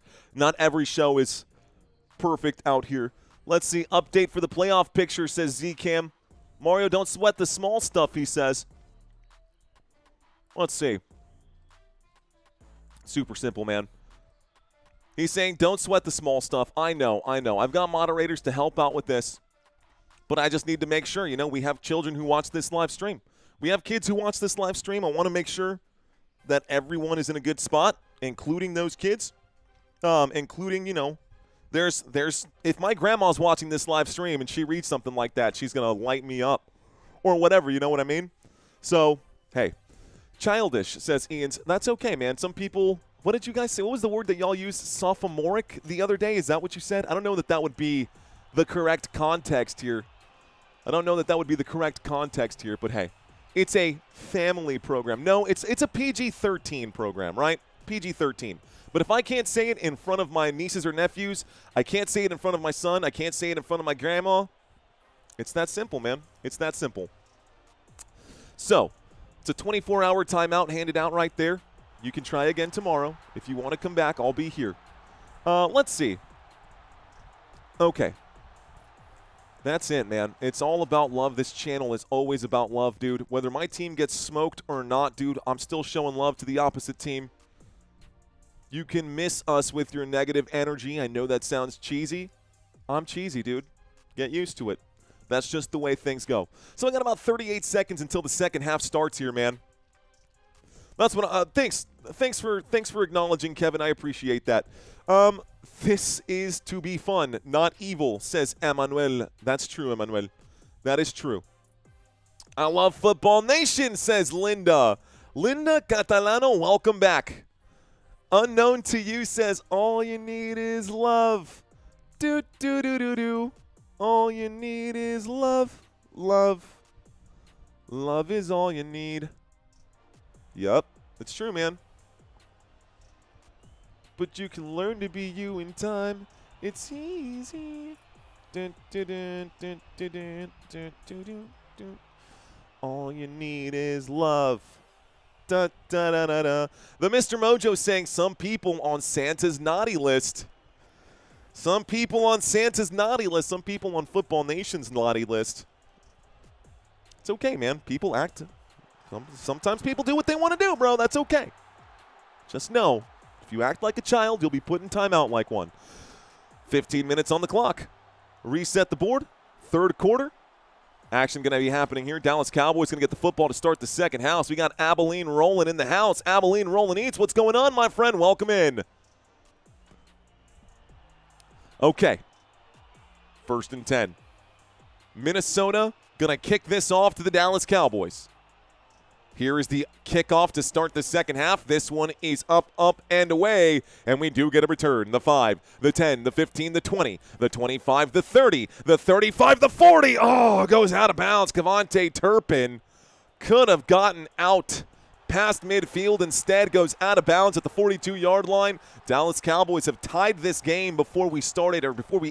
perfect out here. Let's see. Update for the playoff picture, says Zcam. Mario, don't sweat the small stuff, he says. Let's see. Super simple, man. He's saying don't sweat the small stuff. I know. I've got moderators to help out with this. But I just need to make sure, we have children who watch this live stream. We have kids who watch this live stream. I want to make sure that everyone is in a good spot, including those kids. Including, if my grandma's watching this live stream and she reads something like that, she's going to light me up or whatever, you know what I mean? So, hey, childish, says Ian's. That's okay, man. Some people, what did you guys say? What was the word that y'all used? Sophomoric the other day? Is that what you said? I don't know that would be the correct context here. But hey, it's a family program. No, it's a PG-13 program, right? PG-13. But if I can't say it in front of my nieces or nephews, I can't say it in front of my son, I can't say it in front of my grandma. It's that simple, man. It's that simple. So, it's a 24-hour timeout handed out right there. You can try again tomorrow. If you want to come back, I'll be here. Let's see. Okay. That's it, man. It's all about love. This channel is always about love, dude. Whether my team gets smoked or not, dude, I'm still showing love to the opposite team. You can miss us with your negative energy. I know that sounds cheesy. I'm cheesy, dude. Get used to it. That's just the way things go. So I got about 38 seconds until the second half starts here, man. That's what. Thanks for acknowledging, Kevin. I appreciate that. This is to be fun, not evil, says Emmanuel. That's true, Emmanuel. That is true. I love Football Nation, says Linda. Linda Catalano, welcome back. Unknown to you says, all you need is love. Do, do, do, do, do. All you need is love. Love. Love is all you need. Yup, it's true, man. But you can learn to be you in time. It's easy. Dun, dun, dun, dun, dun, dun, dun, dun, dun, dun. All you need is love. Da, da, da, da, da. The Mr. Mojo saying some people on Santa's naughty list. Some people on Santa's naughty list. Some people on Football Nation's naughty list. It's okay, man. People act. Sometimes people do what they want to do, bro. That's okay. Just know. If you act like a child, you'll be put in timeout like one. 15 minutes on the clock. Reset the board. Third quarter. Action going to be happening here. Dallas Cowboys going to get the football to start the second half. We got Abilene rolling in the house. Abilene rolling eats. What's going on, my friend? Welcome in. Okay. 1st and 10. Minnesota going to kick this off to the Dallas Cowboys. Here is the kickoff to start the second half. This one is up, up, and away, and we do get a return. The 5, the 10, the 15, the 20, the 25, the 30, the 35, the 40. Oh, it goes out of bounds. Kevontae Turpin could have gotten out past midfield. Instead, goes out of bounds at the 42-yard line. Dallas Cowboys have tied this game before we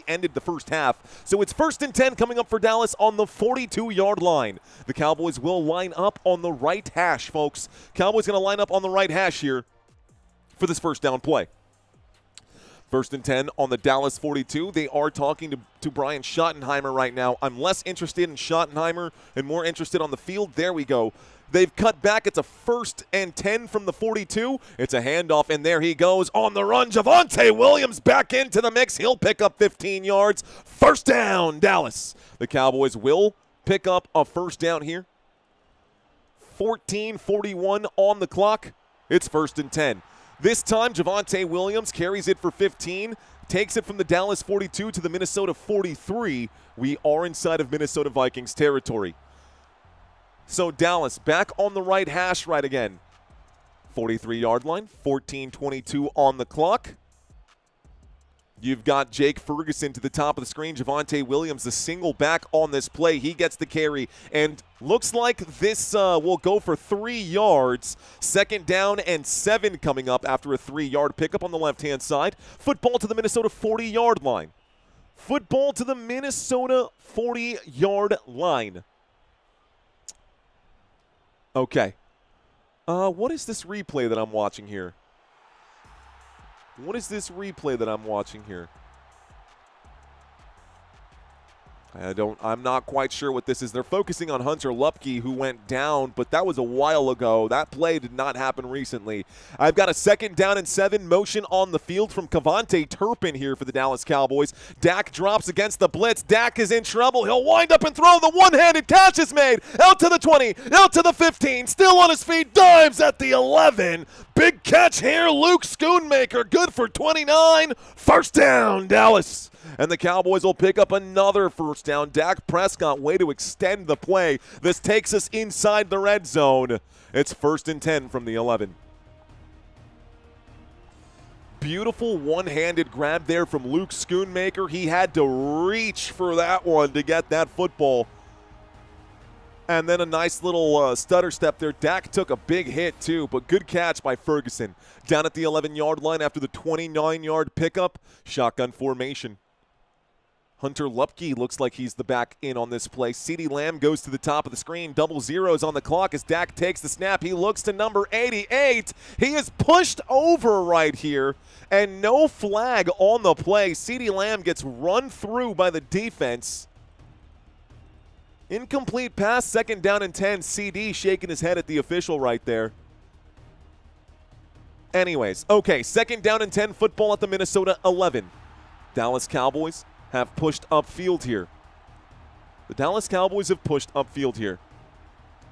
ended the first half. So it's 1st and 10 coming up for Dallas on the 42-yard line. The Cowboys will line up on the right hash, folks. Cowboys going to line up on the right hash here for this first down play. 1st and 10 on the Dallas 42. They are talking to Brian Schottenheimer right now. I'm less interested in Schottenheimer and more interested on the field. There we go. They've cut back. It's a 1st and 10 from the 42. It's a handoff, and there he goes on the run. Javonte Williams back into the mix. He'll pick up 15 yards. First down, Dallas. The Cowboys will pick up a first down here. 14:41 on the clock. It's 1st and 10. This time, Javonte Williams carries it for 15. takes it from the Dallas 42 to the Minnesota 43. We are inside of Minnesota Vikings territory. So Dallas back on the right hash right again. 43-yard line, 14:22 on the clock. You've got Jake Ferguson to the top of the screen. Javonte Williams, the single back on this play. He gets the carry, and looks like this will go for 3 yards. 2nd down and 7 coming up after a 3-yard pickup on the left-hand side. Football to the Minnesota 40-yard line. Football to the Minnesota 40-yard line. Okay. What is this replay that I'm watching here? What is this replay that I'm watching here? I'm not quite sure what this is. They're focusing on Hunter Lupke, who went down, but that was a while ago. That play did not happen recently. I've got a 2nd down and 7 motion on the field from Cavante Turpin here for the Dallas Cowboys. Dak drops against the blitz. Dak is in trouble. He'll wind up and throw. The one-handed catch is made. Out to the 20, out to the 15. Still on his feet. Dives at the 11. Big catch here. Luke Schoonmaker. Good for 29. First down, Dallas. And the Cowboys will pick up another first down. Dak Prescott, way to extend the play. This takes us inside the red zone. It's 1st and 10 from the 11. Beautiful one-handed grab there from Luke Schoonmaker. He had to reach for that one to get that football. And then a nice little stutter step there. Dak took a big hit too, but good catch by Ferguson. Down at the 11-yard line after the 29-yard pickup. Shotgun formation. Hunter Lupke looks like he's the back in on this play. CeeDee Lamb goes to the top of the screen. Double zeros on the clock as Dak takes the snap. He looks to number 88. He is pushed over right here, and no flag on the play. CeeDee Lamb gets run through by the defense. Incomplete pass, 2nd down and 10. CD shaking his head at the official right there. Anyways, okay, 2nd down and 10, football at the Minnesota 11. Dallas Cowboys have pushed upfield here. The Dallas Cowboys have pushed upfield here.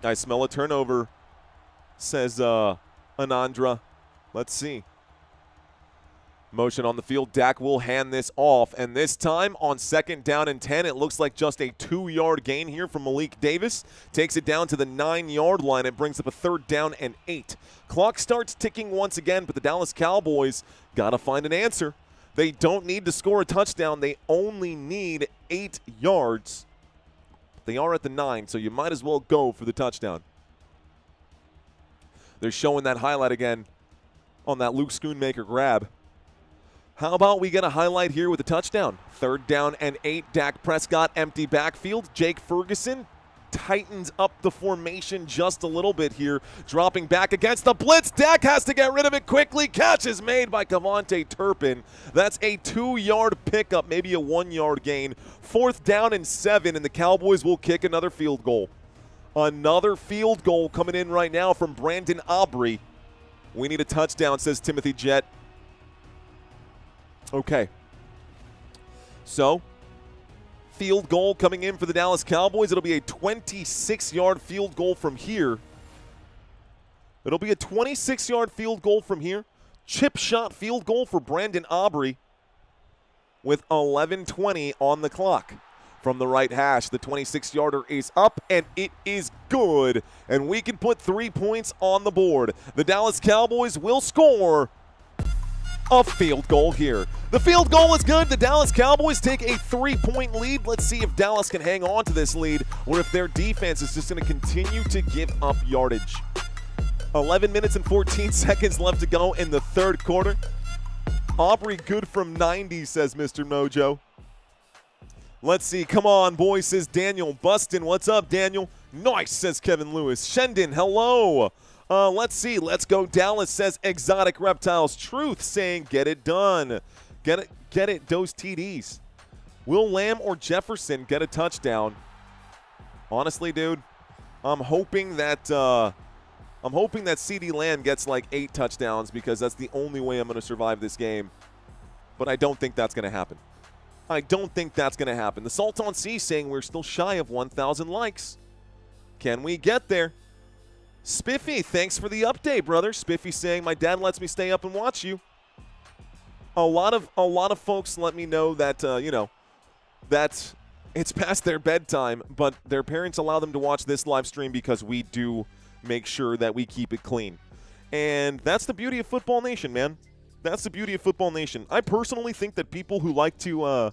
I smell a turnover, says Anandra. Let's see. Motion on the field. Dak will hand this off. And this time on 2nd down and 10, it looks like just a 2-yard gain here from Malik Davis. Takes it down to the 9-yard line. It brings up a 3rd down and 8. Clock starts ticking once again, but the Dallas Cowboys got to find an answer. They don't need to score a touchdown. They only need 8 yards. They are at the 9, so you might as well go for the touchdown. They're showing that highlight again on that Luke Schoonmaker grab. How about we get a highlight here with a touchdown? 3rd down and 8. Dak Prescott, empty backfield. Jake Ferguson tightens up the formation just a little bit here, dropping back against the blitz. Dak has to get rid of it quickly. Catch is made by Cavante Turpin. That's a 2-yard pickup, maybe a 1-yard gain. 4th down and 7, and the Cowboys will kick another field goal. Another field goal coming in right now from Brandon Aubrey. We need a touchdown, says Timothy Jett. Okay. So, field goal coming in for the Dallas Cowboys. It'll be a 26-yard field goal from here. It'll be a 26-yard field goal from here. Chip shot field goal for Brandon Aubrey with 11:20 on the clock. From the right hash, the 26-yarder is up, and it is good. And we can put 3 points on the board. The Dallas Cowboys will score a field goal here. The field goal is good. The Dallas Cowboys take a 3-point lead. Let's see if Dallas can hang on to this lead or if their defense is just going to continue to give up yardage. 11 minutes and 14 seconds left to go in the 3rd quarter. Aubrey good from 90, says Mr. Mojo. Let's see. Come on, boys, says Daniel Buston. What's up, Daniel? Nice, says Kevin Lewis. Shendon, hello. Let's see. Let's go. Dallas, says Exotic Reptiles. Truth saying get it done. Get it. Those TDs. Will Lamb or Jefferson get a touchdown? Honestly, dude, I'm hoping that CeeDee Lamb gets like 8 touchdowns because that's the only way I'm going to survive this game. But I don't think that's going to happen. I don't think that's going to happen. The Salt on Sea saying we're still shy of 1,000 likes. Can we get there? Spiffy, thanks for the update, brother. Spiffy saying my dad lets me stay up and watch you. A lot of folks let me know that that it's past their bedtime, but their parents allow them to watch this live stream because we do make sure that we keep it clean. And that's the beauty of Football Nation, man. That's the beauty of Football Nation. I personally think that people who like to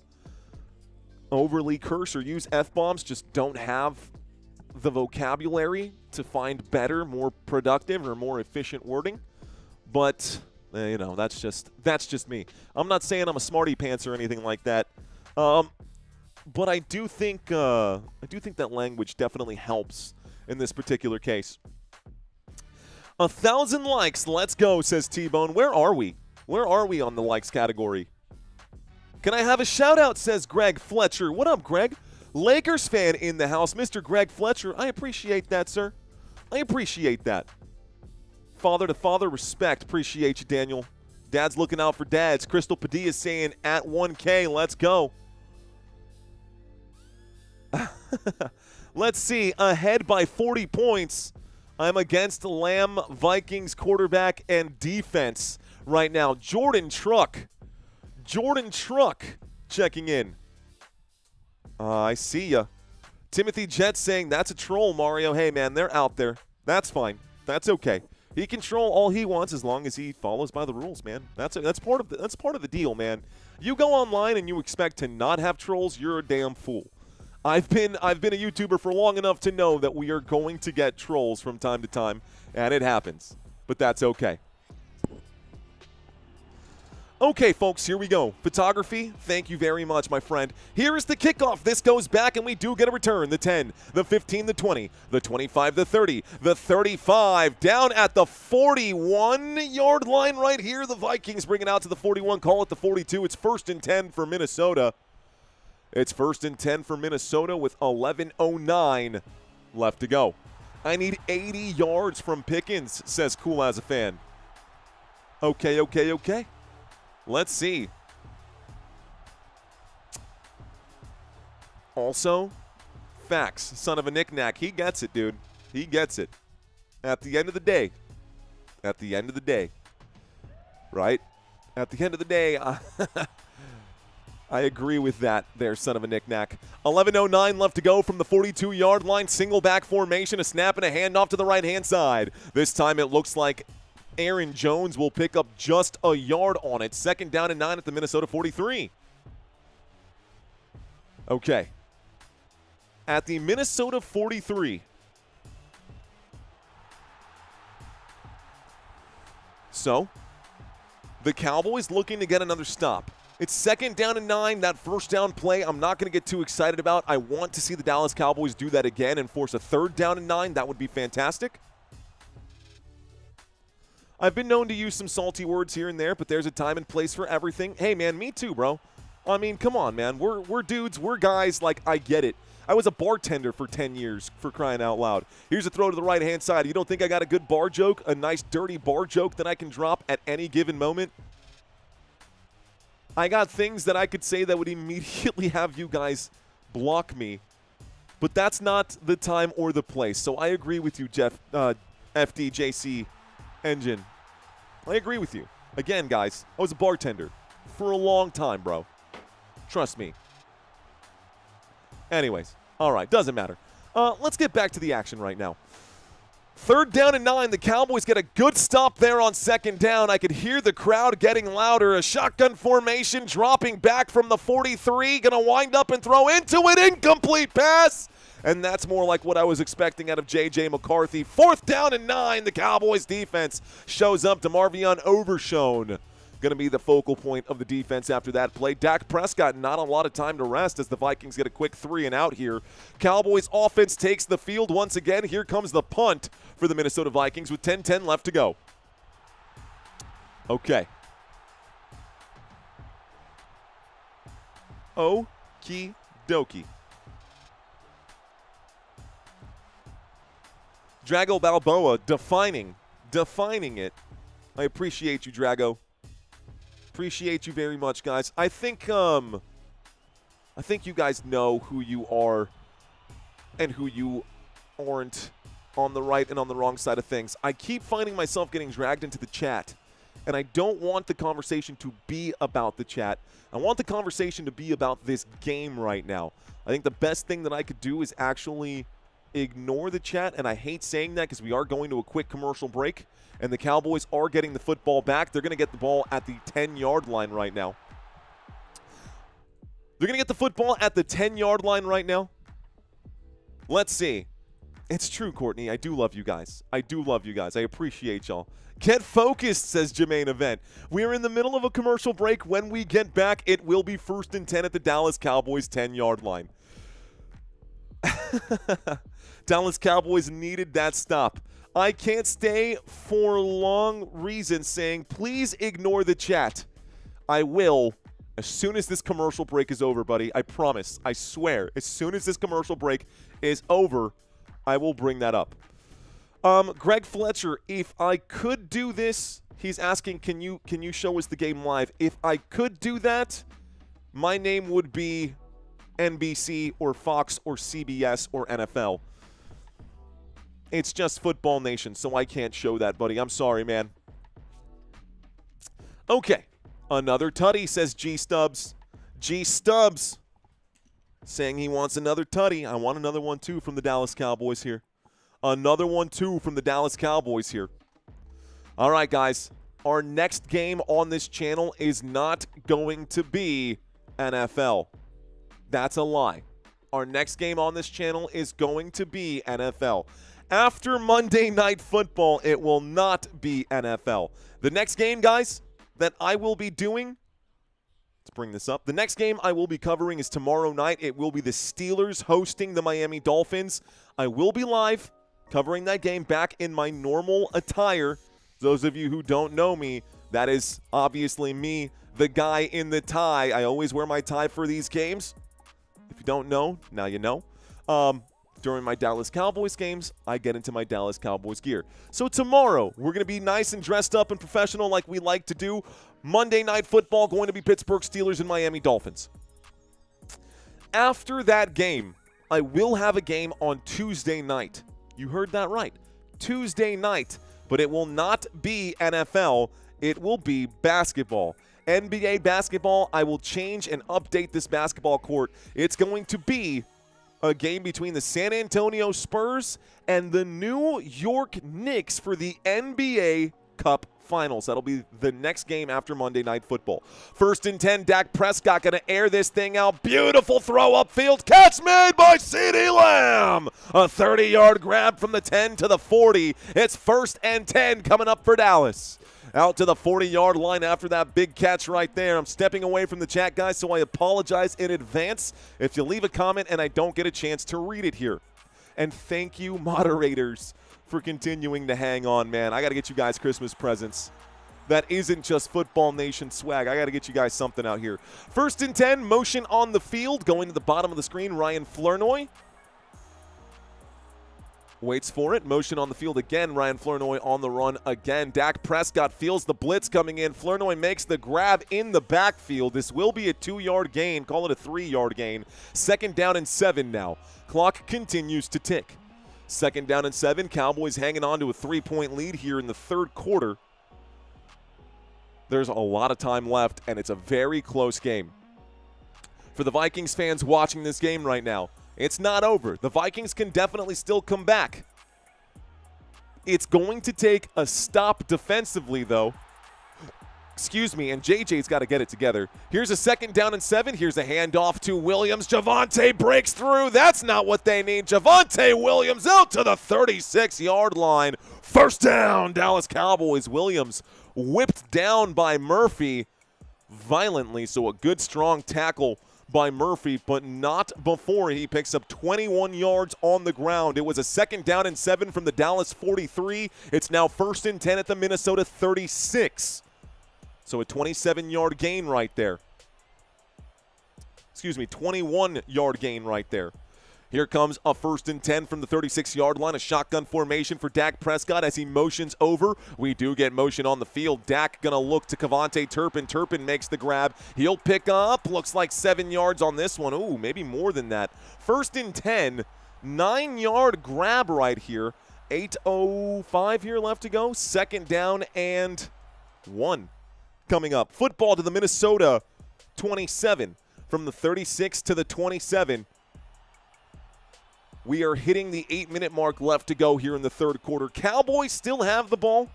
overly curse or use F-bombs just don't have the vocabulary to find better, more productive, or more efficient wording. But that's just me. I'm not saying I'm a smarty pants or anything like that. But I do think that language definitely helps in this particular case. 1,000 likes, let's go, says T-Bone. Where are we? Where are we on the likes category? Can I have a shout-out, says Greg Fletcher. What up, Greg? Lakers fan in the house, Mr. Greg Fletcher. I appreciate that, sir. I appreciate that. Father-to-father respect. Appreciate you, Daniel. Dad's looking out for dads. Crystal Padilla saying at 1K, let's go. Let's see. Ahead by 40 points. I'm against Lamb Vikings quarterback and defense right now. Jordan Truck checking in. I see ya. Timothy Jett saying that's a troll, Mario. Hey, man, they're out there. That's fine. That's okay. He can troll all he wants as long as he follows by the rules, man. That's part of the deal, man. You go online and you expect to not have trolls, you're a damn fool. I've been a YouTuber for long enough to know that we are going to get trolls from time to time, and it happens. But that's okay. Okay, folks, here we go. Photography, thank you very much, my friend. Here is the kickoff. This goes back, and we do get a return. The 10, the 15, the 20, the 25, the 30, the 35. Down at the 41-yard line right here. The Vikings bring it out to the 41, call it the 42. It's 1st and 10 for Minnesota. It's 1st and 10 for Minnesota with 11:09 left to go. I need 80 yards from Pickens, says Cool as a fan. Okay. Let's see. Also, facts. Son of a knick-knack. He gets it, dude. He gets it. At the end of the day. Right? At the end of the day, I agree with that there, son of a knick-knack. 11:09 left to go from the 42-yard line. Single back formation. A snap and a handoff to the right-hand side. This time it looks like Aaron Jones will pick up just a yard on it. 2nd down and 9 at the Minnesota 43. Okay. At the Minnesota 43. So, the Cowboys looking to get another stop. It's 2nd down and 9. That 1st down play, I'm not going to get too excited about. I want to see the Dallas Cowboys do that again and force a 3rd down and 9. That would be fantastic. I've been known to use some salty words here and there, but there's a time and place for everything. Hey, man, me too, bro. I mean, come on, man. We're dudes. We're guys. Like, I get it. I was a bartender for 10 years, for crying out loud. Here's a throw to the right-hand side. You don't think I got a good bar joke, a nice, dirty bar joke that I can drop at any given moment? I got things that I could say that would immediately have you guys block me, but that's not the time or the place. So I agree with you, Jeff, FDJC Engine. I agree with you. Again, guys, I was a bartender for a long time, bro. Trust me. Anyways, all right, doesn't matter. Let's get back to the action right now. 3rd down and 9. The Cowboys get a good stop there on 2nd down. I could hear the crowd getting louder. A shotgun formation dropping back from the 43. Going to wind up and throw into it. Incomplete pass. And that's more like what I was expecting out of J.J. McCarthy. 4th down and 9. The Cowboys defense shows up. DeMarvion Overshown going to be the focal point of the defense after that play. Dak Prescott not a lot of time to rest as the Vikings get a quick 3 and out here. Cowboys offense takes the field once again. Here comes the punt for the Minnesota Vikings with 10:10 left to go. Okay. Okie dokie. Drago Balboa defining it. I appreciate you, Drago. Appreciate you very much, guys. I think you guys know who you are and who you aren't on the right and on the wrong side of things. I keep finding myself getting dragged into the chat, and I don't want the conversation to be about the chat. I want the conversation to be about this game right now. I think the best thing that I could do is actually ignore the chat, and I hate saying that because we are going to a quick commercial break, and the Cowboys are getting the football back. They're going to get the ball at the 10-yard line right now. They're going to get the football at the 10-yard line right now. Let's see. It's true, Courtney. I do love you guys. I do love you guys. I appreciate y'all. Get focused, says Jermaine Event. We are in the middle of a commercial break. When we get back, it will be 1st and 10 at the Dallas Cowboys 10-yard line. Dallas Cowboys needed that stop. I can't stay for long reasons saying, please ignore the chat. I will as soon as this commercial break is over, buddy. I promise. I swear. As soon as this commercial break is over, I will bring that up. Greg Fletcher, if I could do this, he's asking, can you show us the game live? If I could do that, my name would be NBC or Fox or CBS or NFL. It's just Football Nation, so I can't show that, buddy. I'm sorry, man. Okay. Another tutty, says G Stubbs. G Stubbs saying he wants another tutty. I want another one, too, from the Dallas Cowboys here. Another one, too, from the Dallas Cowboys here. All right, guys. Our next game on this channel is not going to be NFL. That's a lie. Our next game on this channel is going to be NFL. After Monday Night Football, it will not be NFL. The next game, guys, that I will be doing, let's bring this up. The next game I will be covering is tomorrow night. It will be the Steelers hosting the Miami Dolphins. I will be live covering that game back in my normal attire. Those of you who don't know me, that is obviously me, the guy in the tie. I always wear my tie for these games. If you don't know, now you know. During my Dallas Cowboys games, I get into my Dallas Cowboys gear. So tomorrow, we're going to be nice and dressed up and professional like we like to do. Monday Night Football going to be Pittsburgh Steelers and Miami Dolphins. After that game, I will have a game on Tuesday night. You heard that right. Tuesday night. But it will not be NFL. It will be basketball. NBA basketball, I will change and update this basketball court. It's going to be a game between the San Antonio Spurs and the New York Knicks for the NBA Cup Finals. That'll be the next game after Monday Night Football. 1st and 10, Dak Prescott going to air this thing out. Beautiful throw upfield. Catch made by CeeDee Lamb. A 30-yard grab from the 10 to the 40. It's 1st and 10 coming up for Dallas. Out to the 40-yard line after that big catch right there. I'm stepping away from the chat, guys, so I apologize in advance if you leave a comment and I don't get a chance to read it here. And thank you, moderators, for continuing to hang on, man. I got to get you guys Christmas presents. That isn't just Football Nation swag. I got to get you guys something out here. 1st and 10, motion on the field. Going to the bottom of the screen, Ryan Flournoy. Waits for it. Motion on the field again. Ryan Flournoy on the run again. Dak Prescott feels the blitz coming in. Flournoy makes the grab in the backfield. This will be a 2-yard gain. Call it a 3-yard gain. 2nd down and 7 now. Clock continues to tick. 2nd down and 7. Cowboys hanging on to a 3-point lead here in the 3rd quarter. There's a lot of time left, and it's a very close game. For the Vikings fans watching this game right now, it's not over. The Vikings can definitely still come back. It's going to take a stop defensively, though. Excuse me, and JJ's got to get it together. Here's a 2nd down and 7. Here's a handoff to Williams. Javonte breaks through. That's not what they need. Javonte Williams out to the 36-yard line. 1st down, Dallas Cowboys. Williams whipped down by Murphy violently, so a good, strong tackle by Murphy, but not before he picks up 21 yards on the ground. It was a 2nd down and 7 from the Dallas 43. It's now 1st and 10 at the Minnesota 36. So a 27-yard gain right there. Excuse me, 21-yard gain right there. Here comes a 1st and 10 from the 36-yard line, a shotgun formation for Dak Prescott as he motions over. We do get motion on the field. Dak going to look to Kevontae Turpin. Turpin makes the grab. He'll pick up. Looks like 7 yards on this one. Ooh, maybe more than that. 1st and 10, 9-yard grab right here. 8:05 here left to go. 2nd down and 1 coming up. Football to the Minnesota 27. From the 36 to the 27. We are hitting the 8-minute mark left to go here in the third quarter. Cowboys still have the ball.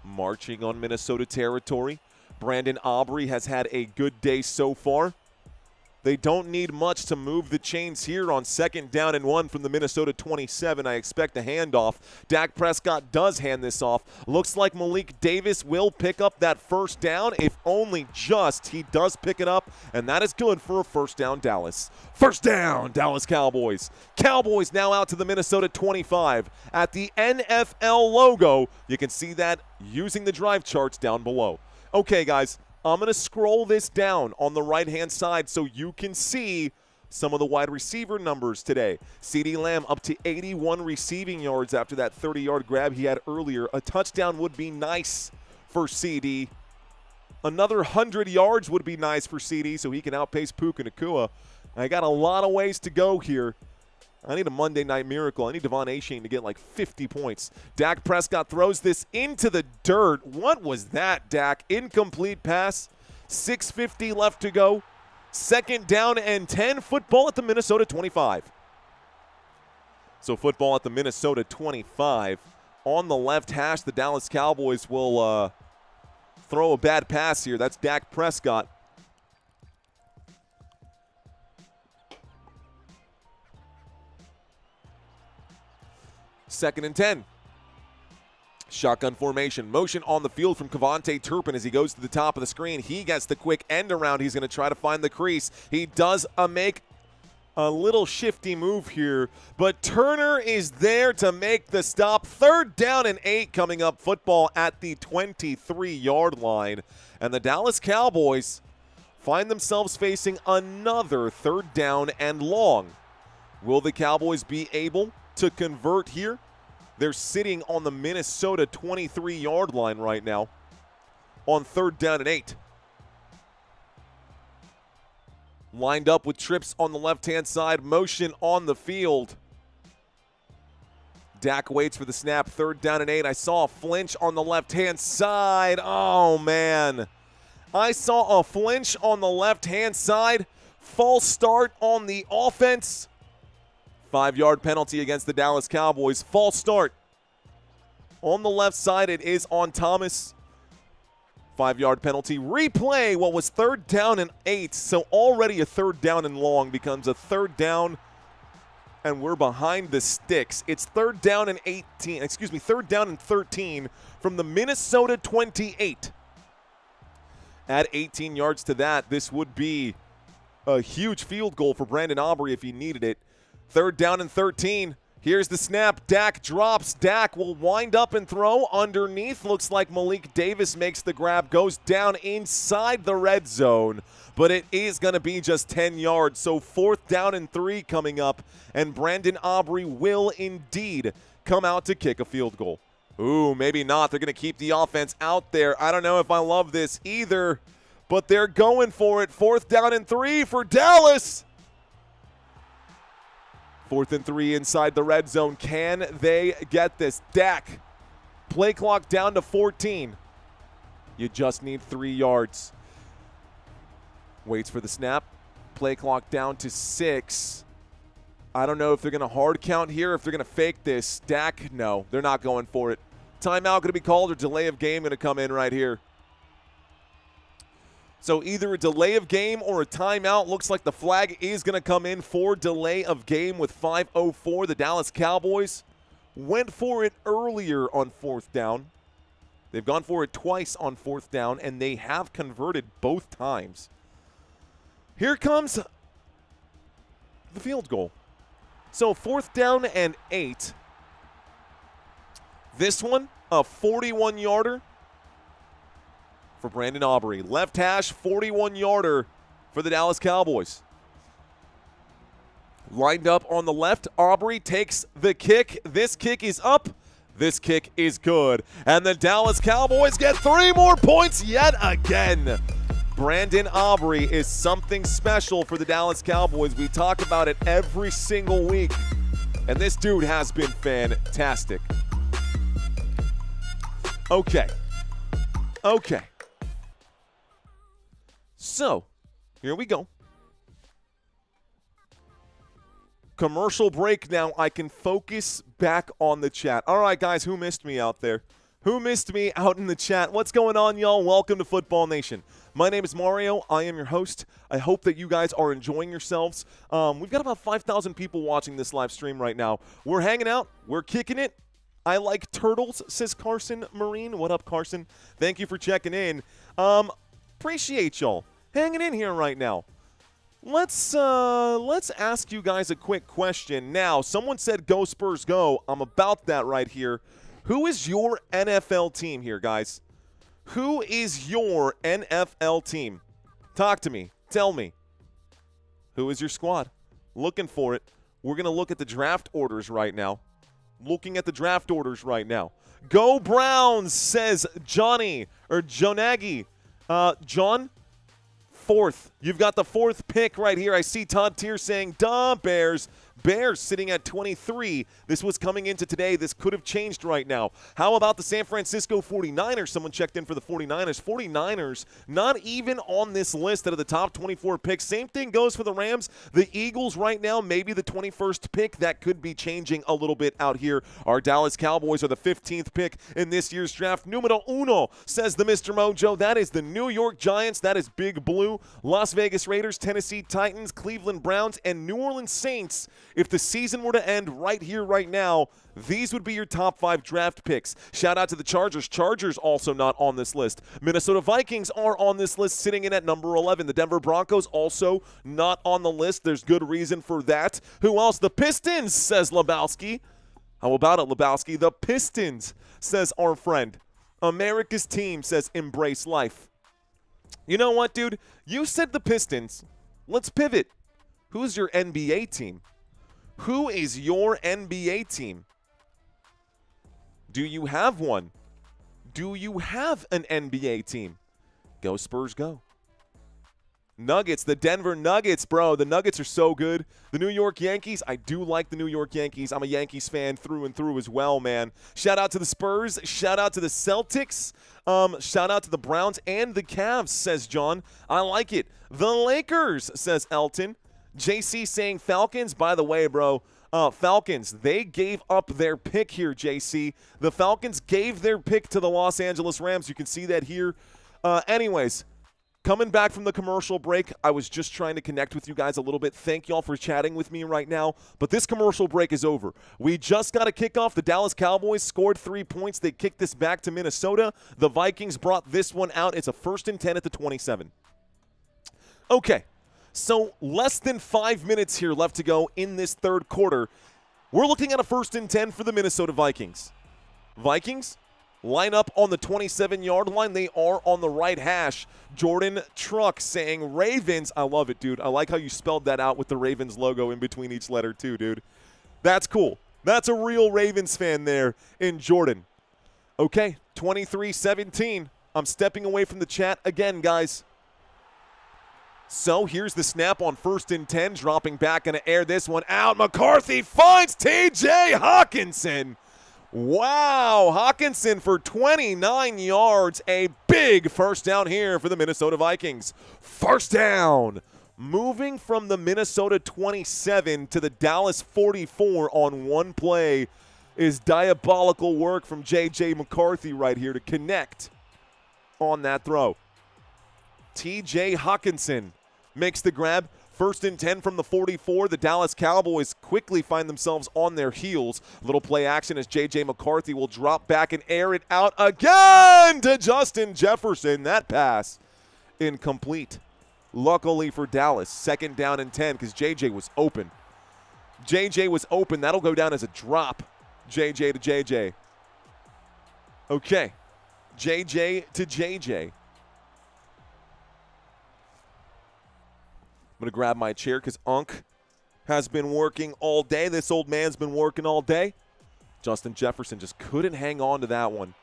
Marching on Minnesota territory. Brandon Aubrey has had a good day so far. They don't need much to move the chains here on 2nd down and 1 from the Minnesota 27. I expect a handoff. Dak Prescott does hand this off. Looks like Malik Davis will pick up that first down. If only just, he does pick it up, and that is good for a first down Dallas. First down, Dallas Cowboys. Cowboys now out to the Minnesota 25. At the NFL logo, you can see that using the drive charts down below. Okay, guys. I'm going to scroll this down on the right-hand side so you can see some of the wide receiver numbers today. CeeDee Lamb up to 81 receiving yards after that 30-yard grab he had earlier. A touchdown would be nice for CeeDee. Another 100 yards would be nice for CeeDee so he can outpace Puka Nacua. I got a lot of ways to go here. I need a Monday Night Miracle. I need Devon Achane to get like 50 points. Dak Prescott throws this into the dirt. What was that, Dak? Incomplete pass. 6:50 left to go. 2nd down and 10. Football at the Minnesota 25. So football at the Minnesota 25. On the left hash, the Dallas Cowboys will throw a bad pass here. That's Dak Prescott. Second and 10. Shotgun formation. Motion on the field from Kevontae Turpin as he goes to the top of the screen. He gets the quick end around. He's going to try to find the crease. He does make a little shifty move here, but Turner is there to make the stop. 3rd down and 8 coming up. Football at the 23-yard line. And the Dallas Cowboys find themselves facing another 3rd down and long. Will the Cowboys be able to convert here? They're sitting on the Minnesota 23-yard line right now on 3rd down and 8. Lined up with trips on the left-hand side, motion on the field. Dak waits for the snap, 3rd down and 8. I saw a flinch on the left-hand side. Oh, man. I saw a flinch on the left-hand side. False start on the offense. 5-yard penalty against the Dallas Cowboys. False start. On the left side, it is on Thomas. 5-yard penalty. Replay what was 3rd down and 8. So already a 3rd down and long becomes a 3rd down, and we're behind the sticks. It's 3rd down and 18. Excuse me, 3rd down and 13 from the Minnesota 28. Add 18 yards to that. This would be a huge field goal for Brandon Aubrey if he needed it. 3rd down and 13. Here's the snap. Dak drops. Dak will wind up and throw underneath. Looks like Malik Davis makes the grab, goes down inside the red zone, but it is going to be just 10 yards. So 4th down and 3 coming up, and Brandon Aubrey will indeed come out to kick a field goal. Ooh, maybe not. They're going to keep the offense out there. I don't know if I love this either, but they're going for it. 4th down and 3 for Dallas. 4th and 3 inside the red zone. Can they get this? Dak, play clock down to 14. You just need 3 yards. Waits for the snap. Play clock down to 6. I don't know if they're going to hard count here, if they're going to fake this. Dak, no, they're not going for it. Timeout going to be called or delay of game going to come in right here. So either a delay of game or a timeout. Looks like the flag is going to come in for delay of game with 5:04. The Dallas Cowboys went for it earlier on 4th down. They've gone for it twice on 4th down, and they have converted both times. Here comes the field goal. So 4th down and 8. This one, a 41-yarder. For Brandon Aubrey. Left hash, 41-yarder for the Dallas Cowboys. Lined up on the left, Aubrey takes the kick. This kick is up. This kick is good. And the Dallas Cowboys get 3 more points yet again. Brandon Aubrey is something special for the Dallas Cowboys. We talk about it every single week. And this dude has been fantastic. Okay. Okay. So, here we go. Commercial break now. I can focus back on the chat. All right, guys, who missed me out there? Who missed me out in the chat? What's going on, y'all? Welcome to Football Nation. My name is Mario. I am your host. I hope that you guys are enjoying yourselves. We've got about 5,000 people watching this live stream right now. We're hanging out. We're kicking it. I like turtles, says Carson Marine. What up, Carson? Thank you for checking in. Appreciate y'all hanging in here right now. Let's ask you guys a quick question. Now, someone said go Spurs go. I'm about that right here. Who is your NFL team here, guys? Who is your NFL team? Talk to me. Tell me. Who is your squad? Looking for it. We're going to look at the draft orders right now. Looking at the draft orders right now. Go Browns, says Johnny, or Jonagi. John? Fourth. You've got the fourth pick right here. I see Todd Tier saying, duh, Bears. Bears sitting at 23. This was coming into today. This could have changed right now. How about the San Francisco 49ers? Someone checked in for the 49ers. 49ers not even on this list out of the top 24 picks. Same thing goes for the Rams. The Eagles right now, maybe the 21st pick. That could be changing a little bit out here. Our Dallas Cowboys are the 15th pick in this year's draft. Numero uno, says the Mr. Mojo. That is the New York Giants. That is Big Blue. Las Vegas Raiders, Tennessee Titans, Cleveland Browns, and New Orleans Saints. If the season were to end right here, right now, these would be your top 5 draft picks. Shout out to the Chargers. Chargers also not on this list. Minnesota Vikings are on this list, sitting in at number 11. The Denver Broncos also not on the list. There's good reason for that. Who else? The Pistons, says Lebowski. How about it, Lebowski? The Pistons, says our friend. America's team, says Embrace Life. You know what, dude? You said the Pistons. Let's pivot. Who's your NBA team? Who is your NBA team? Do you have one? Do you have an NBA team? Go Spurs, go. Nuggets, the Denver Nuggets, bro. The Nuggets are so good. The New York Yankees, I do like the New York Yankees. I'm a Yankees fan through and through as well, man. Shout out to the Spurs. Shout out to the Celtics. Shout out to the Browns and the Cavs, says John. I like it. The Lakers, says Elton. JC saying Falcons. By the way, bro, Falcons, they gave up their pick here, JC. The Falcons gave their pick to the Los Angeles Rams. You can see that here. Anyways, coming back from the commercial break, I was just trying to connect with you guys a little bit. Thank y'all for chatting with me right now. But this commercial break is over. We just got a kickoff. The Dallas Cowboys scored 3 points. They kicked this back to Minnesota. The Vikings brought this one out. It's a 1st and 10 at the 27. Okay. So less than 5 minutes here left to go in this third quarter. We're looking at a 1st and 10 for the Minnesota Vikings. Vikings line up on the 27-yard line. They are on the right hash. Jordan Truck saying Ravens. I love it, dude. I like how you spelled that out with the Ravens logo in between each letter too, dude. That's cool. That's a real Ravens fan there in Jordan. Okay, 23-17. I'm stepping away from the chat again, guys. So here's the snap on 1st and 10, dropping back, going to air this one out. McCarthy finds T.J. Hawkinson. Wow, Hawkinson for 29 yards. A big first down here for the Minnesota Vikings. First down. Moving from the Minnesota 27 to the Dallas 44 on one play is diabolical work from J.J. McCarthy right here to connect on that throw. T.J. Hawkinson makes the grab. 1st and 10 from the 44. The Dallas Cowboys quickly find themselves on their heels. Little play action as J.J. McCarthy will drop back and air it out again to Justin Jefferson. That pass incomplete. Luckily for Dallas, 2nd down and 10 because J.J. was open. J.J. was open. That'll go down as a drop. J.J. to J.J. Okay. J.J. to J.J. I'm going to grab my chair because Unc has been working all day. This old man's been working all day. Justin Jefferson just couldn't hang on to that one.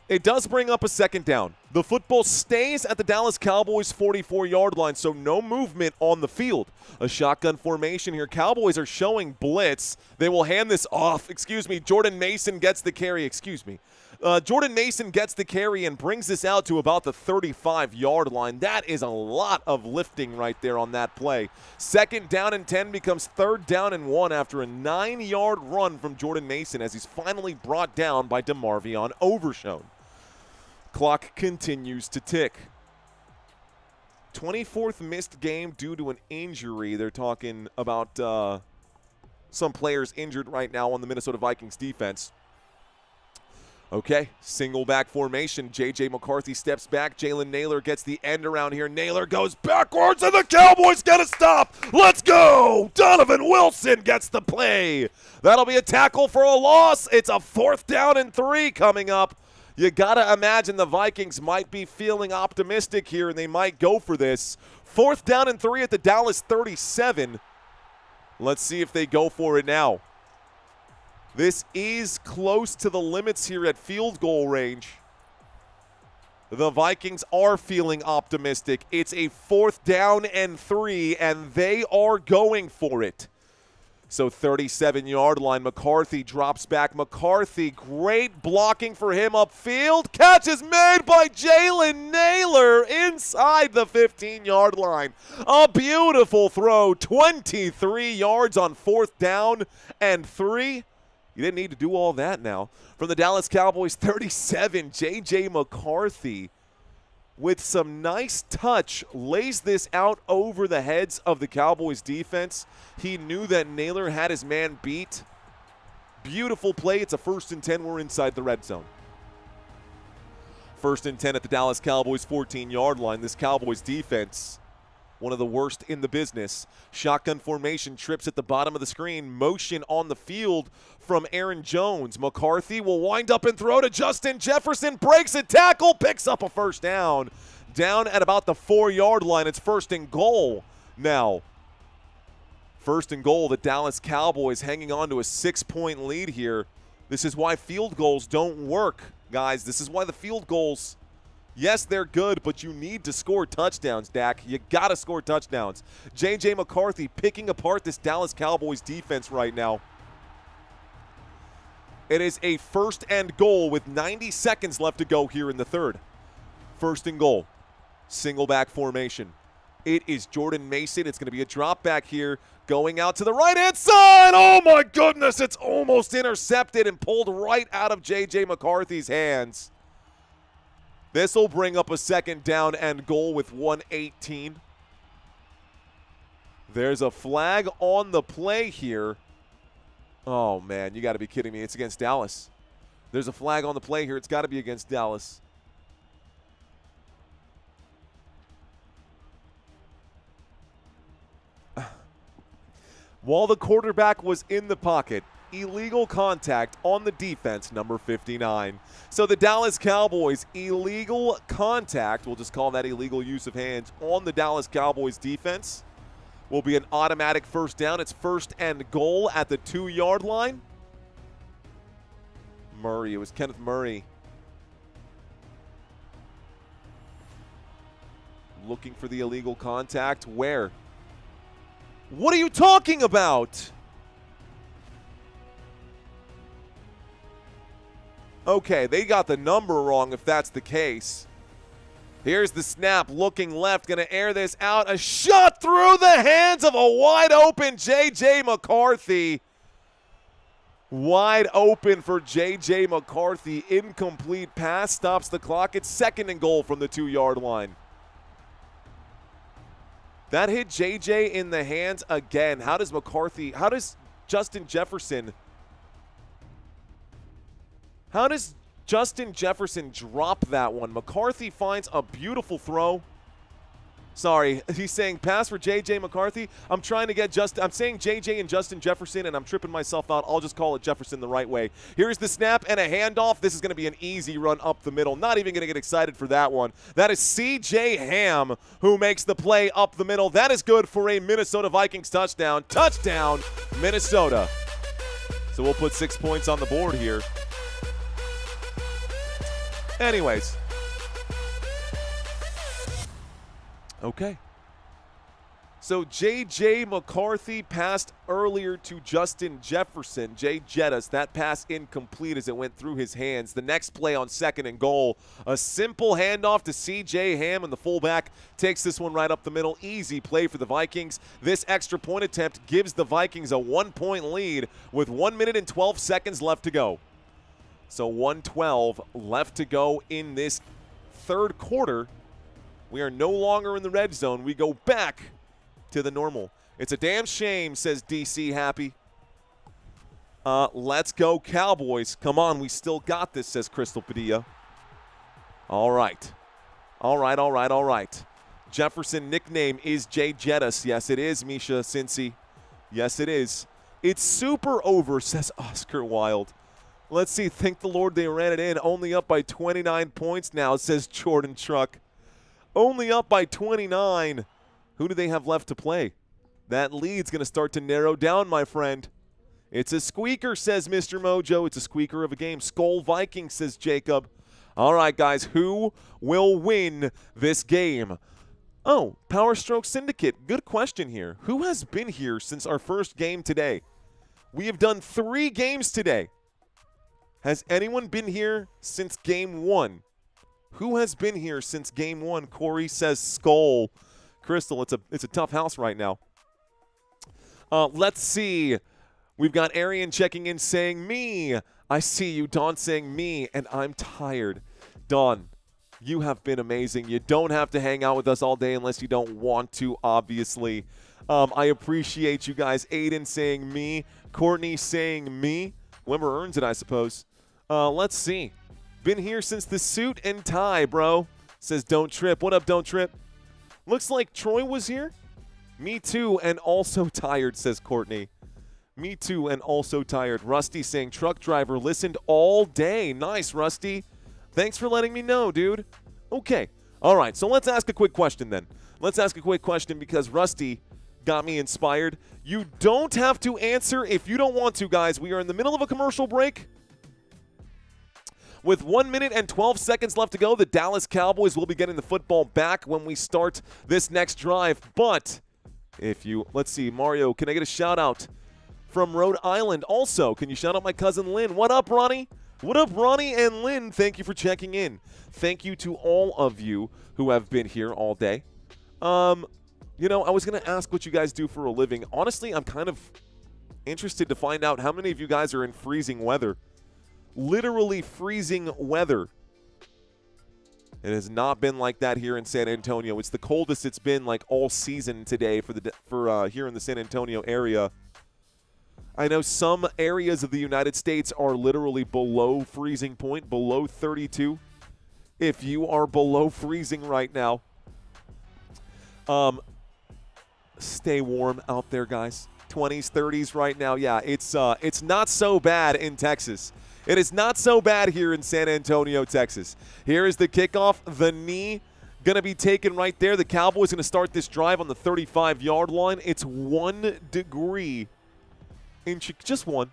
It does bring up a 2nd down. The football stays at the Dallas Cowboys 44-yard line, so no movement on the field. A shotgun formation here. Cowboys are showing blitz. They will hand this off. Jordan Mason gets the carry. Jordan Mason gets the carry and brings this out to about the 35-yard line. That is a lot of lifting right there on that play. 2nd down and 10 becomes 3rd down and 1 after a 9-yard run from Jordan Mason as he's finally brought down by DeMarvion Overshown. Clock continues to tick. 24th missed game due to an injury. They're talking about some players injured right now on the Minnesota Vikings defense. Okay, single back formation. J.J. McCarthy steps back. Jalen Naylor gets the end around here. Naylor goes backwards, and the Cowboys get a stop. Let's go. Donovan Wilson gets the play. That'll be a tackle for a loss. It's a 4th down and 3 coming up. You got to imagine the Vikings might be feeling optimistic here, and they might go for this. 4th down and 3 at the Dallas 37. Let's see if they go for it now. This is close to the limits here at field goal range. The Vikings are feeling optimistic. It's a 4th down and 3, and they are going for it. So 37-yard line, McCarthy drops back. McCarthy, great blocking for him upfield. Catch is made by Jalen Naylor inside the 15-yard line. A beautiful throw, 23 yards on 4th down and 3. You didn't need to do all that now. From the Dallas Cowboys, 37, J.J. McCarthy with some nice touch lays this out over the heads of the Cowboys defense. He knew that Naylor had his man beat. Beautiful play. It's a 1st and 10. We're inside the red zone. 1st and 10 at the Dallas Cowboys 14-yard line. This Cowboys defense, one of the worst in the business. Shotgun formation, trips at the bottom of the screen. Motion on the field from Aaron Jones. McCarthy will wind up and throw to Justin Jefferson. Breaks a tackle, picks up a 1st down. Down at about the 4-yard line. It's 1st and goal now. 1st and goal. The Dallas Cowboys hanging on to a 6-point lead here. This is why field goals don't work, guys. This is why the field goals, yes, they're good, but you need to score touchdowns, Dak. You got to score touchdowns. J.J. McCarthy picking apart this Dallas Cowboys defense right now. It is a 1st and goal with 90 seconds left to go here in the 3rd. 1st and goal. Single back formation. It is Jordan Mason. It's going to be a drop back here going out to the right-hand side. Oh, my goodness. It's almost intercepted and pulled right out of J.J. McCarthy's hands. This will bring up a 2nd down and goal with 1:18. There's a flag on the play here. Oh, man, you got to be kidding me. It's against Dallas. There's a flag on the play here. It's got to be against Dallas. While the quarterback was in the pocket, illegal contact on the defense, number 59. So the Dallas Cowboys, illegal contact, we'll just call that illegal use of hands, on the Dallas Cowboys defense will be an automatic 1st down. It's 1st and goal at the 2-yard line. Murray, it was Kenneth Murray looking for the illegal contact. Where? What are you talking about? Okay, they got the number wrong if that's the case. Here's the snap, looking left, going to air this out. A shot through the hands of a wide-open J.J. McCarthy. Wide open for J.J. McCarthy. Incomplete pass, stops the clock. It's 2nd and goal from the 2-yard line. That hit J.J. in the hands again. How does Justin Jefferson drop that one? McCarthy finds a beautiful throw. Sorry, he's saying pass for J.J. McCarthy. I'm saying J.J. and Justin Jefferson, and I'm tripping myself out. I'll just call it Jefferson the right way. Here's the snap and a handoff. This is going to be an easy run up the middle. Not even going to get excited for that one. That is C.J. Ham who makes the play up the middle. That is good for a Minnesota Vikings touchdown. Touchdown, Minnesota. So we'll put 6 points on the board here. Anyways. Okay. So J.J. McCarthy passed earlier to Justin Jefferson. Jay Jettas, that pass incomplete as it went through his hands. The next play on 2nd and goal, a simple handoff to C.J. Ham, and the fullback takes this one right up the middle. Easy play for the Vikings. This extra point attempt gives the Vikings a 1-point lead with 1 minute and 12 seconds left to go. So 1:12 left to go in this third quarter. We are no longer in the red zone. We go back to the normal. It's a damn shame, says DC Happy. Let's go Cowboys. Come on, we still got this, says Crystal Padilla. All right. Jefferson nickname is Jay Jettas. Yes, it is, Misha Cincy. Yes, it is. It's super over, says Oscar Wilde. Let's see. Thank the Lord they ran it in. Only up by 29 points now, says Jordan Truck. Only up by 29. Who do they have left to play? That lead's going to start to narrow down, my friend. It's a squeaker, says Mr. Mojo. It's a squeaker of a game. Skull Vikings, says Jacob. All right, guys, who will win this game? Oh, Power Stroke Syndicate. Good question here. Who has been here since our first game today? We have done 3 games today. Has anyone been here since game 1? Who has been here since game 1? Corey says Skull. Crystal, it's a tough house right now. Let's see. We've got Arian checking in saying me. I see you. Dawn saying me, and I'm tired. Dawn, you have been amazing. You don't have to hang out with us all day unless you don't want to, obviously. I appreciate you guys. Aiden saying me. Courtney saying me. Whoever earns it, I suppose. Let's see. Been here since the suit and tie, bro. Says don't trip. What up, don't trip? Looks like Troy was here. Me too, and also tired, says Courtney. Me too, and also tired. Rusty saying truck driver listened all day. Nice, Rusty. Thanks for letting me know, dude. Okay. All right, so let's ask a quick question then. Let's ask a quick question because Rusty got me inspired. You don't have to answer if you don't want to, guys. We are in the middle of a commercial break. With 1 minute and 12 seconds left to go, the Dallas Cowboys will be getting the football back when we start this next drive. But if you, let's see, Mario, can I get a shout out from Rhode Island? Also, can you shout out my cousin Lynn? What up, Ronnie? What up, Ronnie and Lynn? Thank you for checking in. Thank you to all of you who have been here all day. You know, I was going to ask what you guys do for a living. Honestly, I'm kind of interested to find out how many of you guys are in freezing weather. Literally freezing weather. It has not been like that here in San Antonio. It's the coldest it's been like all season today for here in the San Antonio area. I know some areas of the United States are literally below freezing point, below 32. If you are below freezing right now, stay warm out there, guys. 20s, 30s right now. Yeah, it's not so bad in Texas. It is not so bad here in San Antonio, Texas. Here is the kickoff. The knee going to be taken right there. The Cowboys going to start this drive on the 35-yard line. It's 1 degree in just one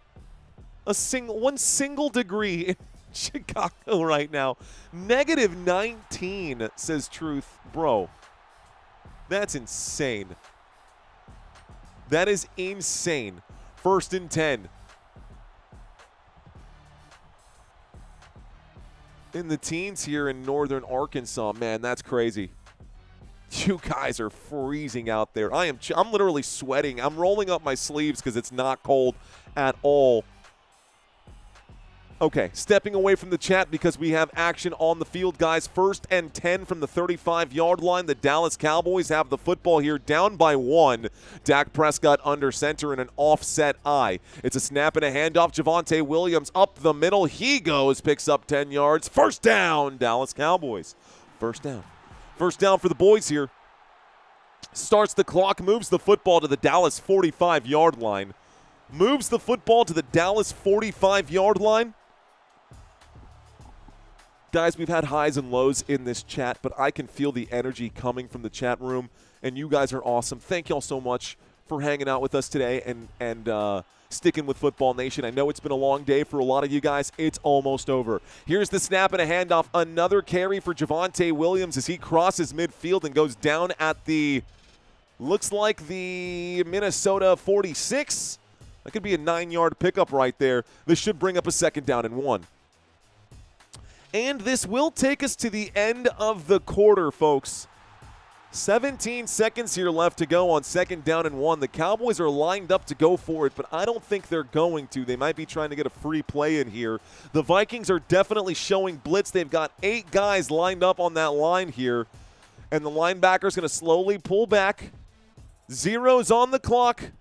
single degree in Chicago right now. -19, says Truth. Bro, that's insane. That is insane. 1st and 10. In the teens here in northern Arkansas. Man, that's crazy. You guys are freezing out there. I'm literally sweating. I'm rolling up my sleeves because it's not cold at all. Okay, stepping away from the chat because we have action on the field, guys. 1st and 10 from the 35-yard line. The Dallas Cowboys have the football here down by 1. Dak Prescott under center in an offset eye. It's a snap and a handoff. Javonte Williams up the middle. He goes, picks up 10 yards. 1st down, Dallas Cowboys. 1st down. 1st down for the boys here. Starts the clock, moves the football to the Dallas 45-yard line. Moves the football to the Dallas 45-yard line. Guys, we've had highs and lows in this chat, but I can feel the energy coming from the chat room, and you guys are awesome. Thank y'all so much for hanging out with us today and sticking with Football Nation. I know it's been a long day for a lot of you guys. It's almost over. Here's the snap and a handoff. Another carry for Javonte Williams as he crosses midfield and goes down at the Looks like the Minnesota 46. That could be a 9-yard pickup right there. This should bring up a 2nd down and 1. And this will take us to the end of the quarter, folks. 17 seconds here left to go on 2nd down and 1. The Cowboys are lined up to go for it, but I don't think they're going to. They might be trying to get a free play in here. The Vikings are definitely showing blitz. They've got 8 guys lined up on that line here, and the linebacker's going to slowly pull back. 0's on the clock.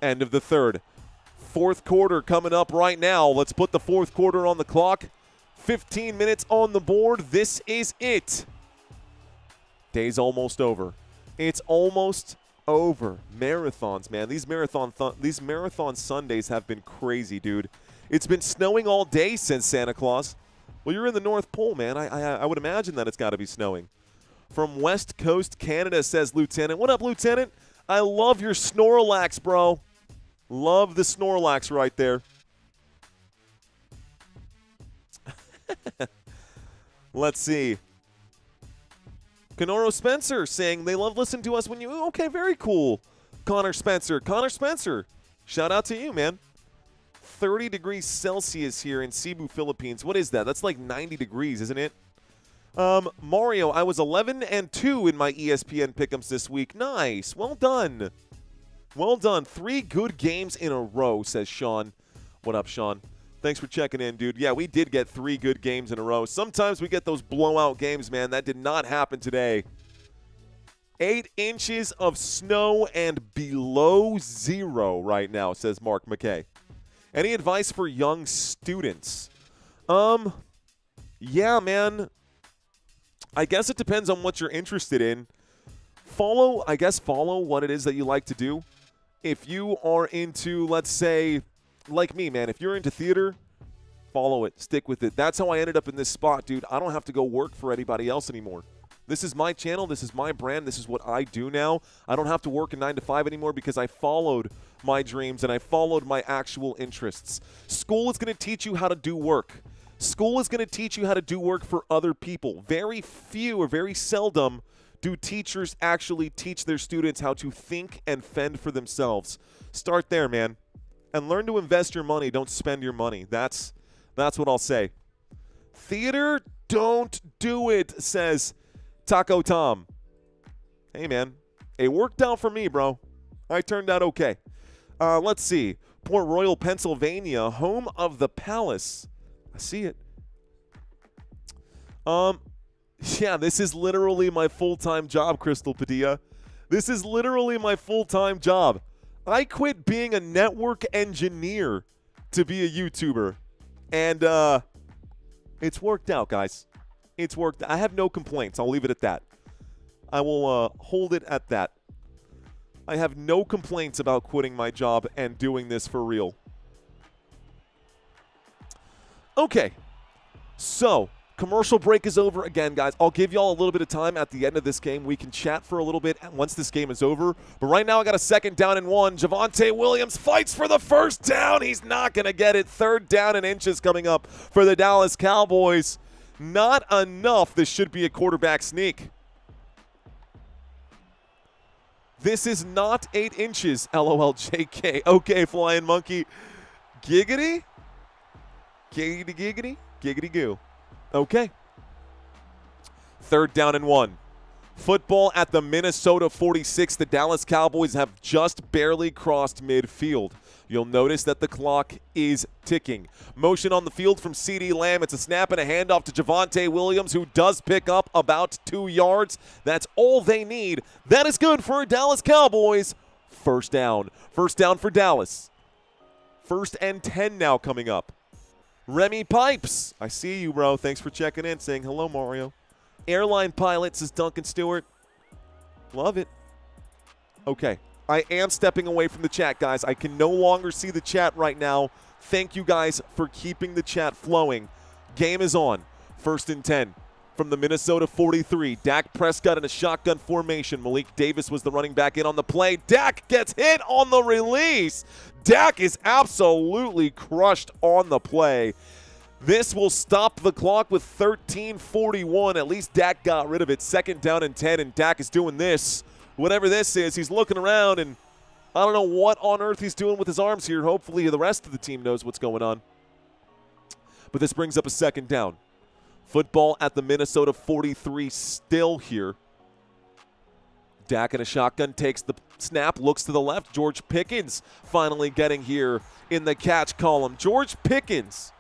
End of the 3rd. 4th quarter coming up right now. Let's put the 4th quarter on the clock. 15 minutes on the board. This is it. Day's almost over. It's almost over. Marathons, man. These marathon Sundays have been crazy, dude. It's been snowing all day since Santa Claus. Well, you're in the North Pole, man. I would imagine that it's got to be snowing. From West Coast Canada, says Lieutenant. What up, Lieutenant? I love your Snorlax, bro. Love the Snorlax right there. Let's see. Kenoro Spencer saying they love listening to us when you. Okay, very cool. Connor Spencer. Connor Spencer. Shout out to you, man. 30 degrees Celsius here in Cebu, Philippines. What is that? That's like 90 degrees, isn't it? Mario, I was 11-2 in my ESPN pick'ems this week. Nice. Well done. Well done. 3 good games in a row, says Sean. What up, Sean? Thanks for checking in, dude. Yeah, we did get 3 good games in a row. Sometimes we get those blowout games, man. That did not happen today. 8 inches of snow and below 0 right now, says Mark McKay. Any advice for young students? Yeah, man. I guess it depends on what you're interested in. Follow what it is that you like to do. If you are into, let's say, like me, man, if you're into theater, follow it. Stick with it. That's how I ended up in this spot, dude. I don't have to go work for anybody else anymore. This is my channel. This is my brand. This is what I do now. I don't have to work a 9 to 5 anymore because I followed my dreams and I followed my actual interests. School is going to teach you how to do work. School is going to teach you how to do work for other people. Very few or very seldom do teachers actually teach their students how to think and fend for themselves. Start there, man. And learn to invest your money. Don't spend your money. That's what I'll say. Theater, don't do it, says Taco Tom. Hey, man. It worked out for me, bro. I turned out okay. Let's see. Port Royal, Pennsylvania, home of the Palace. I see it. Yeah, this is literally my full-time job, Crystal Padilla. This is literally my full-time job. I quit being a network engineer to be a YouTuber. And it's worked out, guys. It's worked. I have no complaints. I'll leave it at that. I will hold it at that. I have no complaints about quitting my job and doing this for real. Okay. So, commercial break is over again, guys. I'll give y'all a little bit of time at the end of this game. We can chat for a little bit once this game is over. But right now I got a 2nd down and 1. Javonte Williams fights for the 1st down. He's not going to get it. 3rd down and inches coming up for the Dallas Cowboys. Not enough. This should be a quarterback sneak. This is not 8 inches, LOL JK. Okay, Flying Monkey. Giggity? Giggity, giggity? Giggity goo. Okay. 3rd down and 1. Football at the Minnesota 46. The Dallas Cowboys have just barely crossed midfield. You'll notice that the clock is ticking. Motion on the field from CeeDee Lamb. It's a snap and a handoff to Javonte Williams, who does pick up about 2 yards. That's all they need. That is good for Dallas Cowboys. 1st down. 1st down for Dallas. 1st and 10 now coming up. Remy Pipes. I see you, bro. Thanks for checking in, saying hello, Mario. Airline pilot, says Duncan Stewart. Love it. Okay. I am stepping away from the chat, guys. I can no longer see the chat right now. Thank you guys for keeping the chat flowing. Game is on. 1st and 10 from the Minnesota 43. Dak Prescott in a shotgun formation. Malik Davis was the running back in on the play. Dak gets hit on the release. Dak is absolutely crushed on the play. This will stop the clock with 13:41. At least Dak got rid of it. 2nd down and 10, and Dak is doing this whatever this is, he's looking around, and I don't know what on earth he's doing with his arms here. Hopefully the rest of the team knows what's going on. But this brings up a second down. Football at the Minnesota 43 still here. Dak in a shotgun takes the snap, looks to the left. George Pickens finally getting here in the catch column. George Pickens,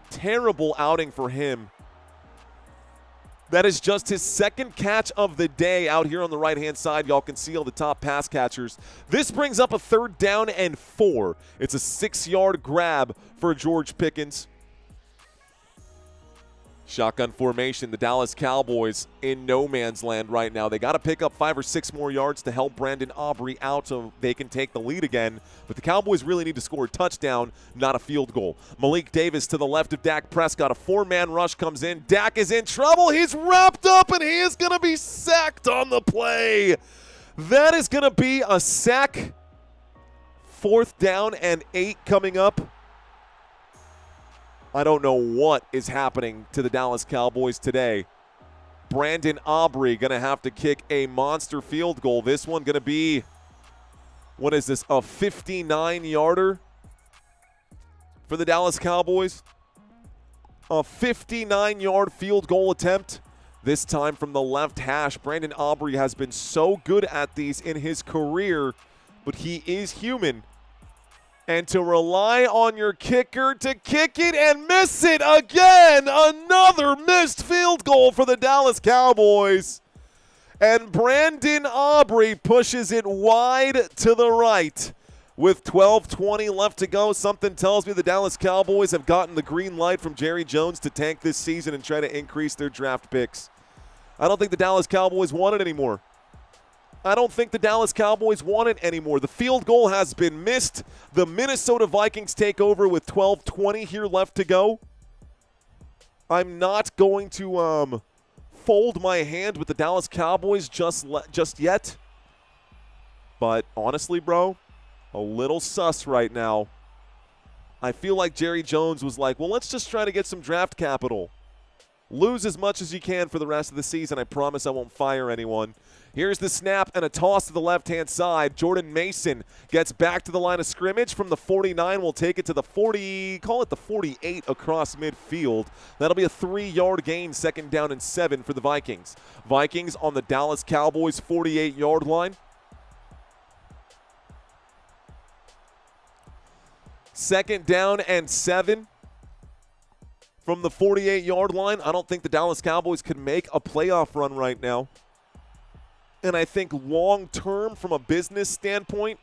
terrible outing for him. That is just his second catch of the day out here on the right-hand side. Y'all can see all the top pass catchers. This brings up a 3rd down and 4. It's a 6-yard grab for George Pickens. Shotgun formation, the Dallas Cowboys in no man's land right now. They got to pick up 5 or 6 more yards to help Brandon Aubrey out so they can take the lead again. But the Cowboys really need to score a touchdown, not a field goal. Malik Davis to the left of Dak Prescott. A 4-man rush comes in. Dak is in trouble. He's wrapped up, and he is going to be sacked on the play. That is going to be a sack. 4th down and 8 coming up. I don't know what is happening to the Dallas Cowboys today. Brandon Aubrey going to have to kick a monster field goal. This one going to be, what is this, a 59-yarder for the Dallas Cowboys? A 59-yard field goal attempt, this time from the left hash. Brandon Aubrey has been so good at these in his career, but he is human. And to rely on your kicker to kick it and miss it again. Another missed field goal for the Dallas Cowboys. And Brandon Aubrey pushes it wide to the right. With 12:20 left to go, something tells me the Dallas Cowboys have gotten the green light from Jerry Jones to tank this season and try to increase their draft picks. I don't think the Dallas Cowboys want it anymore. I don't think the Dallas Cowboys want it anymore. The field goal has been missed. The Minnesota Vikings take over with 12:20 here left to go. I'm not going to fold my hand with the Dallas Cowboys just yet. But honestly, bro, a little sus right now. I feel like Jerry Jones was like, well, let's just try to get some draft capital. Lose as much as you can for the rest of the season. I promise I won't fire anyone. Here's the snap and a toss to the left-hand side. Jordan Mason gets back to the line of scrimmage from the 49. We'll take it to the 40, call it the 48 across midfield. That'll be a 3-yard gain, 2nd down and 7 for the Vikings. Vikings on the Dallas Cowboys 48-yard line. 2nd down and 7. From the 48-yard line, I don't think the Dallas Cowboys can make a playoff run right now. And I think long-term, from a business standpoint,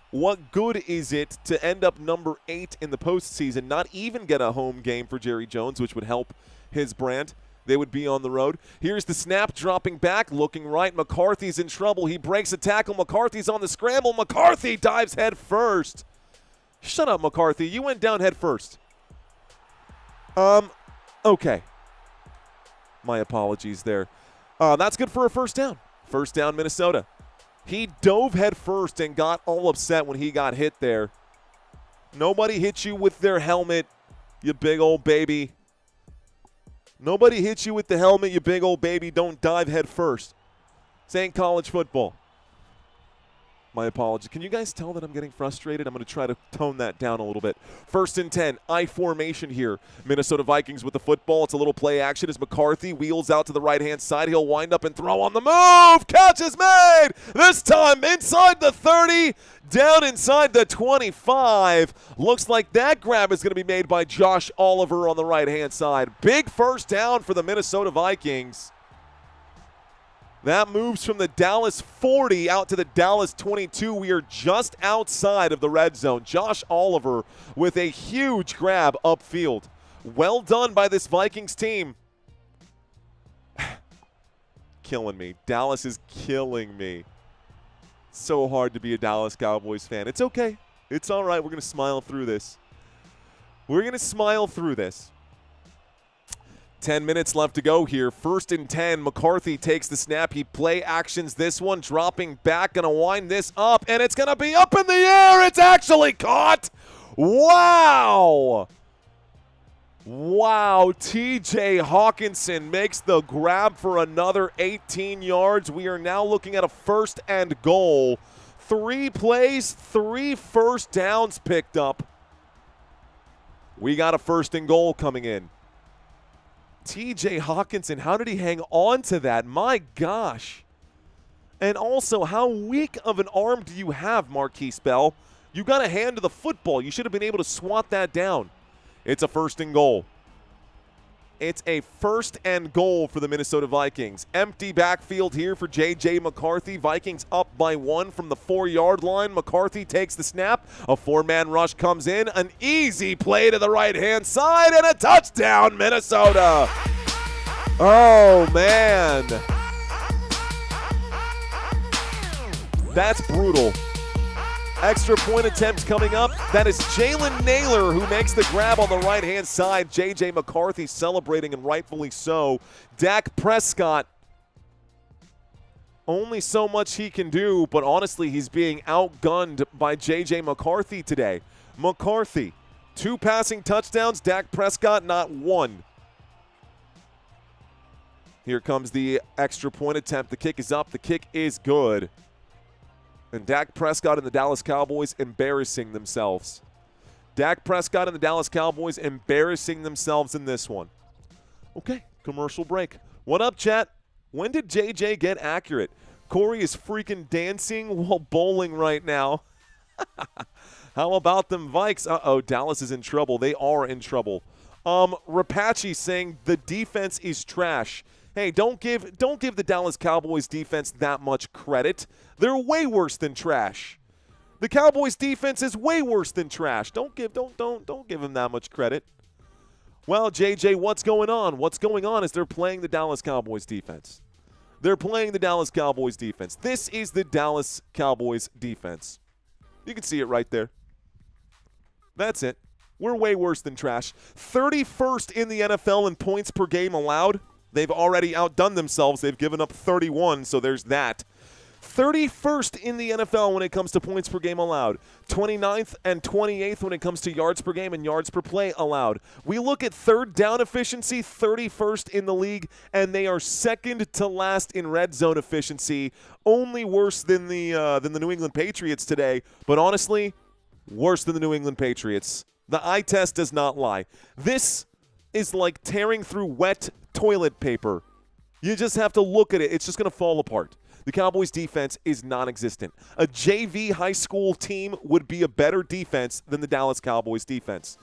what good is it to end up number 8 in the postseason, not even get a home game for Jerry Jones, which would help his brand? They would be on the road. Here's the snap, dropping back, looking right. McCarthy's in trouble. He breaks a tackle. McCarthy's on the scramble. McCarthy dives head first. Shut up, McCarthy. You went down head first. Okay. My apologies there. That's good for a 1st down. 1st down, Minnesota. He dove head first and got all upset when he got hit there. Nobody hit you with their helmet, you big old baby. Nobody hit you with the helmet, you big old baby. Don't dive head first. This ain't college football. My apologies. Can you guys tell that I'm getting frustrated? I'm going to try to tone that down a little bit. 1st and 10, I formation here. Minnesota Vikings with the football. It's a little play action as McCarthy wheels out to the right-hand side. He'll wind up and throw on the move. Catch is made. This time inside the 30, down inside the 25. Looks like that grab is going to be made by Josh Oliver on the right-hand side. Big 1st down for the Minnesota Vikings. That moves from the Dallas 40 out to the Dallas 22. We are just outside of the red zone. Josh Oliver with a huge grab upfield. Well done by this Vikings team. Killing me. Dallas is killing me. So hard to be a Dallas Cowboys fan. It's okay. It's all right. We're going to smile through this. We're going to smile through this. 10 minutes left to go here. 1st and 10. McCarthy takes the snap. He play actions this one, dropping back, going to wind this up, and it's going to be up in the air. It's actually caught. Wow. Wow, TJ Hawkinson makes the grab for another 18 yards. We are now looking at a 1st and goal. 3 plays, 3 first downs picked up. We got a 1st and goal coming in. TJ Hawkinson, how did he hang on to that? My gosh. And also, how weak of an arm do you have, Marquise Bell? You got a hand to the football. You should have been able to swat that down. It's a 1st and goal. It's a 1st and goal for the Minnesota Vikings. Empty backfield here for J.J. McCarthy. Vikings up by 1 from the 4-yard line. McCarthy takes the snap. A 4-man rush comes in. An easy play to the right-hand side and a touchdown, Minnesota. Oh, man. That's brutal. Extra point attempt coming up. That is Jalen Naylor who makes the grab on the right-hand side. J.J. McCarthy celebrating, and rightfully so. Dak Prescott, only so much he can do, but honestly, he's being outgunned by J.J. McCarthy today. McCarthy, 2 passing touchdowns. Dak Prescott, not 1. Here comes the extra point attempt. The kick is up. The kick is good. And Dak Prescott and the Dallas Cowboys embarrassing themselves. Dak Prescott and the Dallas Cowboys embarrassing themselves in this one. Okay, commercial break. What up, chat? When did JJ get accurate? Corey is freaking dancing while bowling right now. How about them Vikes? Uh-oh, Dallas is in trouble. They are in trouble. Rapachi saying the defense is trash. Hey, don't give the Dallas Cowboys defense that much credit. They're way worse than trash. The Cowboys defense is way worse than trash. Don't give them that much credit. Well, JJ, what's going on? What's going on is they're playing the Dallas Cowboys defense. They're playing the Dallas Cowboys defense. This is the Dallas Cowboys defense. You can see it right there. That's it. We're way worse than trash. 31st in the NFL in points per game allowed. They've already outdone themselves. They've given up 31, so there's that. 31st in the NFL when it comes to points per game allowed. 29th and 28th when it comes to yards per game and yards per play allowed. We look at 3rd down efficiency, 31st in the league, and they are 2nd to last in red zone efficiency. Only worse than the New England Patriots today, but honestly, worse than the New England Patriots. The eye test does not lie. This is like tearing through wet toilet paper. You just have to look at it. It's just going to fall apart. The Cowboys defense is non-existent. A JV high school team would be a better defense than the Dallas Cowboys defense.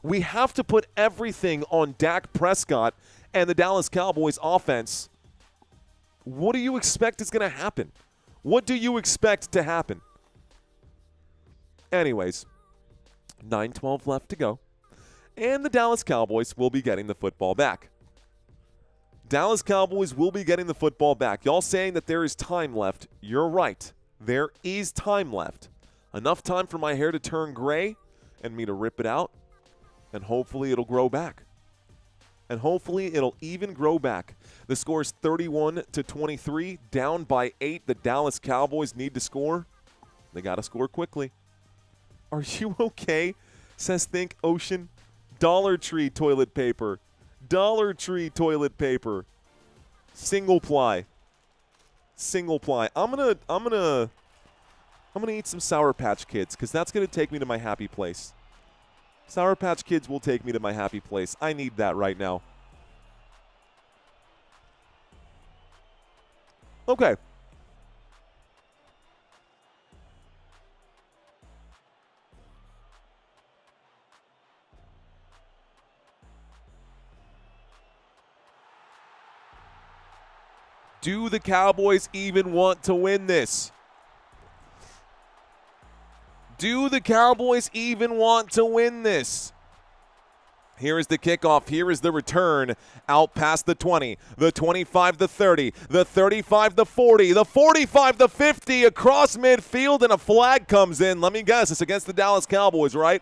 We have to put everything on Dak Prescott and the Dallas Cowboys offense. What do you expect is going to happen? What do you expect to happen? Anyways, 9:12 left to go. And the Dallas Cowboys will be getting the football back. Dallas Cowboys will be getting the football back. Y'all saying that there is time left. You're right. There is time left. Enough time for my hair to turn gray and me to rip it out. And hopefully it'll grow back. And hopefully it'll even grow back. The score is 31-23. Down by 8. The Dallas Cowboys need to score. They got to score quickly. Are you okay? Says Think Ocean. Dollar Tree toilet paper. Dollar Tree toilet paper. Single ply. Single ply. I'm gonna eat some Sour Patch Kids because that's gonna take me to my happy place. Sour Patch Kids will take me to my happy place. I need that right now. Okay. Do the Cowboys even want to win this? Do the Cowboys even want to win this? Here is the kickoff. Here is the return. Out past the 20, the 25, the 30, the 35, the 40, the 45, the 50, across midfield, and a flag comes in. Let me guess, it's against the Dallas Cowboys, right?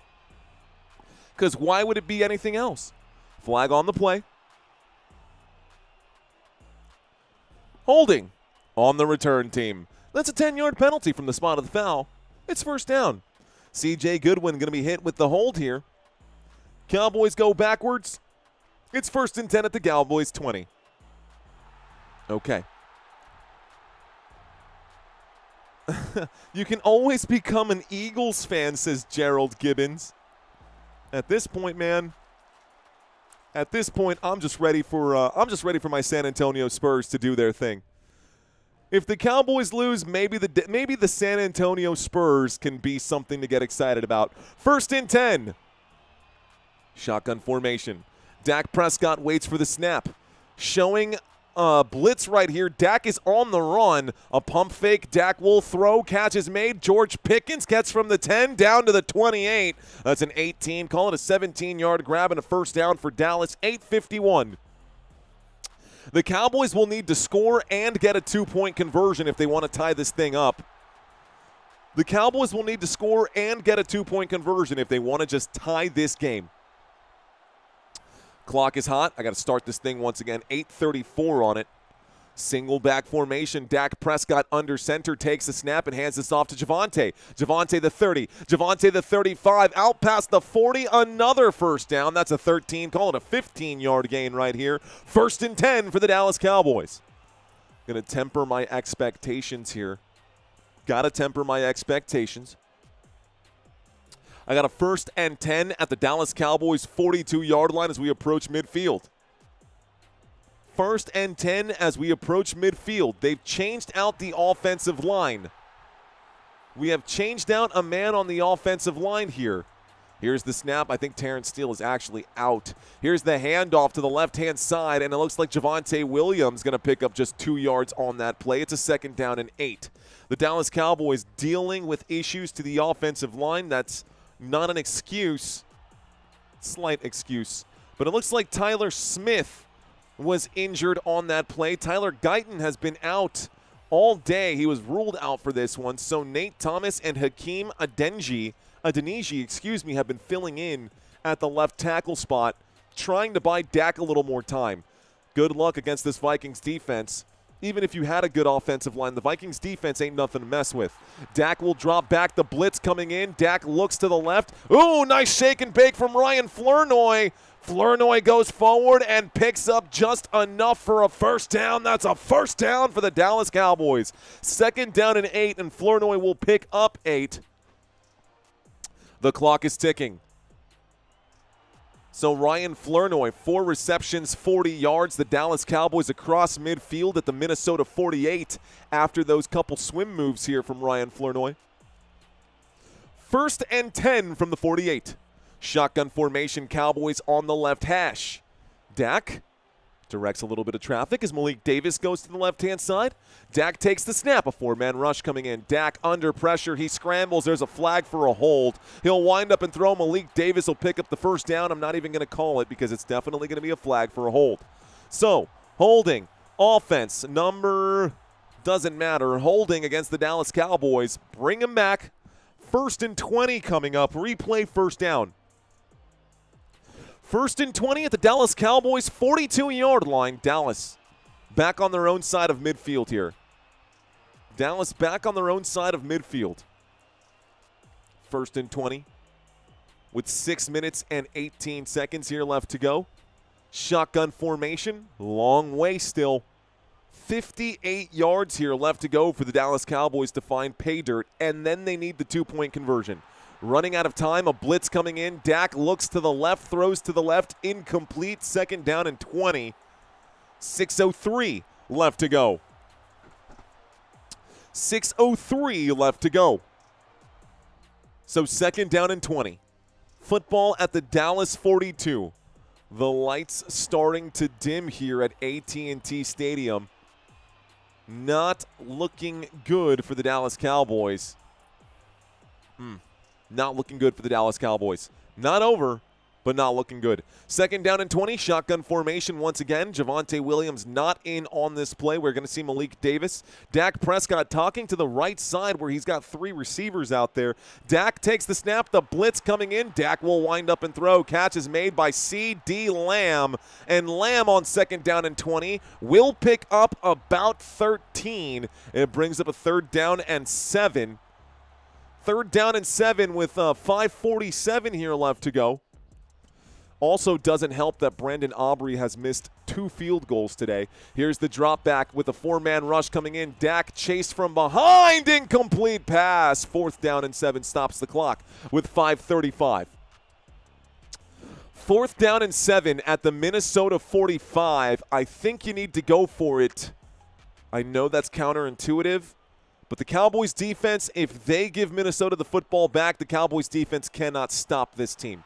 Because why would it be anything else? Flag on the play. Holding on the return team. That's a 10-yard penalty from the spot of the foul. It's first down. C.J. Goodwin going to be hit with the hold here. Cowboys go backwards. It's 1st and 10 at the Cowboys 20. Okay. You can always become an Eagles fan, says Gerald Gibbons. At this point, man, I'm just ready for my San Antonio Spurs to do their thing. If the Cowboys lose, maybe the San Antonio Spurs can be something to get excited about. 1st and 10. Shotgun formation. Dak Prescott waits for the snap. Showing blitz right here. Dak is on the run. A pump fake. Dak will throw. Catch is made. George Pickens gets from the 10 down to the 28. That's an 18. Call it a 17-yard grab and a 1st down for Dallas. 8:51. The Cowboys will need to score and get a 2-point conversion if they want to tie this thing up. The Cowboys will need to score and get a 2-point conversion if they want to just tie this game. Clock is hot. I got to start this thing once again. 8:34 on it. Single back formation. Dak Prescott under center takes the snap and hands this off to Javonte. Javonte the 30. Javonte the 35. Out past the 40. Another 1st down. That's a 13. Call it a 15-yard gain right here. 1st and 10 for the Dallas Cowboys. Going to temper my expectations here. Got to temper my expectations. I got a 1st and 10 at the Dallas Cowboys 42-yard line as we approach midfield. 1st and 10 as we approach midfield. They've changed out the offensive line. We have changed out a man on the offensive line here. Here's the snap. I think Terrence Steele is actually out. Here's the handoff to the left-hand side, and it looks like Javonte Williams going to pick up just 2 yards on that play. It's a 2nd down and 8. The Dallas Cowboys dealing with issues to the offensive line. That's not an excuse, slight excuse. But it looks like Tyler Smith was injured on that play. Tyler Guyton has been out all day. He was ruled out for this one. So Nate Thomas and Hakeem Adeniji, have been filling in at the left tackle spot, trying to buy Dak a little more time. Good luck against this Vikings defense. Even if you had a good offensive line, the Vikings defense ain't nothing to mess with. Dak will drop back. The blitz coming in. Dak looks to the left. Ooh, nice shake and bake from Ryan Flournoy. Flournoy goes forward and picks up just enough for a 1st down. That's a 1st down for the Dallas Cowboys. 2nd down and 8, and Flournoy will pick up 8. The clock is ticking. So Ryan Flournoy, 4 receptions, 40 yards. The Dallas Cowboys across midfield at the Minnesota 48 after those couple swim moves here from Ryan Flournoy. 1st and 10 from the 48. Shotgun formation, Cowboys on the left hash. Dak directs a little bit of traffic as Malik Davis goes to the left-hand side. Dak takes the snap. A 4-man rush coming in. Dak under pressure. He scrambles. There's a flag for a hold. He'll wind up and throw. Malik Davis will pick up the 1st down. I'm not even going to call it because it's definitely going to be a flag for a hold. So, holding. Offense. Number doesn't matter. Holding against the Dallas Cowboys. Bring him back. 1st and 20 coming up. Replay 1st down. 1st and 20 at the Dallas Cowboys 42-yard line. Dallas back on their own side of midfield here. Dallas back on their own side of midfield. 1st and 20 with 6 minutes and 18 seconds here left to go. Shotgun formation. Long way still. 58 yards here left to go for the Dallas Cowboys to find pay dirt, and then they need the 2-point conversion. Running out of time, a blitz coming in. Dak looks to the left, throws to the left, incomplete. 2nd down and 20. 6:03 left to go. 6:03 left to go. So 2nd down and 20. Football at the Dallas 42. The lights starting to dim here at AT&T Stadium. Not looking good for the Dallas Cowboys. Not looking good for the Dallas Cowboys. Not over, but not looking good. 2nd down and 20, shotgun formation once again. Javonte Williams not in on this play. We're going to see Malik Davis. Dak Prescott talking to the right side where he's got 3 receivers out there. Dak takes the snap. The blitz coming in. Dak will wind up and throw. Catch is made by C.D. Lamb. And Lamb on 2nd down and 20 will pick up about 13. It brings up a 3rd down and 7. 3rd down and 7 with 5:47 here left to go. Also doesn't help that Brandon Aubrey has missed 2 field goals today. Here's the drop back with a 4-man rush coming in. Dak chased from behind. Incomplete pass. 4th down and 7 stops the clock with 5:35. 4th down and 7 at the Minnesota 45. I think you need to go for it. I know that's counterintuitive, but the Cowboys defense, if they give Minnesota the football back, the Cowboys defense cannot stop this team.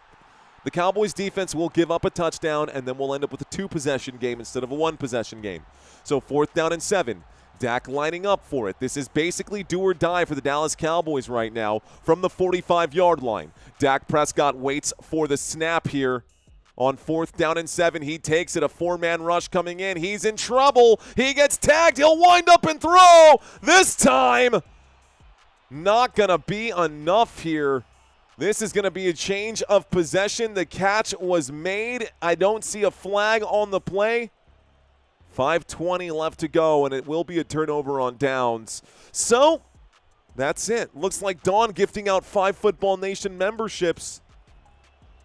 The Cowboys defense will give up a touchdown, and then we'll end up with a 2-possession game instead of a 1-possession game. So 4th down and 7. Dak lining up for it. This is basically do or die for the Dallas Cowboys right now from the 45-yard line. Dak Prescott waits for the snap here. On 4th down and 7, he takes it. A 4-man rush coming in. He's in trouble. He gets tagged. He'll wind up and throw. This time, not going to be enough here. This is going to be a change of possession. The catch was made. I don't see a flag on the play. 5:20 left to go, and it will be a turnover on downs. So, that's it. Looks like Dawn gifting out 5 Football Nation memberships.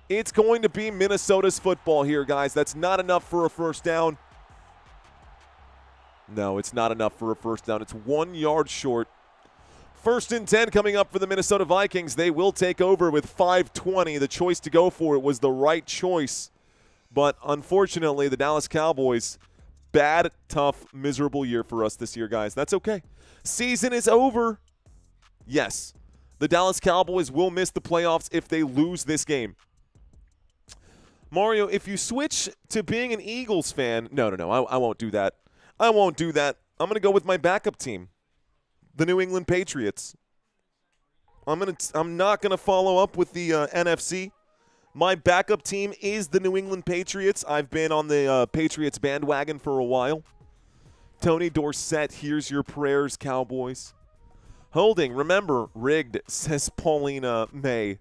It's going to be Minnesota's football here, guys. That's not enough for a first down. No, it's not enough for a first down. It's 1 yard short. 1st and 10 coming up for the Minnesota Vikings. They will take over with 5:20. The choice to go for it was the right choice. But unfortunately, the Dallas Cowboys, bad, tough, miserable year for us this year, guys. That's okay. Season is over. Yes, the Dallas Cowboys will miss the playoffs if they lose this game. Mario, if you switch to being an Eagles fan, no, I won't do that. I won't do that. I'm going to go with my backup team, the New England Patriots. I'm not going to follow up with the NFC. My backup team is the New England Patriots. I've been on the Patriots bandwagon for a while. Tony Dorsett, here's your prayers, Cowboys. Holding, remember, rigged, says Paulina May.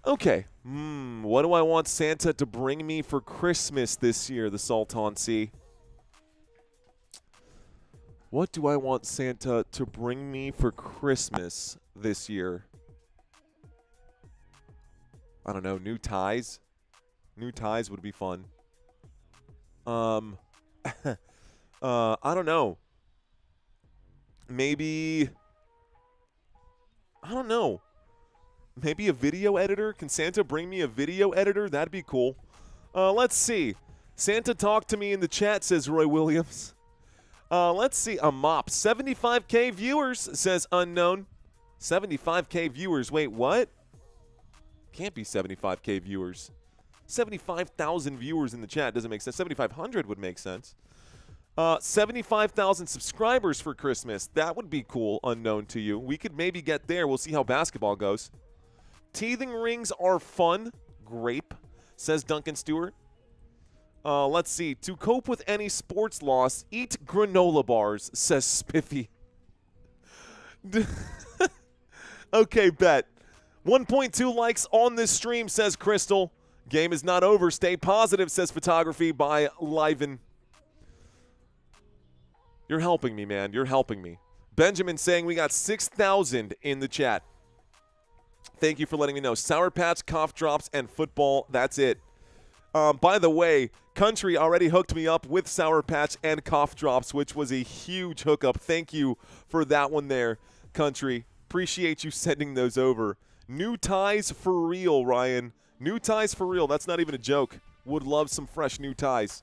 Okay, what do I want Santa to bring me for Christmas this year, the Sultan Sea? What do I want Santa to bring me for Christmas this year? I don't know, new ties? New ties would be fun. I don't know. Maybe, I don't know. Maybe a video editor? Can Santa bring me a video editor? That'd be cool. Let's see. Santa talked to me in the chat, says Roy Williams. Let's see. A mop. 75K viewers, says unknown. 75K viewers. Wait, what? Can't be 75K viewers. 75,000 viewers in the chat doesn't make sense. 7,500 would make sense. 75,000 subscribers for Christmas. That would be cool, unknown to you. We could maybe get there. We'll see how basketball goes. Teething rings are fun. Grape, says Duncan Stewart. Let's see. To cope with any sports loss, eat granola bars, says Spiffy. Okay, bet. 1.2 likes on this stream, says Crystal. Game is not over. Stay positive, says Photography by Liven. You're helping me, man. You're helping me. Benjamin saying we got 6,000 in the chat. Thank you for letting me know. Sour Patch, cough drops, and football. That's it. By the way, Country already hooked me up with Sour Patch and cough drops, which was a huge hookup. Thank you for that one there, Country. Appreciate you sending those over. New ties for real, Ryan. New ties for real. That's not even a joke. Would love some fresh new ties.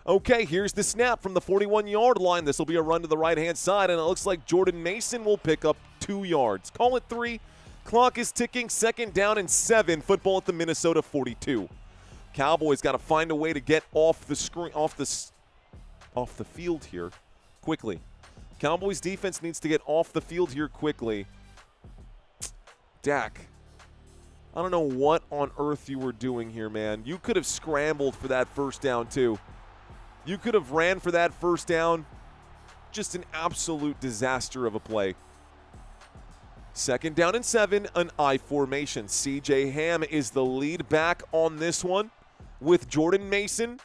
Okay, here's the snap from the 41-yard line. This will be a run to the right-hand side, and it looks like Jordan Mason will pick up 2 yards. Call it 3. Clock is ticking. 2nd down and 7. Football at the Minnesota 42. Cowboys got to find a way to get off the screen, off the field here quickly. Cowboys defense needs to get off the field here quickly. Dak, I don't know what on earth you were doing here, man. You could have scrambled for that first down too. You could have ran for that first down. Just an absolute disaster of a play. 2nd down and 7, an I formation. C.J. Ham is the lead back on this one with Jordan Mason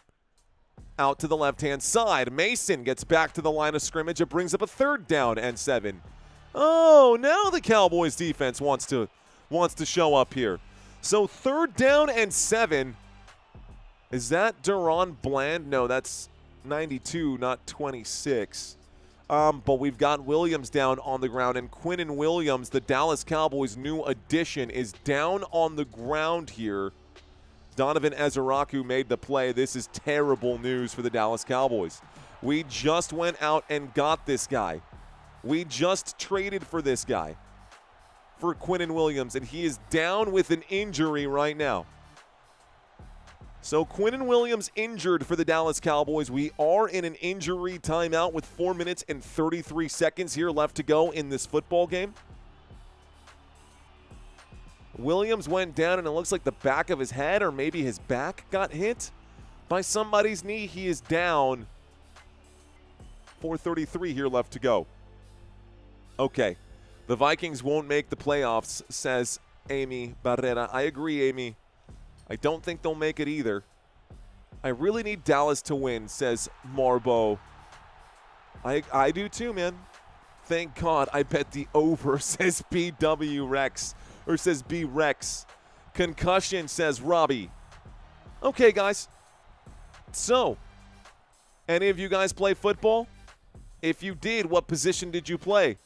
out to the left-hand side. Mason gets back to the line of scrimmage. It brings up a 3rd down and 7. Oh, now the Cowboys defense wants to show up here. So 3rd down and 7. Is that Duron Bland? No, that's 92, not 26. But we've got Williams down on the ground, and Quinnen Williams, the Dallas Cowboys' new addition, is down on the ground here. Donovan Ezeraku made the play. This is terrible news for the Dallas Cowboys. We just went out and got this guy. We just traded for this guy, for Quinnen Williams, and he is down with an injury right now. So Quinnen Williams injured for the Dallas Cowboys. We are in an injury timeout with 4 minutes and 33 seconds here left to go in this football game. Williams went down, and it looks like the back of his head or maybe his back got hit by somebody's knee. He is down. 4:33 here left to go. Okay. The Vikings won't make the playoffs, says Amy Barrera. I agree, Amy. I don't think they'll make it either. I really need Dallas to win, says Marbo. I do too, man. Thank God I bet the over, says BW Rex. Or says B Rex. Concussion, says Robbie. Okay, guys. So, any of you guys play football? If you did, what position did you play?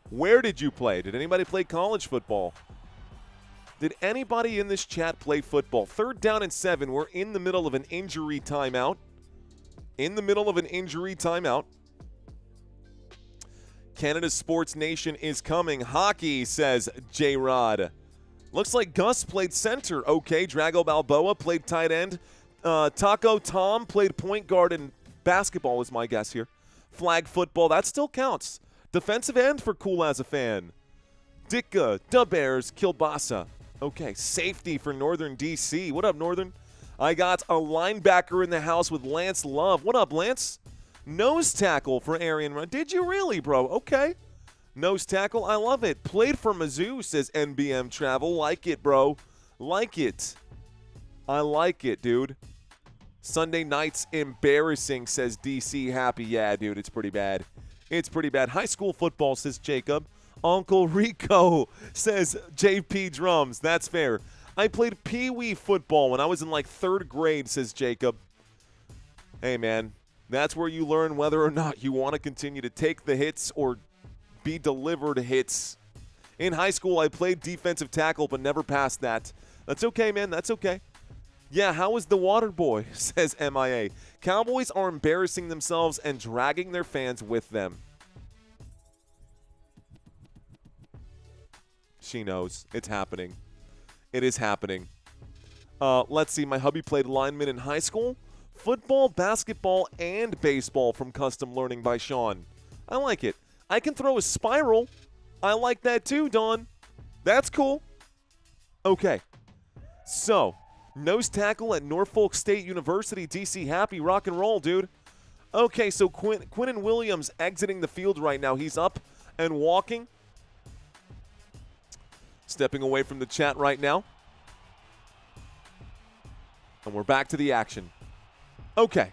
Where did you play? Did anybody play college football? Did anybody in this chat play football? 3rd down and 7. We're in the middle of an injury timeout. Canada's Sports Nation is coming. Hockey, says J-Rod. Looks like Gus played center. Okay, Drago Balboa played tight end. Taco Tom played point guard, and basketball is my guess here. Flag football, that still counts. Defensive end for Cool as a Fan. Dicka, Bears, Kilbasa. Okay, safety for Northern DC. What up, Northern? I got a linebacker in the house with Lance Love. What up, Lance? Nose tackle for Arian Run. Did you really, bro? Okay. Nose tackle, I love it. Played for Mizzou, says NBM Travel. Like it, bro. Like it. I like it, dude. Sunday night's embarrassing, says DC Happy. Yeah, dude, it's pretty bad. It's pretty bad. High school football, says Jacob. Uncle Rico, says JP Drums. That's fair. I played pee-wee football when I was in like 3rd grade, says Jacob. Hey, man, that's where you learn whether or not you want to continue to take the hits or be delivered hits. In high school, I played defensive tackle but never passed that. That's okay, man. That's okay. Yeah, how was the water boy, says MIA. Cowboys are embarrassing themselves and dragging their fans with them. She knows. It's happening. It is happening. Let's see. My hubby played lineman in high school. Football, basketball, and baseball from Custom Learning by Sean. I like it. I can throw a spiral. I like that too, Don. That's cool. Okay. So, nose tackle at Norfolk State University. DC Happy. Rock and roll, dude. Okay, so Quinnen Williams exiting the field right now. He's up and walking. Stepping away from the chat right now. And we're back to the action. Okay.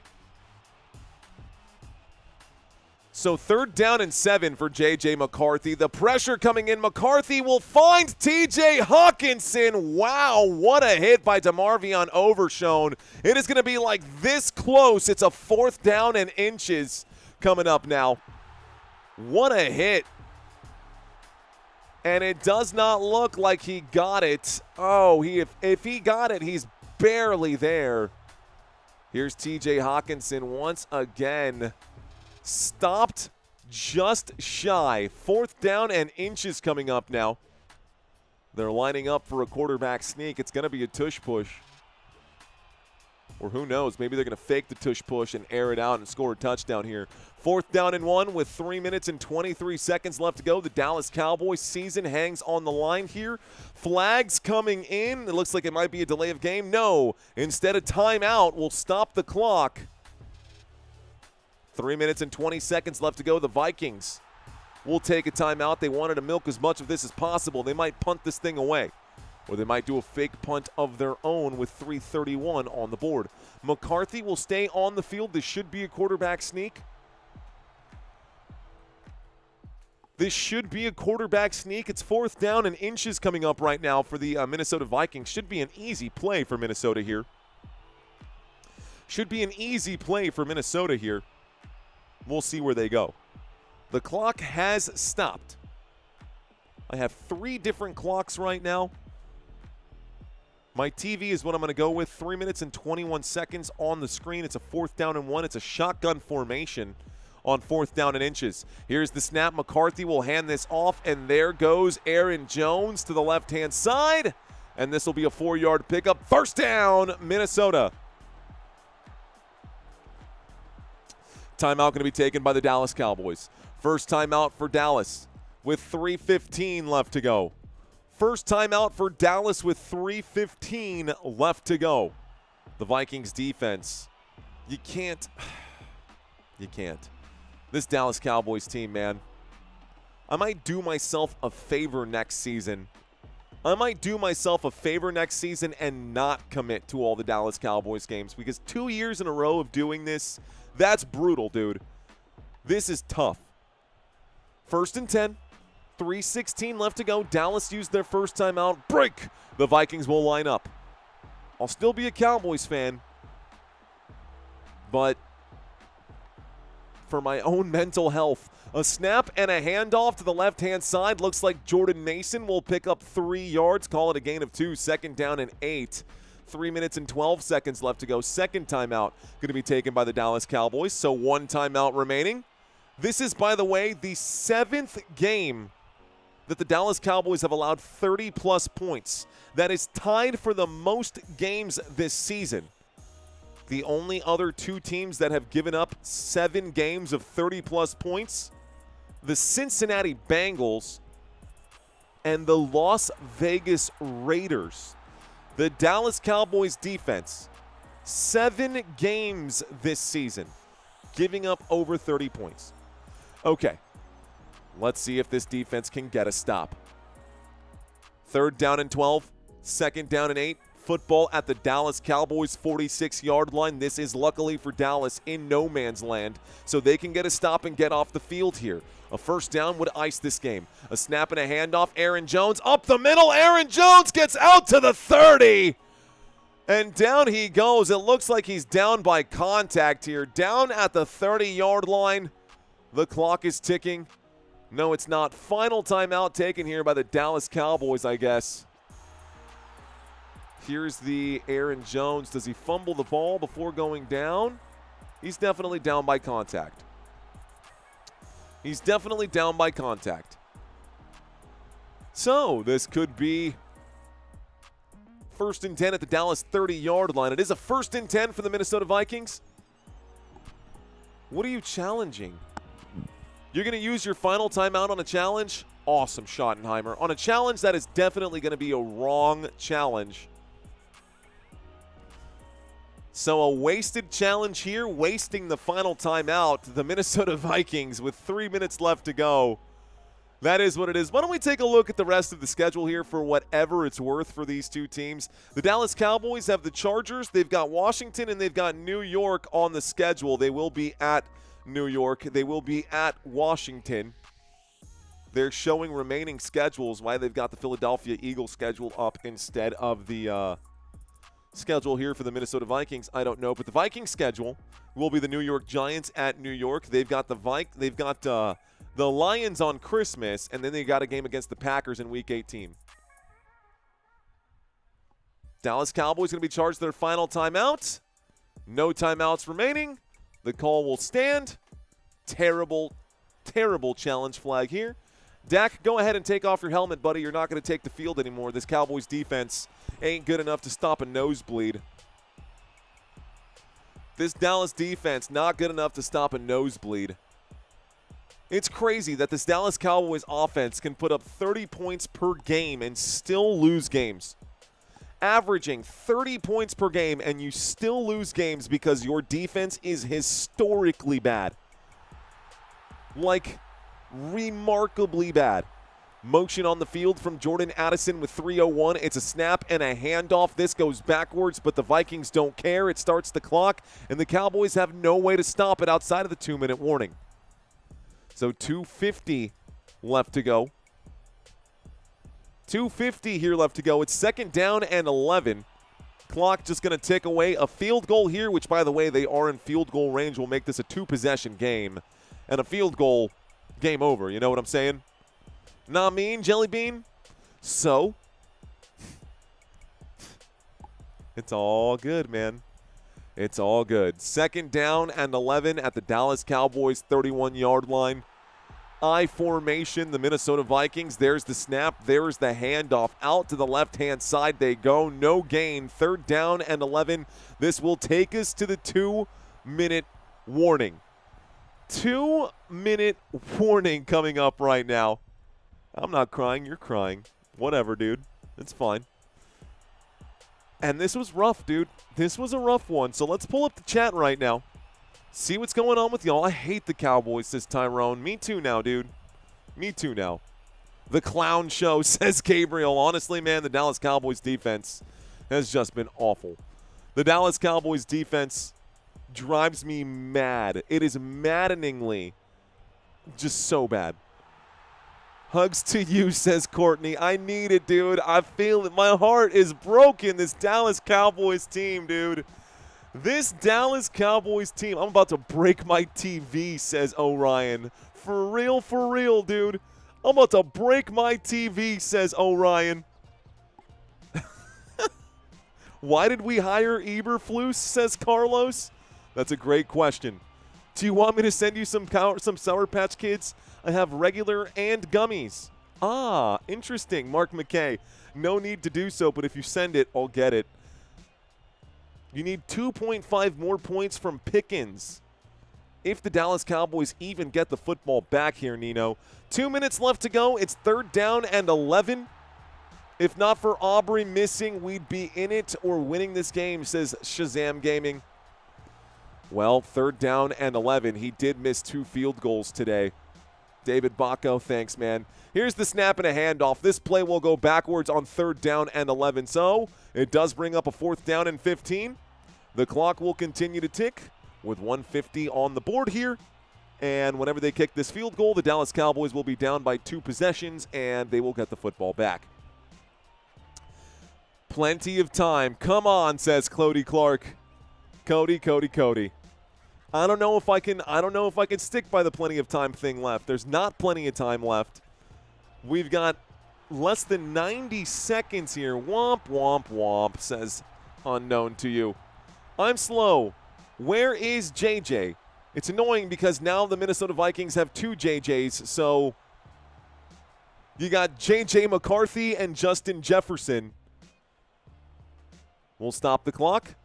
So 3rd down and 7 for J.J. McCarthy. The pressure coming in. McCarthy will find T.J. Hawkinson. Wow, what a hit by DeMarvion Overshown. It is going to be like this close. It's a 4th down and inches coming up now. What a hit. And it does not look like he got it. Oh, if he got it, he's barely there. Here's T.J. Hawkinson once again. Stopped just shy. 4th down and inches coming up now. They're lining up for a quarterback sneak. It's going to be a tush push. Or who knows, maybe they're going to fake the tush push and air it out and score a touchdown here. 4th down and 1 with 3 minutes and 23 seconds left to go. The Dallas Cowboys season hangs on the line here. Flags coming in. It looks like it might be a delay of game. No, instead of timeout, we'll stop the clock. 3 minutes and 20 seconds left to go. The Vikings will take a timeout. They wanted to milk as much of this as possible. They might punt this thing away. Or they might do a fake punt of their own with 3:31 on the board. McCarthy will stay on the field. This should be a quarterback sneak. This should be a quarterback sneak. It's 4th down and inches coming up right now for the Minnesota Vikings. Should be an easy play for Minnesota here. Should be an easy play for Minnesota here. We'll see where they go. The clock has stopped. I have 3 different clocks right now. My TV is what I'm going to go with. 3 minutes and 21 seconds on the screen. It's a 4th down and 1. It's a shotgun formation on 4th down and inches. Here's the snap. McCarthy will hand this off, and there goes Aaron Jones to the left-hand side. And this will be a 4-yard pickup. 1st down, Minnesota. Timeout going to be taken by the Dallas Cowboys. First timeout for Dallas with 3:15 left to go. First timeout for Dallas with 3:15 left to go. The Vikings defense, you can't. This Dallas Cowboys team, man, I might do myself a favor next season. And not commit to all the Dallas Cowboys games, because 2 years in a row of doing this, that's brutal, dude. This is tough. 1st and 10, 3:16 left to go. Dallas used their first timeout. Break. The Vikings will line up. I'll still be a Cowboys fan, but for my own mental health, a snap and a handoff to the left-hand side. Looks like Jordan Mason will pick up 3 yards. Call it a gain of 2. 2nd down and 8. 3 minutes and 12 seconds left to go. Second timeout going to be taken by the Dallas Cowboys, so 1 timeout remaining. This is, by the way, the 7th game that the Dallas Cowboys have allowed 30-plus points. That is tied for the most games this season. The only other 2 teams that have given up 7 games of 30-plus points, the Cincinnati Bengals and the Las Vegas Raiders. The Dallas Cowboys defense, 7 games this season, giving up over 30 points. Okay, let's see if this defense can get a stop. 3rd down and 12, 2nd down and 8. Football at the Dallas Cowboys 46-yard line. This is luckily for Dallas in no man's land, so they can get a stop and get off the field here. A 1st down would ice this game. A snap and a handoff. Aaron Jones up the middle. Aaron Jones gets out to the 30. And down he goes. It looks like he's down by contact here. Down at the 30-yard line. The clock is ticking. No, it's not. Final timeout taken here by the Dallas Cowboys, I guess. Here's the Aaron Jones. Does he fumble the ball before going down? He's definitely down by contact. So this could be 1st and 10 at the Dallas 30-yard line. It is a 1st and 10 for the Minnesota Vikings. What are you challenging? You're going to use your final timeout on a challenge? Awesome, Schottenheimer. On a challenge that is definitely going to be a wrong challenge. So a wasted challenge here, wasting the final timeout. The Minnesota Vikings with 3 minutes left to go. That is what it is. Why don't we take a look at the rest of the schedule here for whatever it's worth for these 2 teams. The Dallas Cowboys have the Chargers. They've got Washington, and they've got New York on the schedule. They will be at New York. They will be at Washington. They're showing remaining schedules, why they've got the Philadelphia Eagles schedule up instead of the schedule here for the Minnesota Vikings. I don't know, but the Vikings schedule will be the New York Giants at New York. They've got the Lions on Christmas, and then they got a game against the Packers in Week 18. Dallas Cowboys going to be charged their final timeout. No timeouts remaining. The call will stand. Terrible, terrible challenge flag here. Dak, go ahead and take off your helmet, buddy. You're not going to take the field anymore. This Cowboys defense ain't good enough to stop a nosebleed. This Dallas defense not good enough to stop a nosebleed. It's crazy that this Dallas Cowboys offense can put up 30 points per game and still lose games. Averaging 30 points per game, and you still lose games because your defense is historically bad. Like, remarkably bad. Motion on the field from Jordan Addison with 3:01. It's a snap and a handoff. This goes backwards, but the Vikings don't care. It starts the clock, and the Cowboys have no way to stop it outside of the 2-minute warning. So 2:50 left to go. 2:50 here left to go. It's second down and 11. Clock just going to tick away. A field goal here, which, by the way, they are in field goal range, will make this a two-possession game. And a field goal, game over. You know what I'm saying? Nah mean, Jelly Bean? So, it's all good, man. It's all good. Second down and 11 at the Dallas Cowboys 31-yard line. I formation, the Minnesota Vikings. There's the snap. There's the handoff. Out to the left-hand side they go. No gain. Third down and 11. This will take us to the 2-minute warning. 2-minute warning coming up right now. I'm not crying. You're crying. Whatever, dude. It's fine. And this was rough, dude. This was a rough one. So let's pull up the chat right now. See what's going on with y'all. I hate the Cowboys, says Tyrone. Me too now, dude. Me too now. The clown show, says Gabriel. Honestly, man, the Dallas Cowboys defense has just been awful. The Dallas Cowboys defense drives me mad. It is maddeningly just so bad. Hugs to you, says Courtney. I need it, dude. I feel it. My heart is broken. This Dallas Cowboys team, dude. This Dallas Cowboys team. I'm about to break my TV, says Orion. For real, dude. I'm about to break my TV, says Orion. Why did we hire Eberflus, says Carlos? That's a great question. Do you want me to send you some Sour Patch Kids? I have regular and gummies. Ah, interesting, Mark McKay. No need to do so, but if you send it, I'll get it. You need 2.5 more points from Pickens. If the Dallas Cowboys even get the football back here, Nino. 2 minutes left to go. It's third down and 11. If not for Aubrey missing, we'd be in it or winning this game, says Shazam Gaming. Well, third down and 11. He did miss 2 field goals today. David Bacco, thanks, man. Here's the snap and a handoff. This play will go backwards on third down and 11. So it does bring up a fourth down and 15. The clock will continue to tick with 1:50 on the board here. And whenever they kick this field goal, the Dallas Cowboys will be down by 2 possessions, and they will get the football back. Plenty of time. Come on, says Cody Clark. Cody. I don't know if I can stick by the plenty of time thing left. There's not plenty of time left. We've got less than 90 seconds here. Womp, womp, womp, says unknown to you. I'm slow. Where is JJ? It's annoying because now the Minnesota Vikings have 2 JJs, so you got JJ McCarthy and Justin Jefferson. We'll stop the clock.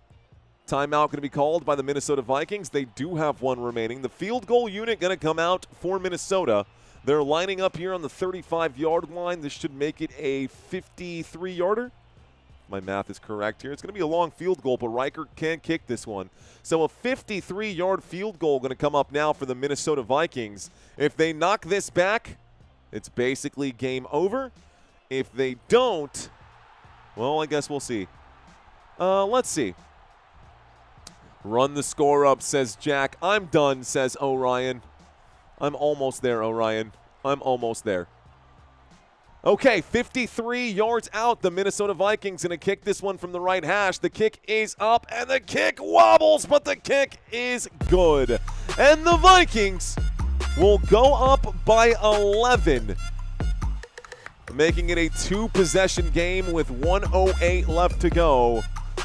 Timeout going to be called by the Minnesota Vikings. They do have 1 remaining. The field goal unit going to come out for Minnesota. They're lining up here on the 35-yard line. This should make it a 53-yarder. My math is correct here. It's going to be a long field goal, but Reichert can kick this one. So a 53-yard field goal going to come up now for the Minnesota Vikings. If they knock this back, it's basically game over. If they don't, well, I guess we'll see. Let's see. Run the score up, says Jack. I'm done, says Orion. I'm almost there, Orion. I'm almost there. Okay, 53 yards out. The Minnesota Vikings going to kick this one from the right hash. The kick is up, and the kick wobbles, but the kick is good. And the Vikings will go up by 11, making it a 2-possession game with 1:08 left to go.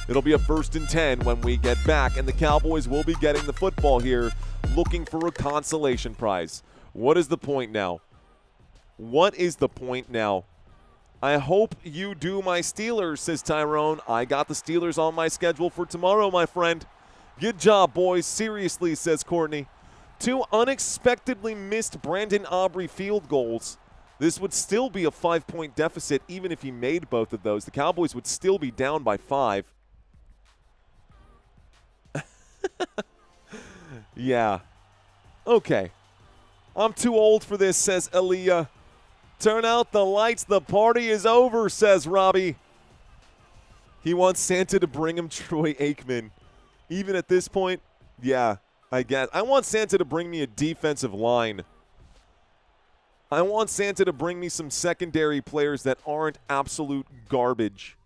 It'll be a 1st and 10 when we get back, and the Cowboys will be getting the football here, looking for a consolation prize. What is the point now? What is the point now? I hope you do my Steelers, says Tyrone. I got the Steelers on my schedule for tomorrow, my friend. Good job, boys. Seriously, says Courtney. 2 unexpectedly missed Brandon Aubrey field goals. This would still be a 5-point deficit even if he made both of those. The Cowboys would still be down by 5. Yeah. Okay. I'm too old for this, says Aaliyah. Turn out the lights. The party is over, says Robbie. He wants Santa to bring him Troy Aikman. Even at this point, yeah, I guess. I want Santa to bring me a defensive line. I want Santa to bring me some secondary players that aren't absolute garbage.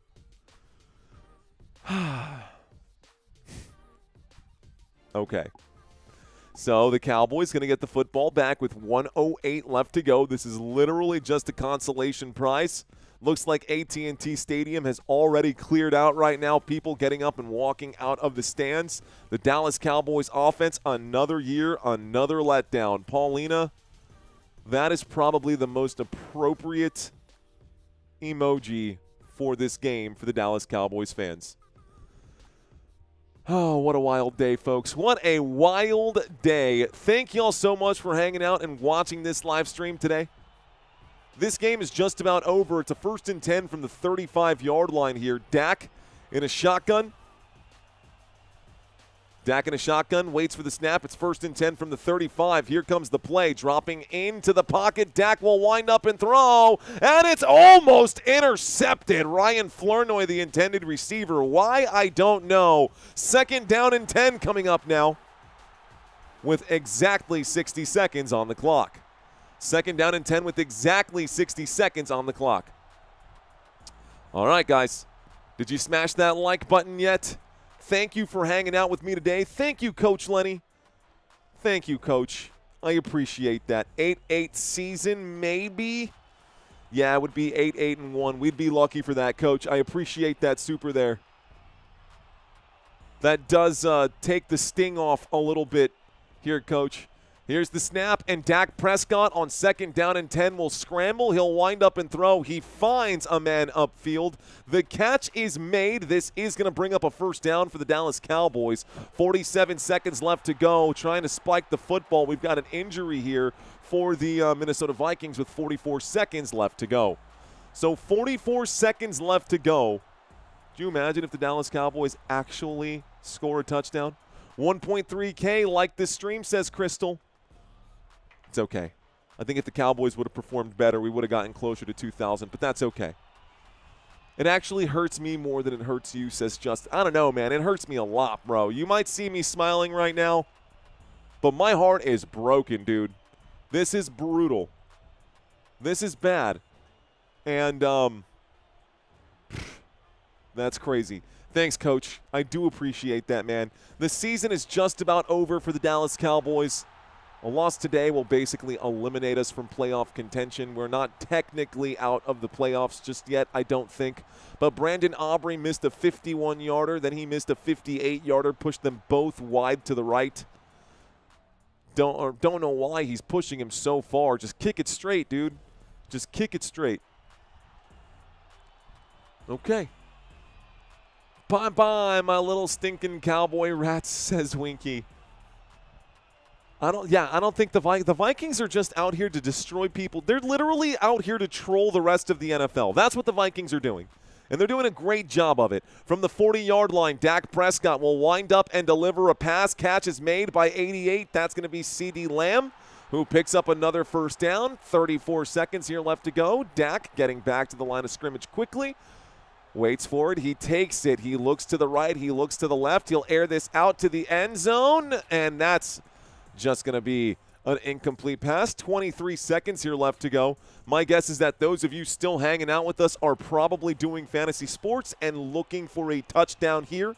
Okay. So the Cowboys going to get the football back with 1:08 left to go. This is literally just a consolation prize. Looks like AT&T Stadium has already cleared out right now. People getting up and walking out of the stands. The Dallas Cowboys offense, another year, another letdown. Paulina, that is probably the most appropriate emoji for this game for the Dallas Cowboys fans. Oh, what a wild day, folks. What a wild day. Thank y'all so much for hanging out and watching this live stream today. This game is just about over. It's a 1st and 10 from the 35-yard line here. Dak in a shotgun. Dak in a shotgun, waits for the snap. It's 1st and 10 from the 35. Here comes the play, dropping into the pocket. Dak will wind up and throw, and it's almost intercepted. Ryan Flournoy, the intended receiver. Why? I don't know. 2nd down and 10 coming up now with exactly 60 seconds on the clock. 2nd down and 10 with exactly 60 seconds on the clock. All right, guys. Did you smash that like button yet? Thank you for hanging out with me today. Thank you, Coach Lenny. Thank you, Coach. I appreciate that. 8-8 season, maybe? Yeah, it would be 8-8-1. We'd be lucky for that, Coach. I appreciate that super there. That does take the sting off a little bit here, Coach. Here's the snap, and Dak Prescott on 2nd down and 10 will scramble. He'll wind up and throw. He finds a man upfield. The catch is made. This is going to bring up a 1st down for the Dallas Cowboys. 47 seconds left to go, trying to spike the football. We've got an injury here for the Minnesota Vikings with 44 seconds left to go. So 44 seconds left to go. Do you imagine if the Dallas Cowboys actually score a touchdown? 1.3K like this stream, says Crystal. It's okay. I think if the Cowboys would have performed better, we would have gotten closer to 2,000, but that's okay. It actually hurts me more than it hurts you, says Justin. I don't know, man. It hurts me a lot, bro. You might see me smiling right now, but my heart is broken, dude. This is brutal. This is bad. And that's crazy. Thanks, Coach. I do appreciate that, man. The season is just about over for the Dallas Cowboys. A loss today will basically eliminate us from playoff contention. We're not technically out of the playoffs just yet, I don't think. But Brandon Aubrey missed a 51-yarder. Then he missed a 58-yarder, pushed them both wide to the right. Don't know why he's pushing him so far. Just kick it straight, dude. Just kick it straight. Okay. Bye-bye, my little stinking cowboy rats, says Winky. I don't think the Vikings are just out here to destroy people. They're literally out here to troll the rest of the NFL. That's what the Vikings are doing. And they're doing a great job of it. From the 40-yard line, Dak Prescott will wind up and deliver a pass. Catch is made by 88. That's going to be CeeDee Lamb, who picks up another 1st down. 34 seconds here left to go. Dak getting back to the line of scrimmage quickly. Waits for it. He takes it. He looks to the right. He looks to the left. He'll air this out to the end zone. And that's just going to be an incomplete pass. 23 seconds here left to go. My guess is that those of you still hanging out with us are probably doing fantasy sports and looking for a touchdown here.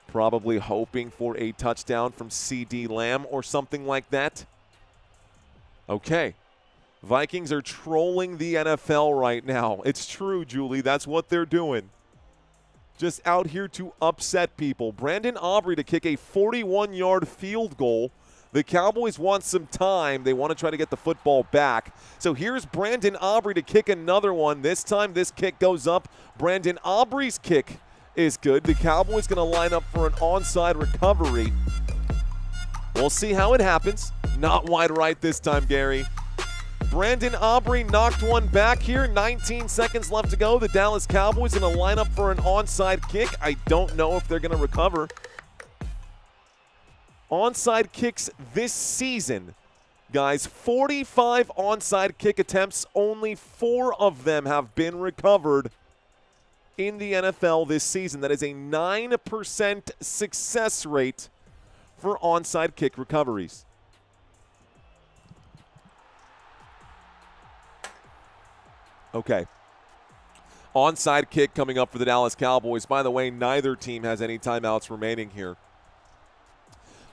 Probably hoping for a touchdown from CeeDee Lamb or something like that. Okay. Vikings are trolling the NFL right now. It's true, Julie. That's what they're doing. Just out here to upset people. Brandon Aubrey to kick a 41-yard field goal. The Cowboys want some time. They want to try to get the football back. So here's Brandon Aubrey to kick another one. This time this kick goes up. Brandon Aubrey's kick is good. The Cowboys going to line up for an onside recovery. We'll see how it happens. Not wide right this time, Gary. Brandon Aubrey knocked one back here. 19 seconds left to go. The Dallas Cowboys going to line up for an onside kick. I don't know if they're going to recover. Onside kicks this season, guys, 45 onside kick attempts. Only 4 of them have been recovered in the NFL this season. That is a 9% success rate for onside kick recoveries. Okay. Onside kick coming up for the Dallas Cowboys. By the way, neither team has any timeouts remaining here.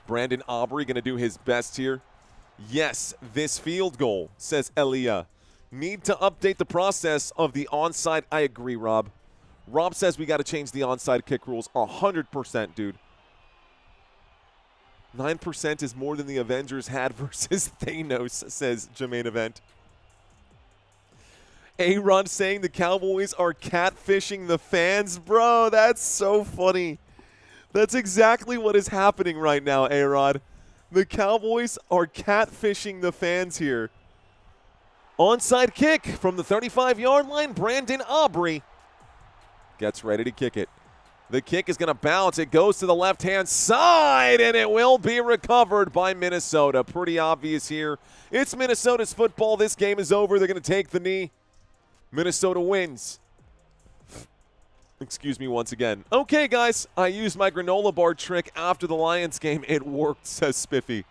Brandon Aubrey going to do his best here. Yes, this field goal, says Elia. Need to update the process of the onside. I agree, Rob. Rob says we got to change the onside kick rules 100%, dude. 9% is more than the Avengers had versus Thanos, says Jermaine Event. A-Rod saying the Cowboys are catfishing the fans. Bro, that's so funny. That's exactly what is happening right now, A-Rod. The Cowboys are catfishing the fans here. Onside kick from the 35-yard line. Brandon Aubrey gets ready to kick it. The kick is going to bounce. It goes to the left-hand side, and it will be recovered by Minnesota. Pretty obvious here. It's Minnesota's football. This game is over. They're going to take the knee. Minnesota wins. Excuse me once again. Okay, guys, I used my granola bar trick after the Lions game. It worked, says Spiffy.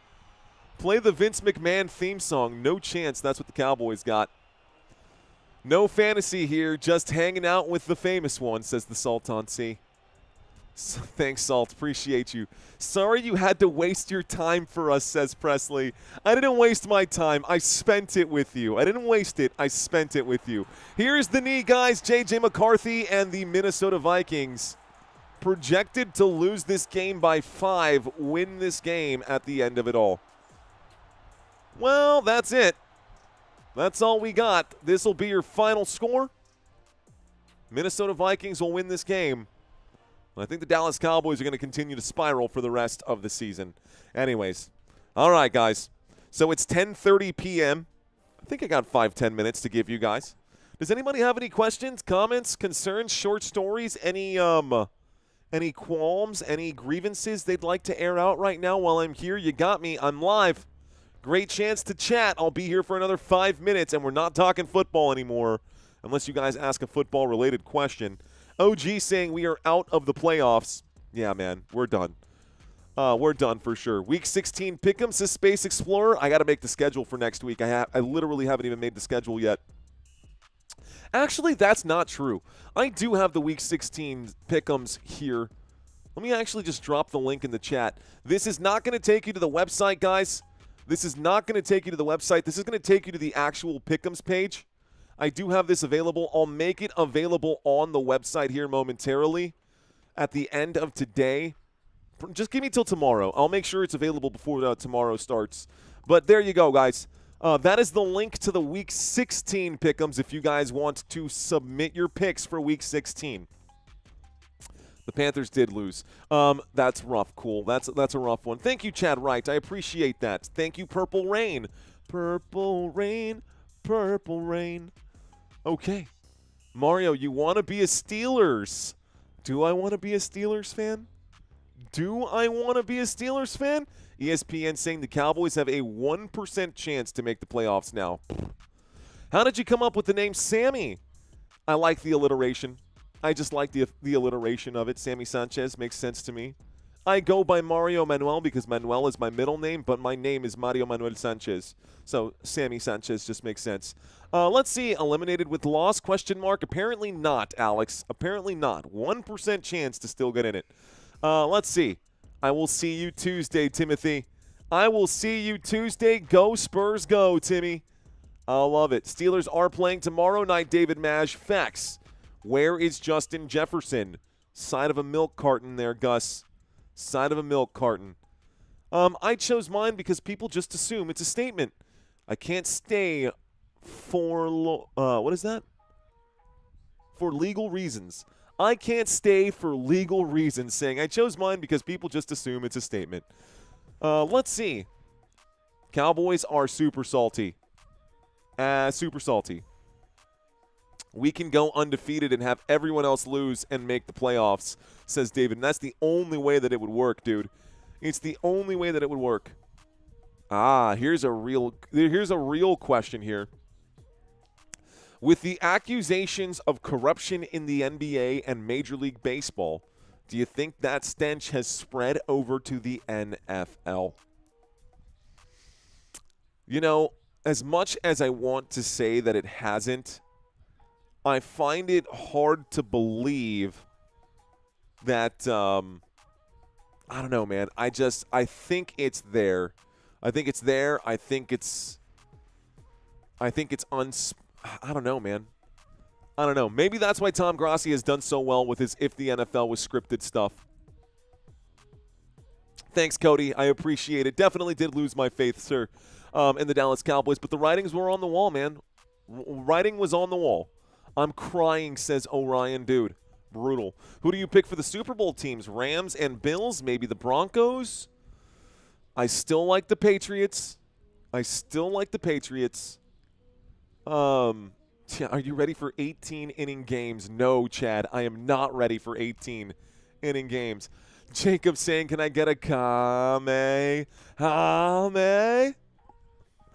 Play the Vince McMahon theme song. No chance. That's what the Cowboys got. No fantasy here, just hanging out with the famous one, says the Sultan C. Thanks, Salt. Appreciate you. Sorry you had to waste your time for us, says Presley. I didn't waste my time. I spent it with you. I didn't waste it. I spent it with you. Here's the knee, guys. J.J. McCarthy and the Minnesota Vikings projected to lose this game by 5, win this game at the end of it all. Well, that's it. That's all we got. This will be your final score. Minnesota Vikings will win this game. I think the Dallas Cowboys are going to continue to spiral for the rest of the season. Anyways, all right, guys. So it's 10:30 p.m. I think I got 5-10 minutes to give you guys. Does anybody have any questions, comments, concerns, short stories, any qualms, any grievances they'd like to air out right now while I'm here? You got me. I'm live. Great chance to chat. I'll be here for another 5 minutes, and we're not talking football anymore unless you guys ask a football-related question. OG saying we are out of the playoffs. Yeah, man, we're done. We're done for sure. Week 16 pick'em, says Space Explorer. I got to make the schedule for next week. I literally haven't even made the schedule yet. Actually, that's not true. I do have the Week 16 pick'ems here. Let me actually just drop the link in the chat. This is not going to take you to the website, guys. This is not going to take you to the website. This is going to take you to the actual pick'ems page. I do have this available. I'll make it available on the website here momentarily at the end of today. Just give me till tomorrow. I'll make sure it's available before tomorrow starts. But there you go, guys. That is the link to the Week 16 pick'ems if you guys want to submit your picks for Week 16. The Panthers did lose. That's rough. Cool. That's a rough one. Thank you, Chad Wright. I appreciate that. Thank you, Purple Rain. Purple Rain. Purple Rain. Okay. Mario, you want to be a Steelers. Do I want to be a Steelers fan? Do I want to be a Steelers fan? ESPN saying the Cowboys have a 1% chance to make the playoffs now. How did you come up with the name Sammy? I like the alliteration. I just like the alliteration of it. Sammy Sanchez makes sense to me. I go by Mario Manuel because Manuel is my middle name, but my name is Mario Manuel Sanchez. So Sammy Sanchez just makes sense. Let's see. Eliminated with loss? Question mark. Apparently not, Alex. Apparently not. 1% chance to still get in it. Let's see. I will see you Tuesday, Timothy. I will see you Tuesday. Go Spurs, go, Timmy. I love it. Steelers are playing tomorrow night, David Maj. Facts. Where is Justin Jefferson? Side of a milk carton there, Gus. Side of a milk carton. I chose mine because people just assume it's a statement. I can't stay for what is that? For legal reasons. I can't stay for legal reasons, saying I chose mine because people just assume it's a statement. Let's see. Cowboys are super salty. Super salty. We can go undefeated and have everyone else lose and make the playoffs, says David. And that's the only way that it would work, dude. It's the only way that it would work. Here's a real question here. With the accusations of corruption in the NBA and Major League Baseball, do you think that stench has spread over to the NFL? You know, as much as I want to say that it hasn't, I find it hard to believe that I don't know, man. I think it's there. I think it's there. I think it's I don't know, man. I don't know. Maybe that's why Tom Grassi has done so well with his If the NFL Was Scripted stuff. Thanks, Cody. I appreciate it. Definitely did lose my faith, sir, in the Dallas Cowboys. But the writings were on the wall, man. Writing was on the wall. I'm crying, says Orion. Dude, brutal. Who do you pick for the Super Bowl teams? Rams and Bills? Maybe the Broncos? I still like the Patriots. Yeah, are you ready for 18-inning games? No, Chad. I am not ready for 18-inning games. Jacob saying, can I get a Kame? Ha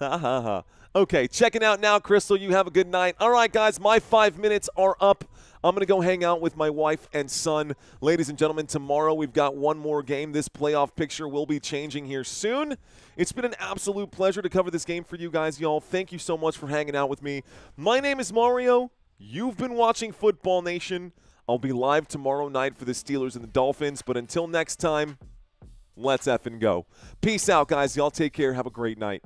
ha ha. Okay, checking out now, Crystal. You have a good night. All right, guys, my 5 minutes are up. I'm going to go hang out with my wife and son. Ladies and gentlemen, tomorrow we've got one more game. This playoff picture will be changing here soon. It's been an absolute pleasure to cover this game for you guys, y'all. Thank you so much for hanging out with me. My name is Mario. You've been watching Football Nation. I'll be live tomorrow night for the Steelers and the Dolphins. But until next time, let's effing go. Peace out, guys. Y'all take care. Have a great night.